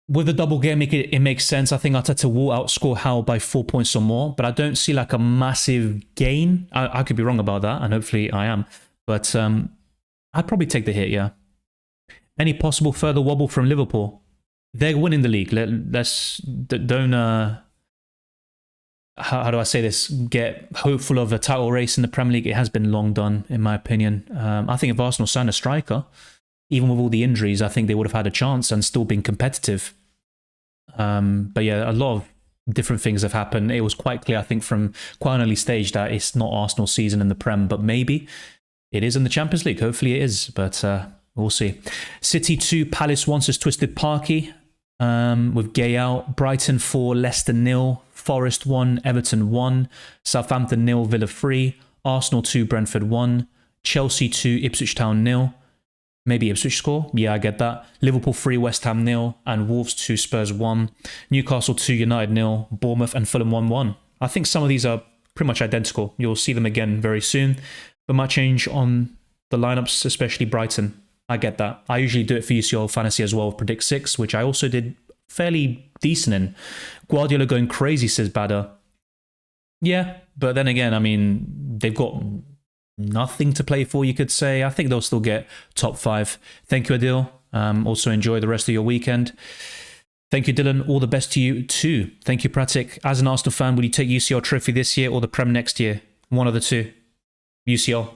with the double game, it makes sense. I think Arteta will outscore Howe by 4 points or more, but I don't see like a massive gain. I could be wrong about that, and hopefully I am. But I'd probably take the hit, yeah. Any possible further wobble from Liverpool? They're winning the league. Don't how do I say this? Get hopeful of a title race in the Premier League. It has been long done, in my opinion. I think if Arsenal signed a striker, even with all the injuries, I think they would have had a chance and still been competitive. But yeah, a lot of different things have happened. It was quite clear, I think, from quite an early stage that it's not Arsenal's season in the Prem, but maybe it is in the Champions League. Hopefully it is, but we'll see. City 2, Palace 1 says Twisted Parky. With Gay out. Brighton 4, Leicester 0. Forest 1, Everton 1. Southampton 0, Villa 3. Arsenal 2, Brentford 1. Chelsea 2, Ipswich Town 0. Maybe Ipswich score. Yeah, I get that. Liverpool 3, West Ham 0. And Wolves 2, Spurs 1. Newcastle 2, United 0. Bournemouth and Fulham 1-1. I think some of these are pretty much identical. You'll see them again very soon. But might change on the lineups, especially Brighton. I get that. I usually do it for UCL Fantasy as well with Predict 6, which I also did fairly decent in. Guardiola going crazy, says Badder. Yeah, but then again, I mean, they've got nothing to play for, you could say. I think they'll still get top 5. Thank you, Adil. Also enjoy the rest of your weekend. Thank you, Dylan. All the best to you too. Thank you, Pratik. As an Arsenal fan, will you take UCL trophy this year or the Prem next year? One of the two. UCL.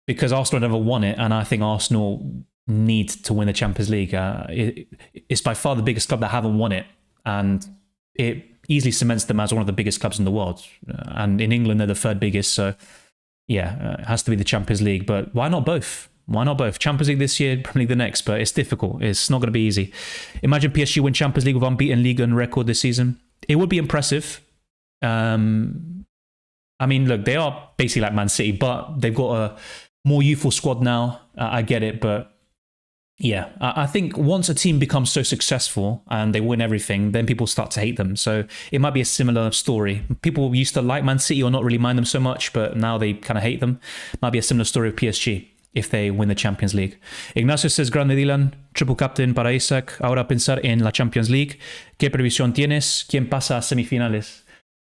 Because Arsenal never won it, and I think Arsenal need to win the Champions League. It's by far the biggest club that haven't won it, and it easily cements them as one of the biggest clubs in the world. And in England, they're the 3rd biggest, so yeah, it has to be the Champions League. But why not both? Why not both? Champions League this year, Premier League the next, but it's difficult. It's not going to be easy. Imagine PSG win Champions League with unbeaten league and record this season. It would be impressive. I mean, look, they are basically like Man City, but they've got a more youthful squad now. I get it, but yeah, I think once a team becomes so successful and they win everything, then people start to hate them. So it might be a similar story. People used to like Man City or not really mind them so much, but now they kind of hate them. Might be a similar story with PSG if they win the Champions League. Ignacio says, Grande Dylan, triple captain para Isaac. Ahora pensar en la Champions League. ¿Qué previsión tienes? ¿Quién pasa a semifinales?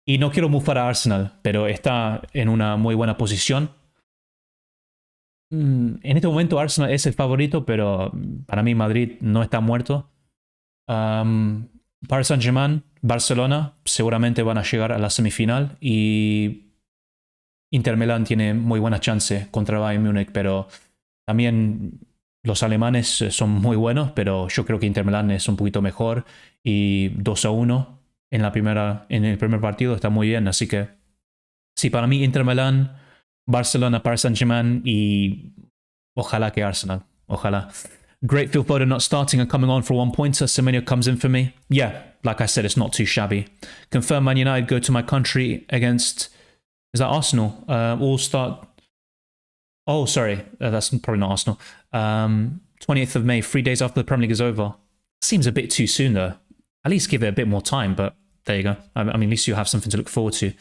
Y no quiero mufar a Arsenal, pero está en una muy buena posición. En este momento Arsenal es el favorito, pero para mí Madrid no está muerto. Paris Saint-Germain, Barcelona seguramente van a llegar a la semifinal y Inter Milán tiene muy buena chance contra Bayern Múnich, pero también los alemanes son muy buenos, pero yo creo que Inter Milán es un poquito mejor y 2-1 en el primer partido está muy bien, así que sí, para mí Inter Milán, Barcelona, Paris Saint-Germain y ojalá que Arsenal. Ojalá. Great Phil Foden not starting and coming on for 1-pointer. Semenyo comes in for me. Yeah, like I said, it's not too shabby. Confirm Man United go to my country against... Is that Arsenal? All start... Oh, sorry. That's probably not Arsenal. 28th of May, 3 days after the Premier League is over. Seems a bit too soon, though. At least give it a bit more time, but there you go. I mean, at least you have something to look forward to.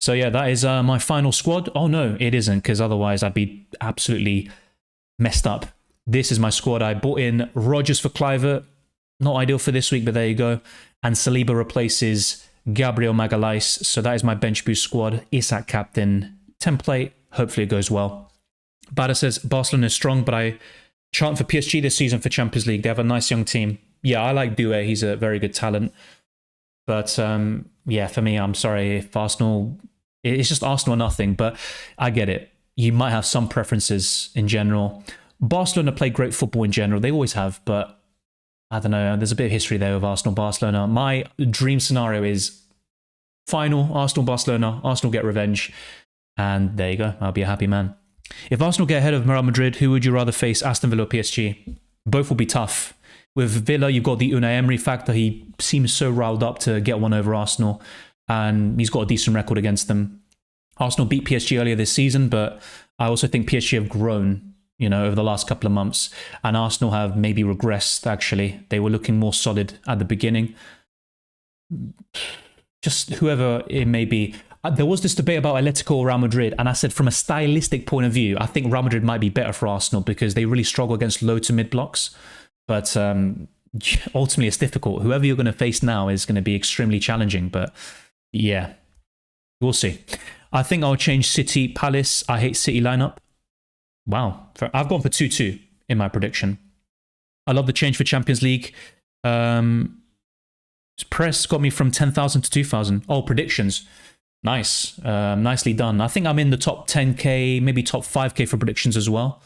So yeah, that is my final squad. Oh no, it isn't, because otherwise I'd be absolutely messed up. This is my squad. I bought in Rodgers for Kluivert. Not ideal for this week, but there you go. And Saliba replaces Gabriel Magalhaes. So that is my bench boost squad. Isak captain. Template. Hopefully it goes well. Bada says Barcelona is strong, but I chant for PSG this season for Champions League. They have a nice young team. Yeah, I like Doué. He's a very good talent. But yeah, for me, I'm sorry if Arsenal... It's just Arsenal or nothing, but I get it. You might have some preferences in general. Barcelona play great football in general. They always have, but I don't know. There's a bit of history there with Arsenal-Barcelona. My dream scenario is final Arsenal-Barcelona. Arsenal get revenge. And there you go. I'll be a happy man. If Arsenal get ahead of Real Madrid, who would you rather face, Aston Villa or PSG? Both will be tough. With Villa, you've got the Unai Emery factor. He seems so riled up to get one over Arsenal. And he's got a decent record against them. Arsenal beat PSG earlier this season, but I also think PSG have grown you know, over the last couple of months. And Arsenal have maybe regressed, actually. They were looking more solid at the beginning. Just whoever it may be. There was this debate about Atletico or Real Madrid, and I said from a stylistic point of view, I think Real Madrid might be better for Arsenal because they really struggle against low to mid blocks. But ultimately, it's difficult. Whoever you're going to face now is going to be extremely challenging. But yeah, we'll see. I think I'll change City Palace. I hate City lineup. Wow. I've gone for 2-2 in my prediction. I love the change for Champions League. Press got me from 10,000 to 2,000. Oh, predictions. Nice. Nicely done. I think I'm in the top 10k, maybe top 5k for predictions as well.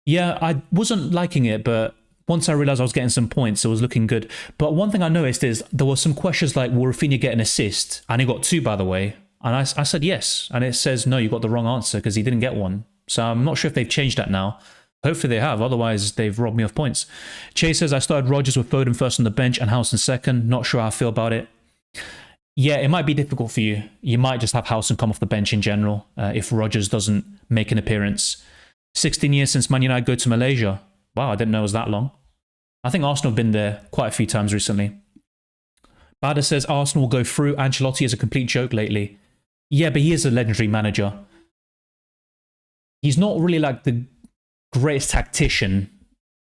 Yeah, I wasn't liking it, but once I realized I was getting some points, it was looking good. But one thing I noticed is there were some questions like, will Rafinha get an assist? And he got 2, by the way. And I said yes. And it says, no, you got the wrong answer because he didn't get one. So I'm not sure if they've changed that now. Hopefully they have. Otherwise, they've robbed me of points. Chase says, I started Rodgers with Foden first on the bench and Howson second. Not sure how I feel about it. Yeah, it might be difficult for you. You might just have Howson come off the bench in general if Rodgers doesn't make an appearance. 16 years since Man United go to Malaysia. Wow, I didn't know it was that long. I think Arsenal have been there quite a few times recently. Bada says, Arsenal will go through. Ancelotti is a complete joke lately. Yeah, but he is a legendary manager. He's not really like the greatest tactician,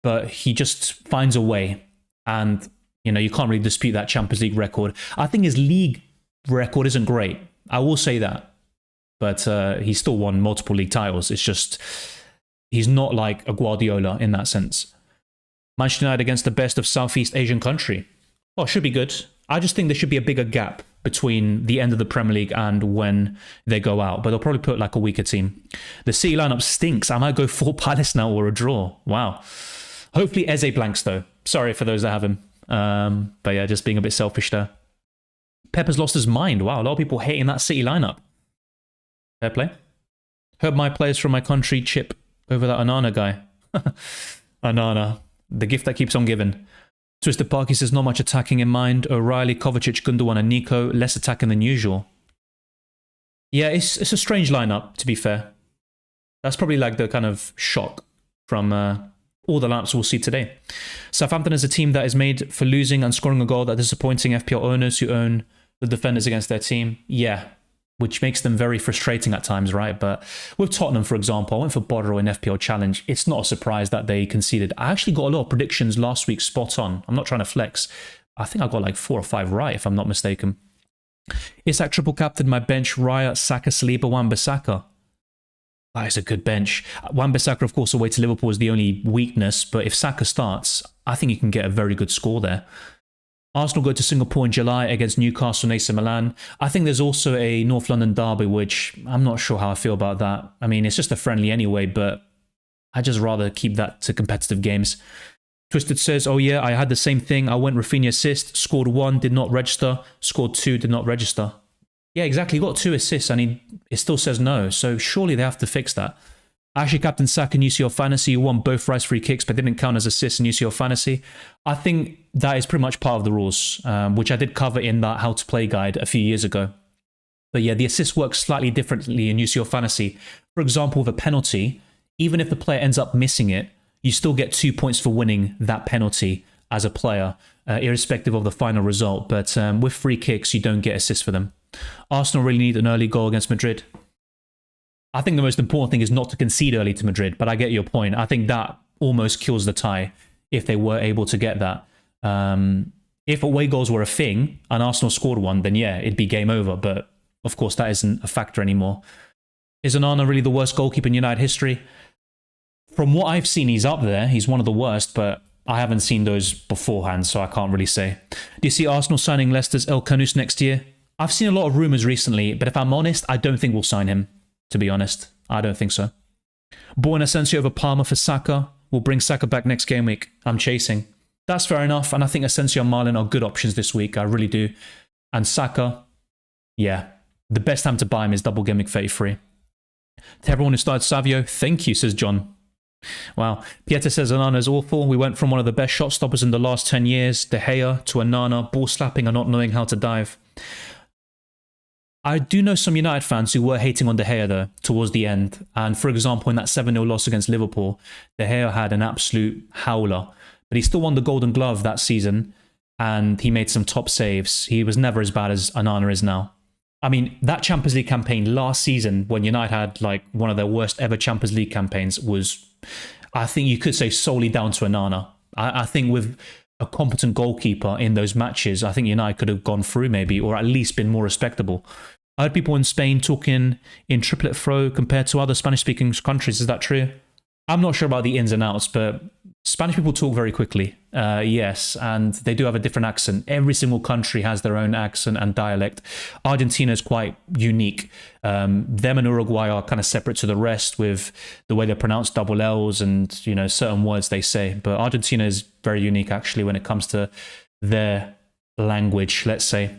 but he just finds a way. And, you know, you can't really dispute that Champions League record. I think his league record isn't great. I will say that. But he's still won multiple league titles. It's just, he's not like a Guardiola in that sense. Manchester United against the best of Southeast Asian country. Oh, should be good. I just think there should be a bigger gap between the end of the Premier League and when they go out. But they'll probably put like a weaker team. The City lineup stinks. I might go full Palace now or a draw. Wow. Hopefully Eze blanks though. Sorry for those that have him. But yeah, just being a bit selfish there. Pepper's lost his mind. Wow, a lot of people hating that City lineup. Fair play. Heard my players from my country chip over that Anana guy. Anana. The gift that keeps on giving. Twisted Parky says, not much attacking in mind. O'Reilly, Kovacic, Gundogan and Nico. Less attacking than usual. Yeah, it's a strange lineup, to be fair. That's probably like the kind of shock from all the lineups we'll see today. Southampton is a team that is made for losing and scoring a goal that disappointing FPL owners who own the defenders against their team. Yeah, which makes them very frustrating at times, right? But with Tottenham, for example, I went for Bodro in FPL Challenge. It's not a surprise that they conceded. I actually got a lot of predictions last week spot on. I'm not trying to flex. I think I got like 4 or 5 right, if I'm not mistaken. Isak triple captain my bench, Raya, Saka, Saliba, Wan-Bissaka. That is a good bench. Wan-Bissaka, of course, away to Liverpool is the only weakness, but if Saka starts, I think you can get a very good score there. Arsenal go to Singapore in July against Newcastle and AC Milan. I think there's also a North London derby, which I'm not sure how I feel about that. I mean, it's just a friendly anyway, but I'd just rather keep that to competitive games. Twisted says, oh yeah, I had the same thing. I went Rafinha assist, scored 1, did not register, scored 2, did not register. Yeah, exactly. He got 2 assists and it still says no. So surely they have to fix that. Actually, Captain Saka in UCL Fantasy won both Rice free kicks, but didn't count as assists in UCL Fantasy. I think that is pretty much part of the rules, which I did cover in that How to Play guide a few years ago. But yeah, the assist works slightly differently in UCL Fantasy. For example, with a penalty, even if the player ends up missing it, you still get 2 points for winning that penalty as a player, irrespective of the final result. But with free kicks, you don't get assists for them. Arsenal really need an early goal against Madrid. I think the most important thing is not to concede early to Madrid, but I get your point. I think that almost kills the tie if they were able to get that. If away goals were a thing and Arsenal scored one, then yeah, it'd be game over. But of course, that isn't a factor anymore. Is Onana really the worst goalkeeper in United history? From what I've seen, he's up there. He's one of the worst, but I haven't seen those beforehand, so I can't really say. Do you see Arsenal signing Leicester's El Kanous next year? I've seen a lot of rumours recently, but if I'm honest, I don't think we'll sign him. To be honest, I don't think so. Born Asensio over Palmer for Saka. We'll bring Saka back next game week. I'm chasing. That's fair enough, and I think Asensio and Marlon are good options this week. I really do. And Saka, yeah, the best time to buy him is Double Gameweek 33. To everyone who started Savio, thank you, says John. Wow. Pieter says Onana is awful. We went from one of the best shot stoppers in the last 10 years, De Gea, to Onana, ball slapping and not knowing how to dive. I do know some United fans who were hating on De Gea though towards the end. And for example, in that 7-0 loss against Liverpool, De Gea had an absolute howler. But he still won the Golden Glove that season, and he made some top saves. He was never as bad as Onana is now. I mean, that Champions League campaign last season, when United had like one of their worst ever Champions League campaigns, was, I think you could say, solely down to Onana. I think with a competent goalkeeper in those matches, I think United could have gone through maybe, or at least been more respectable. I heard people in Spain talking in triplet throw compared to other Spanish-speaking countries. Is that true? I'm not sure about the ins and outs, but Spanish people talk very quickly, yes, and they do have a different accent. Every single country has their own accent and dialect. Argentina is quite unique. Them and Uruguay are kind of separate to the rest with the way they pronounce double L's and, you know, certain words they say. But Argentina is very unique, actually, when it comes to their language, let's say.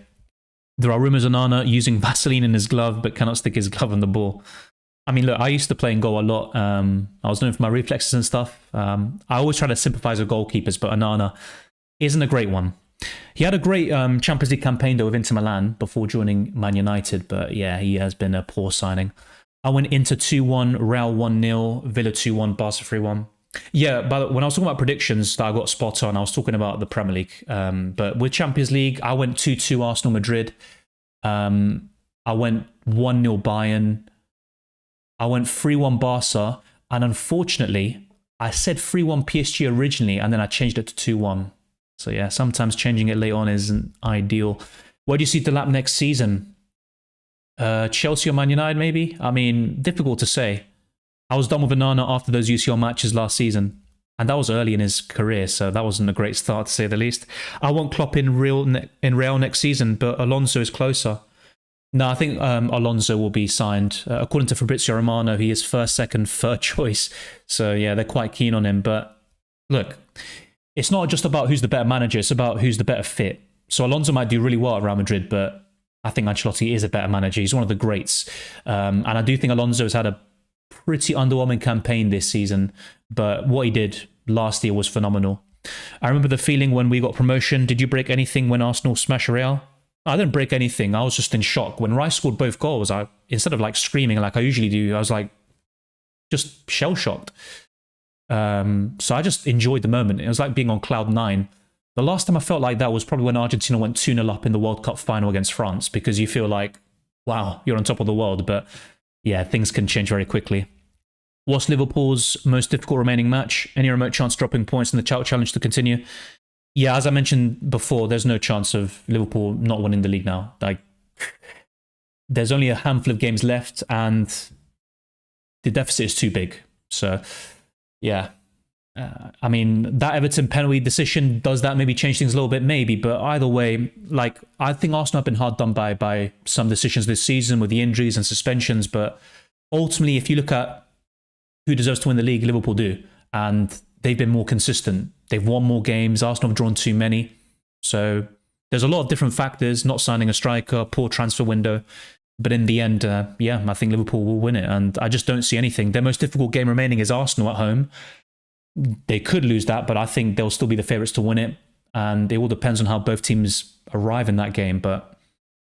There are rumours of Onana using Vaseline in his glove, but cannot stick his glove on the ball. I mean, look, I used to play in goal a lot. I was known for my reflexes and stuff. I always try to sympathise with goalkeepers, but Onana isn't a great one. He had a great Champions League campaign, though, with Inter Milan before joining Man United, but yeah, he has been a poor signing. I went Inter 2-1, Real 1-0, Villa 2-1, Barca 3-1. Yeah, but when I was talking about predictions that I got spot on, I was talking about the Premier League. But with Champions League, I went 2-2 Arsenal Madrid. I went 1-0 Bayern. I went 3-1 Barca, and unfortunately, I said 3-1 PSG originally, and then I changed it to 2-1. So yeah, sometimes changing it late on isn't ideal. Where do you see Delap next season? Chelsea or Man United, maybe? I mean, difficult to say. I was done with Onana after those UCL matches last season, and that was early in his career, so that wasn't a great start, to say the least. I want Klopp in Real next season, but Alonso is closer. No, I think Alonso will be signed. According to Fabrizio Romano, he is first, second, third choice. So yeah, they're quite keen on him. But look, it's not just about who's the better manager, it's about who's the better fit. So Alonso might do really well at Real Madrid, but I think Ancelotti is a better manager. He's one of the greats. And I do think Alonso has had a pretty underwhelming campaign this season, but what he did last year was phenomenal. I remember the feeling when we got promotion. Did you break anything when Arsenal smashed Real? I didn't break anything. I was just in shock. When Rice scored both goals, instead of like screaming like I usually do, I was like just shell-shocked. So I just enjoyed the moment. It was like being on cloud 9. The last time I felt like that was probably when Argentina went 2-0 up in the World Cup final against France, because you feel like, wow, you're on top of the world. But yeah, things can change very quickly. What's Liverpool's most difficult remaining match? Any remote chance dropping points in the challenge to continue? Yeah, as I mentioned before, there's no chance of Liverpool not winning the league now. Like, there's only a handful of games left, and the deficit is too big. So, yeah. I mean, that Everton penalty decision, does that maybe change things a little bit? Maybe, but either way, like, I think Arsenal have been hard done by some decisions this season with the injuries and suspensions, but ultimately, if you look at who deserves to win the league, Liverpool do, and they've been more consistent. They've won more games. Arsenal have drawn too many. So there's a lot of different factors, not signing a striker, poor transfer window. But in the end, yeah, I think Liverpool will win it. And I just don't see anything. Their most difficult game remaining is Arsenal at home. They could lose that, but I think they'll still be the favourites to win it. And it all depends on how both teams arrive in that game. But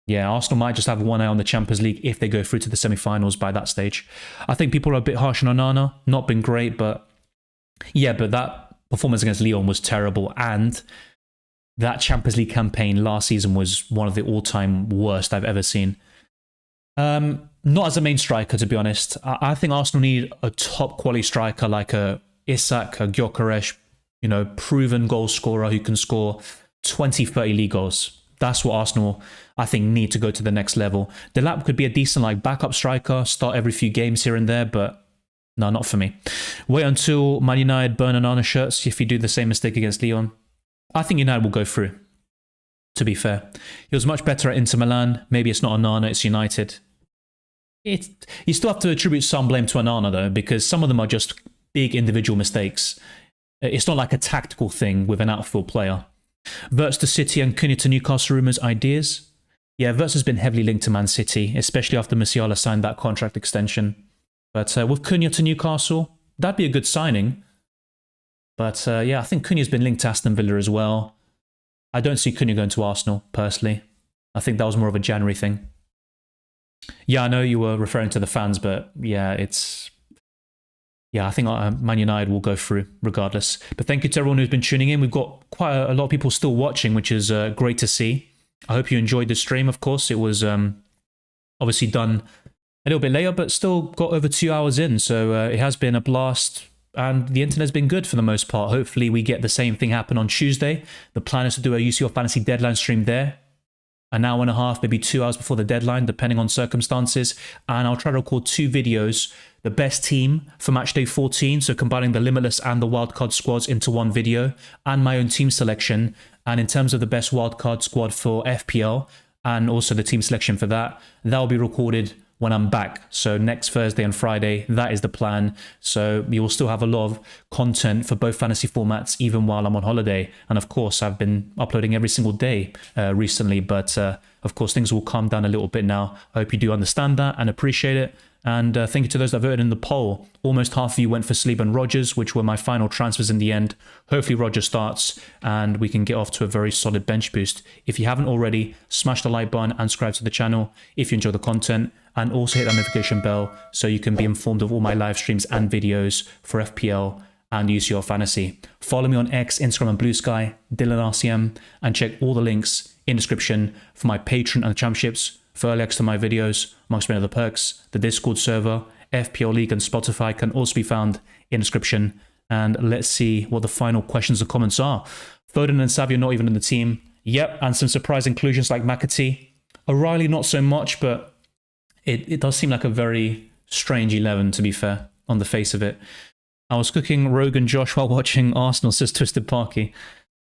yeah, Arsenal might just have one eye on the Champions League if they go through to the semi-finals by that stage. I think people are a bit harsh on Onana. Not been great, but yeah, but that performance against Lyon was terrible, and that Champions League campaign last season was one of the all-time worst I've ever seen. Not as a main striker, to be honest. I think Arsenal need a top-quality striker like a Isak, a Gyökeres, you know, proven goal scorer who can score 20, 30 league goals. That's what Arsenal, I think, need to go to the next level. Delap could be a decent like backup striker, start every few games here and there, but no, not for me. Wait until Man United burn Onana shirts if you do the same mistake against Lyon. I think United will go through, to be fair. He was much better at Inter Milan. Maybe it's not Onana, it's United. You still have to attribute some blame to Onana, though, because some of them are just big individual mistakes. It's not like a tactical thing with an outfield player. Wirtz to City and Cunha to Newcastle rumours, ideas? Yeah, Wirtz has been heavily linked to Man City, especially after Musiala signed that contract extension. But with Cunha to Newcastle, that'd be a good signing. But yeah, I think Cunha's been linked to Aston Villa as well. I don't see Cunha going to Arsenal, personally. I think that was more of a January thing. Yeah, I know you were referring to the fans, but yeah, it's yeah, I think Man United will go through regardless. But thank you to everyone who's been tuning in. We've got quite a lot of people still watching, which is great to see. I hope you enjoyed the stream. Of course, it was obviously done a little bit later, but still got over 2 hours in. So it has been a blast. And the internet's been good for the most part. Hopefully we get the same thing happen on Tuesday. The plan is to do a UCL Fantasy deadline stream there. An hour and a half, maybe 2 hours before the deadline, depending on circumstances. And I'll try to record 2 videos. The best team for match day 14, so combining the Limitless and the wildcard squads into one video, and my own team selection. And in terms of the best wildcard squad for FPL, and also the team selection for that, that will be recorded when I'm back. So next Thursday and Friday, that is the plan. So you will still have a lot of content for both fantasy formats, even while I'm on holiday. And of course, I've been uploading every single day recently, but of course, things will calm down a little bit now. I hope you do understand that and appreciate it. And thank you to those that voted in the poll. Almost half of you went for Saliba and Rodgers, which were my final transfers in the end. Hopefully Rodgers starts and we can get off to a very solid bench boost. If you haven't already, smash the like button and subscribe to the channel if you enjoy the content. And also hit that notification bell so you can be informed of all my live streams and videos for FPL and UCL Fantasy. Follow me on X, Instagram and Blue Sky, Dylan RCM, and check all the links in the description for my Patreon and the championships, for early access to my videos, amongst many other perks. The Discord server, FPL League and Spotify can also be found in the description. And let's see what the final questions and comments are. Foden and Savio not even in the team. Yep, and some surprise inclusions like McAtee. O'Reilly not so much, but it does seem like a very strange 11, to be fair, on the face of it. I was cooking Rogan Josh while watching Arsenal, says Twisted Parky.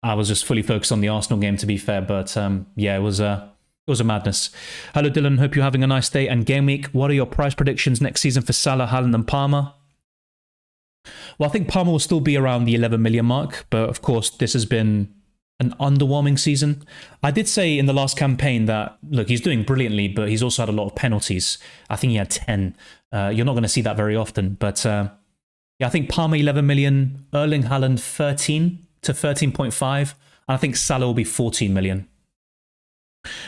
I was just fully focused on the Arsenal game, to be fair, but yeah, it was a madness. Hello, Dylan. Hope you're having a nice day and game week. What are your price predictions next season for Salah, Haaland and Palmer? Well, I think Palmer will still be around the 11 million mark, but of course, this has been an underwhelming season. I did say in the last campaign that, look, he's doing brilliantly, but he's also had a lot of penalties. I think he had 10. You're not going to see that very often, but yeah, I think Palmer 11 million, Erling Haaland 13 to 13.5, and I think Salah will be 14 million.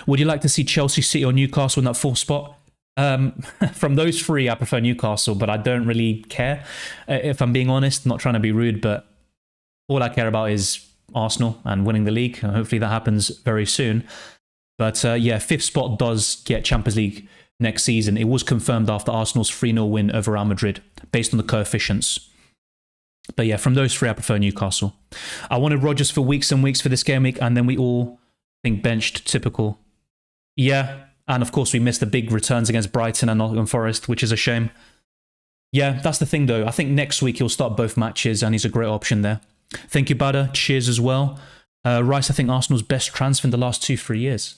Would you like to see Chelsea, City or Newcastle in that fourth spot? From those three, I prefer Newcastle, but I don't really care, if I'm being honest. Not trying to be rude, but all I care about is Arsenal and winning the league. Hopefully that happens very soon. But yeah, fifth spot does get Champions League next season. It was confirmed after Arsenal's 3-0 win over Real Madrid, based on the coefficients. But yeah, from those three, I prefer Newcastle. I wanted Rodgers for weeks and weeks for this game week, and then we all think benched. Typical. Yeah, and of course we missed the big returns against Brighton and Nottingham Forest, which is a shame. Yeah, that's the thing though. I think next week he'll start both matches, and he's a great option there. Thank you, Bada. Cheers as well. Rice, I think Arsenal's best transfer in the last 2-3 years.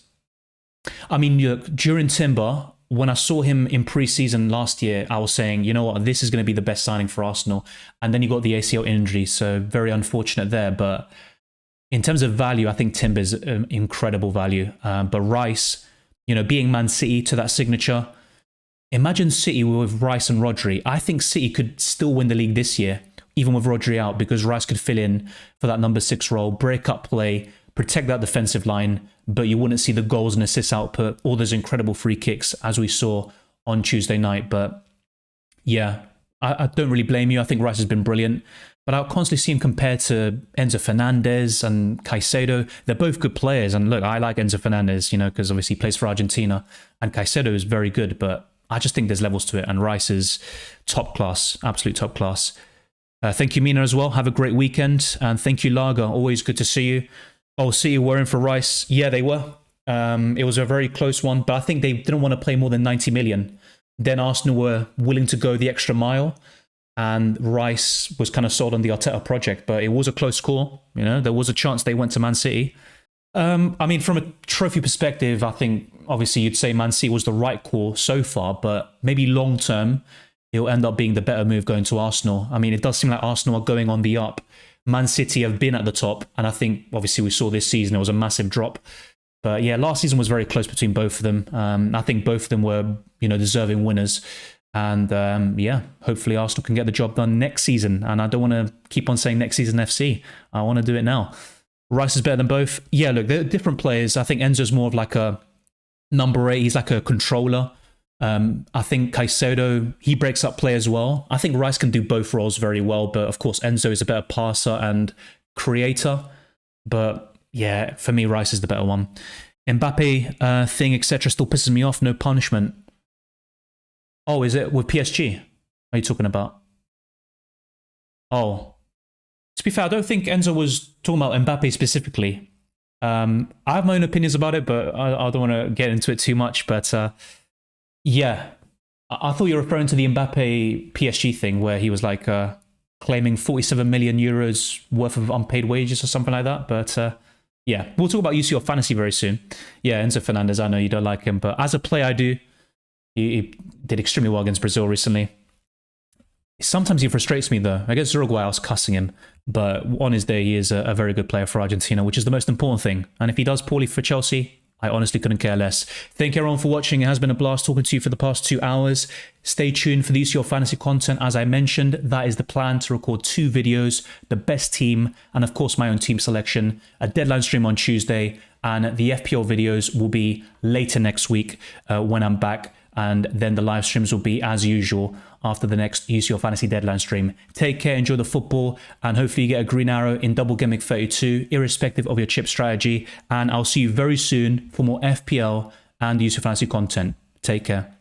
I mean, look, during Timber, when I saw him in pre-season last year, I was saying, you know what, this is going to be the best signing for Arsenal. And then he got the ACL injury, so very unfortunate there. But in terms of value, I think Timber's incredible value. But Rice, you know, being Man City to that signature, imagine City with Rice and Rodri. I think City could still win the league this year, even with Rodri out, because Rice could fill in for that number 6 role, break up play, protect that defensive line, but you wouldn't see the goals and assists output, all those incredible free kicks as we saw on Tuesday night. But yeah, I don't really blame you. I think Rice has been brilliant, but I'll constantly see him compared to Enzo Fernandez and Caicedo. They're both good players, and look, I like Enzo Fernandez, you know, because obviously he plays for Argentina, and Caicedo is very good, but I just think there's levels to it, and Rice is top class, absolute top class. Thank you, Mina, as well. Have a great weekend. And thank you, Lager. Always good to see you. Oh, City were in for Rice. Yeah, they were. It was a very close one, but I think they didn't want to play more than 90 million. Then Arsenal were willing to go the extra mile, and Rice was kind of sold on the Arteta project, but it was a close call. You know, there was a chance they went to Man City. I mean, from a trophy perspective, I think obviously you'd say Man City was the right call so far, but maybe long term, it'll end up being the better move going to Arsenal. I mean, it does seem like Arsenal are going on the up. Man City have been at the top, and I think obviously we saw this season it was a massive drop. But yeah, last season was very close between both of them. I think both of them were, you know, deserving winners. And yeah, hopefully Arsenal can get the job done next season. And I don't want to keep on saying next season FC. I want to do it now. Rice is better than both. Yeah, look, they're different players. I think Enzo's more of like a number 8. He's like a controller. I think Caicedo, he breaks up play as well. I think Rice can do both roles very well, but of course Enzo is a better passer and creator. But yeah, for me, Rice is the better one. Mbappe thing, etc. still pisses me off. No punishment. Oh, is it with PSG? Are you talking about? Oh. To be fair, I don't think Enzo was talking about Mbappe specifically. I have my own opinions about it, but I don't want to get into it too much. But yeah, I thought you were referring to the Mbappe PSG thing where he was like claiming 47 million euros worth of unpaid wages or something like that. But yeah, we'll talk about UCL Fantasy very soon. Yeah, Enzo Fernandez, I know you don't like him, but as a player, I do. He did extremely well against Brazil recently. Sometimes he frustrates me though. Against Uruguay, I was cussing him, but on his day, he is a very good player for Argentina, which is the most important thing. And if he does poorly for Chelsea, I honestly couldn't care less. Thank you everyone for watching. It has been a blast talking to you for the past 2 hours. Stay tuned for the UCL Fantasy content. As I mentioned, that is the plan, to record 2 videos, the best team, and of course my own team selection, a deadline stream on Tuesday, and the FPL videos will be later next week when I'm back. And then the live streams will be as usual after the next UCL Fantasy deadline stream. Take care, enjoy the football, and hopefully you get a green arrow in Double Gameweek 32, irrespective of your chip strategy. And I'll see you very soon for more FPL and UCL Fantasy content. Take care.